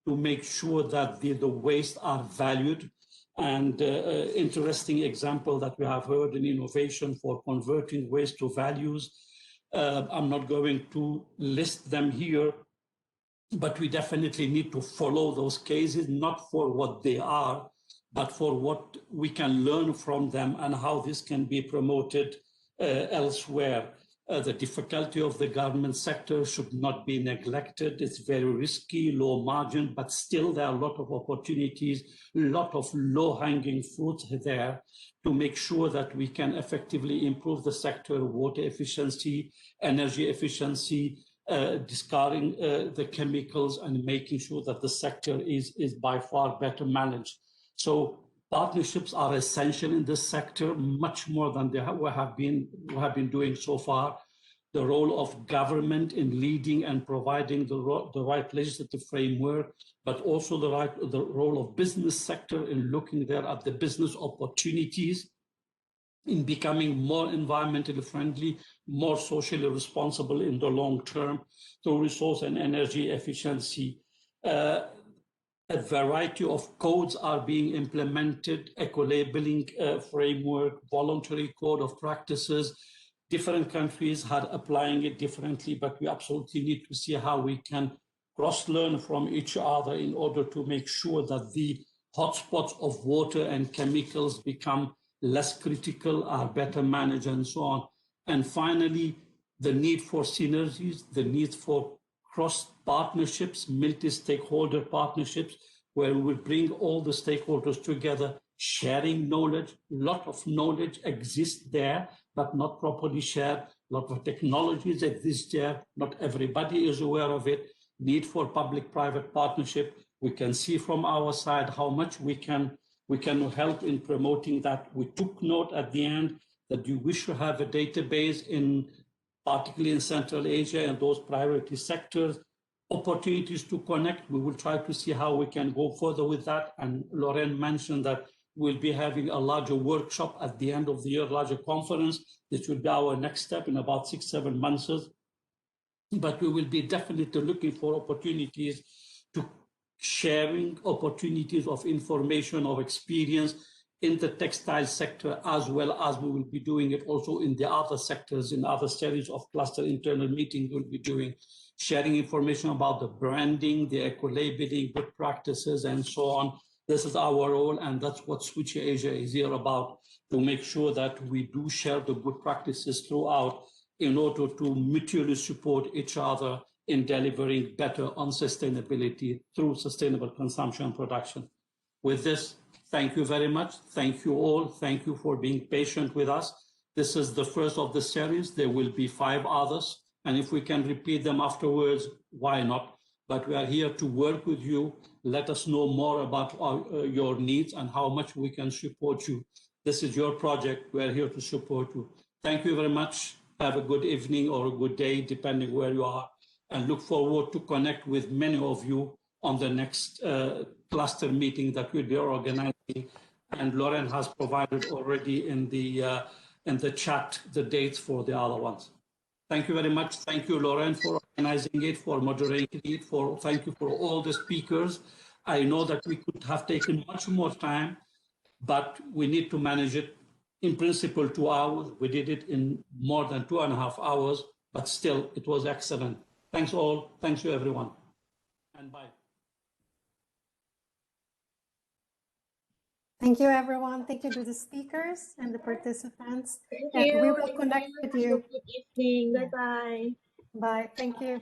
make sure that the waste are valued. And interesting example that we have heard in innovation for converting waste to values. I'm not going to list them here, but we definitely need to follow those cases, not for what they are, but for what we can learn from them and how this can be promoted elsewhere. The difficulty of the government sector should not be neglected. It's very risky, low margin, but still there are a lot of opportunities, a lot of low-hanging fruit there to make sure that we can effectively improve the sector, water efficiency, energy efficiency, discarding the chemicals and making sure that the sector is by far better managed. So partnerships are essential in this sector, much more than they have been doing so far. The role of government in leading and providing the right legislative framework, but also the role of business sector in looking there at the business opportunities, in becoming more environmentally friendly, more socially responsible in the long term, through resource and energy efficiency. A variety of codes are being implemented, eco-labeling framework, voluntary code of practices. Different countries are applying it differently, but we absolutely need to see how we can cross-learn from each other in order to make sure that the hotspots of water and chemicals become less critical, are better managed, and so on. And finally, the need for synergies, the need for cross-partnerships, multi-stakeholder partnerships, where we will bring all the stakeholders together, sharing knowledge. A lot of knowledge exists there, but not properly shared. A lot of technologies exist there. Not everybody is aware of it. Need for public-private partnership. We can see from our side how much we can help in promoting that. We took note at the end that you wish to have a database particularly in Central Asia and those priority sectors, opportunities to connect. We will try to see how we can go further with that. And Lauren mentioned that we'll be having a larger workshop at the end of the year, larger conference. This will be our next step in about 6-7 months. But we will be definitely looking for opportunities to sharing opportunities of information, of experience in the textile sector, as well as we will be doing it also in the other sectors, in other series of cluster internal meetings we'll be doing, sharing information about the branding, the eco-labeling, good practices, and so on. This is our role, and that's what Switch Asia is here about, to make sure that we do share the good practices throughout in order to mutually support each other in delivering better on sustainability through sustainable consumption and production. With this, thank you very much. Thank you all. Thank you for being patient with us. This is the first of the series. There will be 5 others. And if we can repeat them afterwards, why not? But we are here to work with you. Let us know more about your needs and how much we can support you. This is your project. We are here to support you. Thank you very much. Have a good evening or a good day, depending where you are. And look forward to connect with many of you on the next cluster meeting that we'll be organizing. And Lauren has provided already in the chat the dates for the other ones. Thank you very much. Thank you, Lauren, for organizing it, for moderating it, thank you for all the speakers. I know that we could have taken much more time, but we need to manage it. In principle, 2 hours. We did it in more than 2.5 hours, but still, it was excellent. Thanks all. Thanks to everyone. And bye. Thank you, everyone. Thank you to the speakers and the participants. Thank and you. we will connect with you. Good evening. Bye-bye. Bye. Thank you.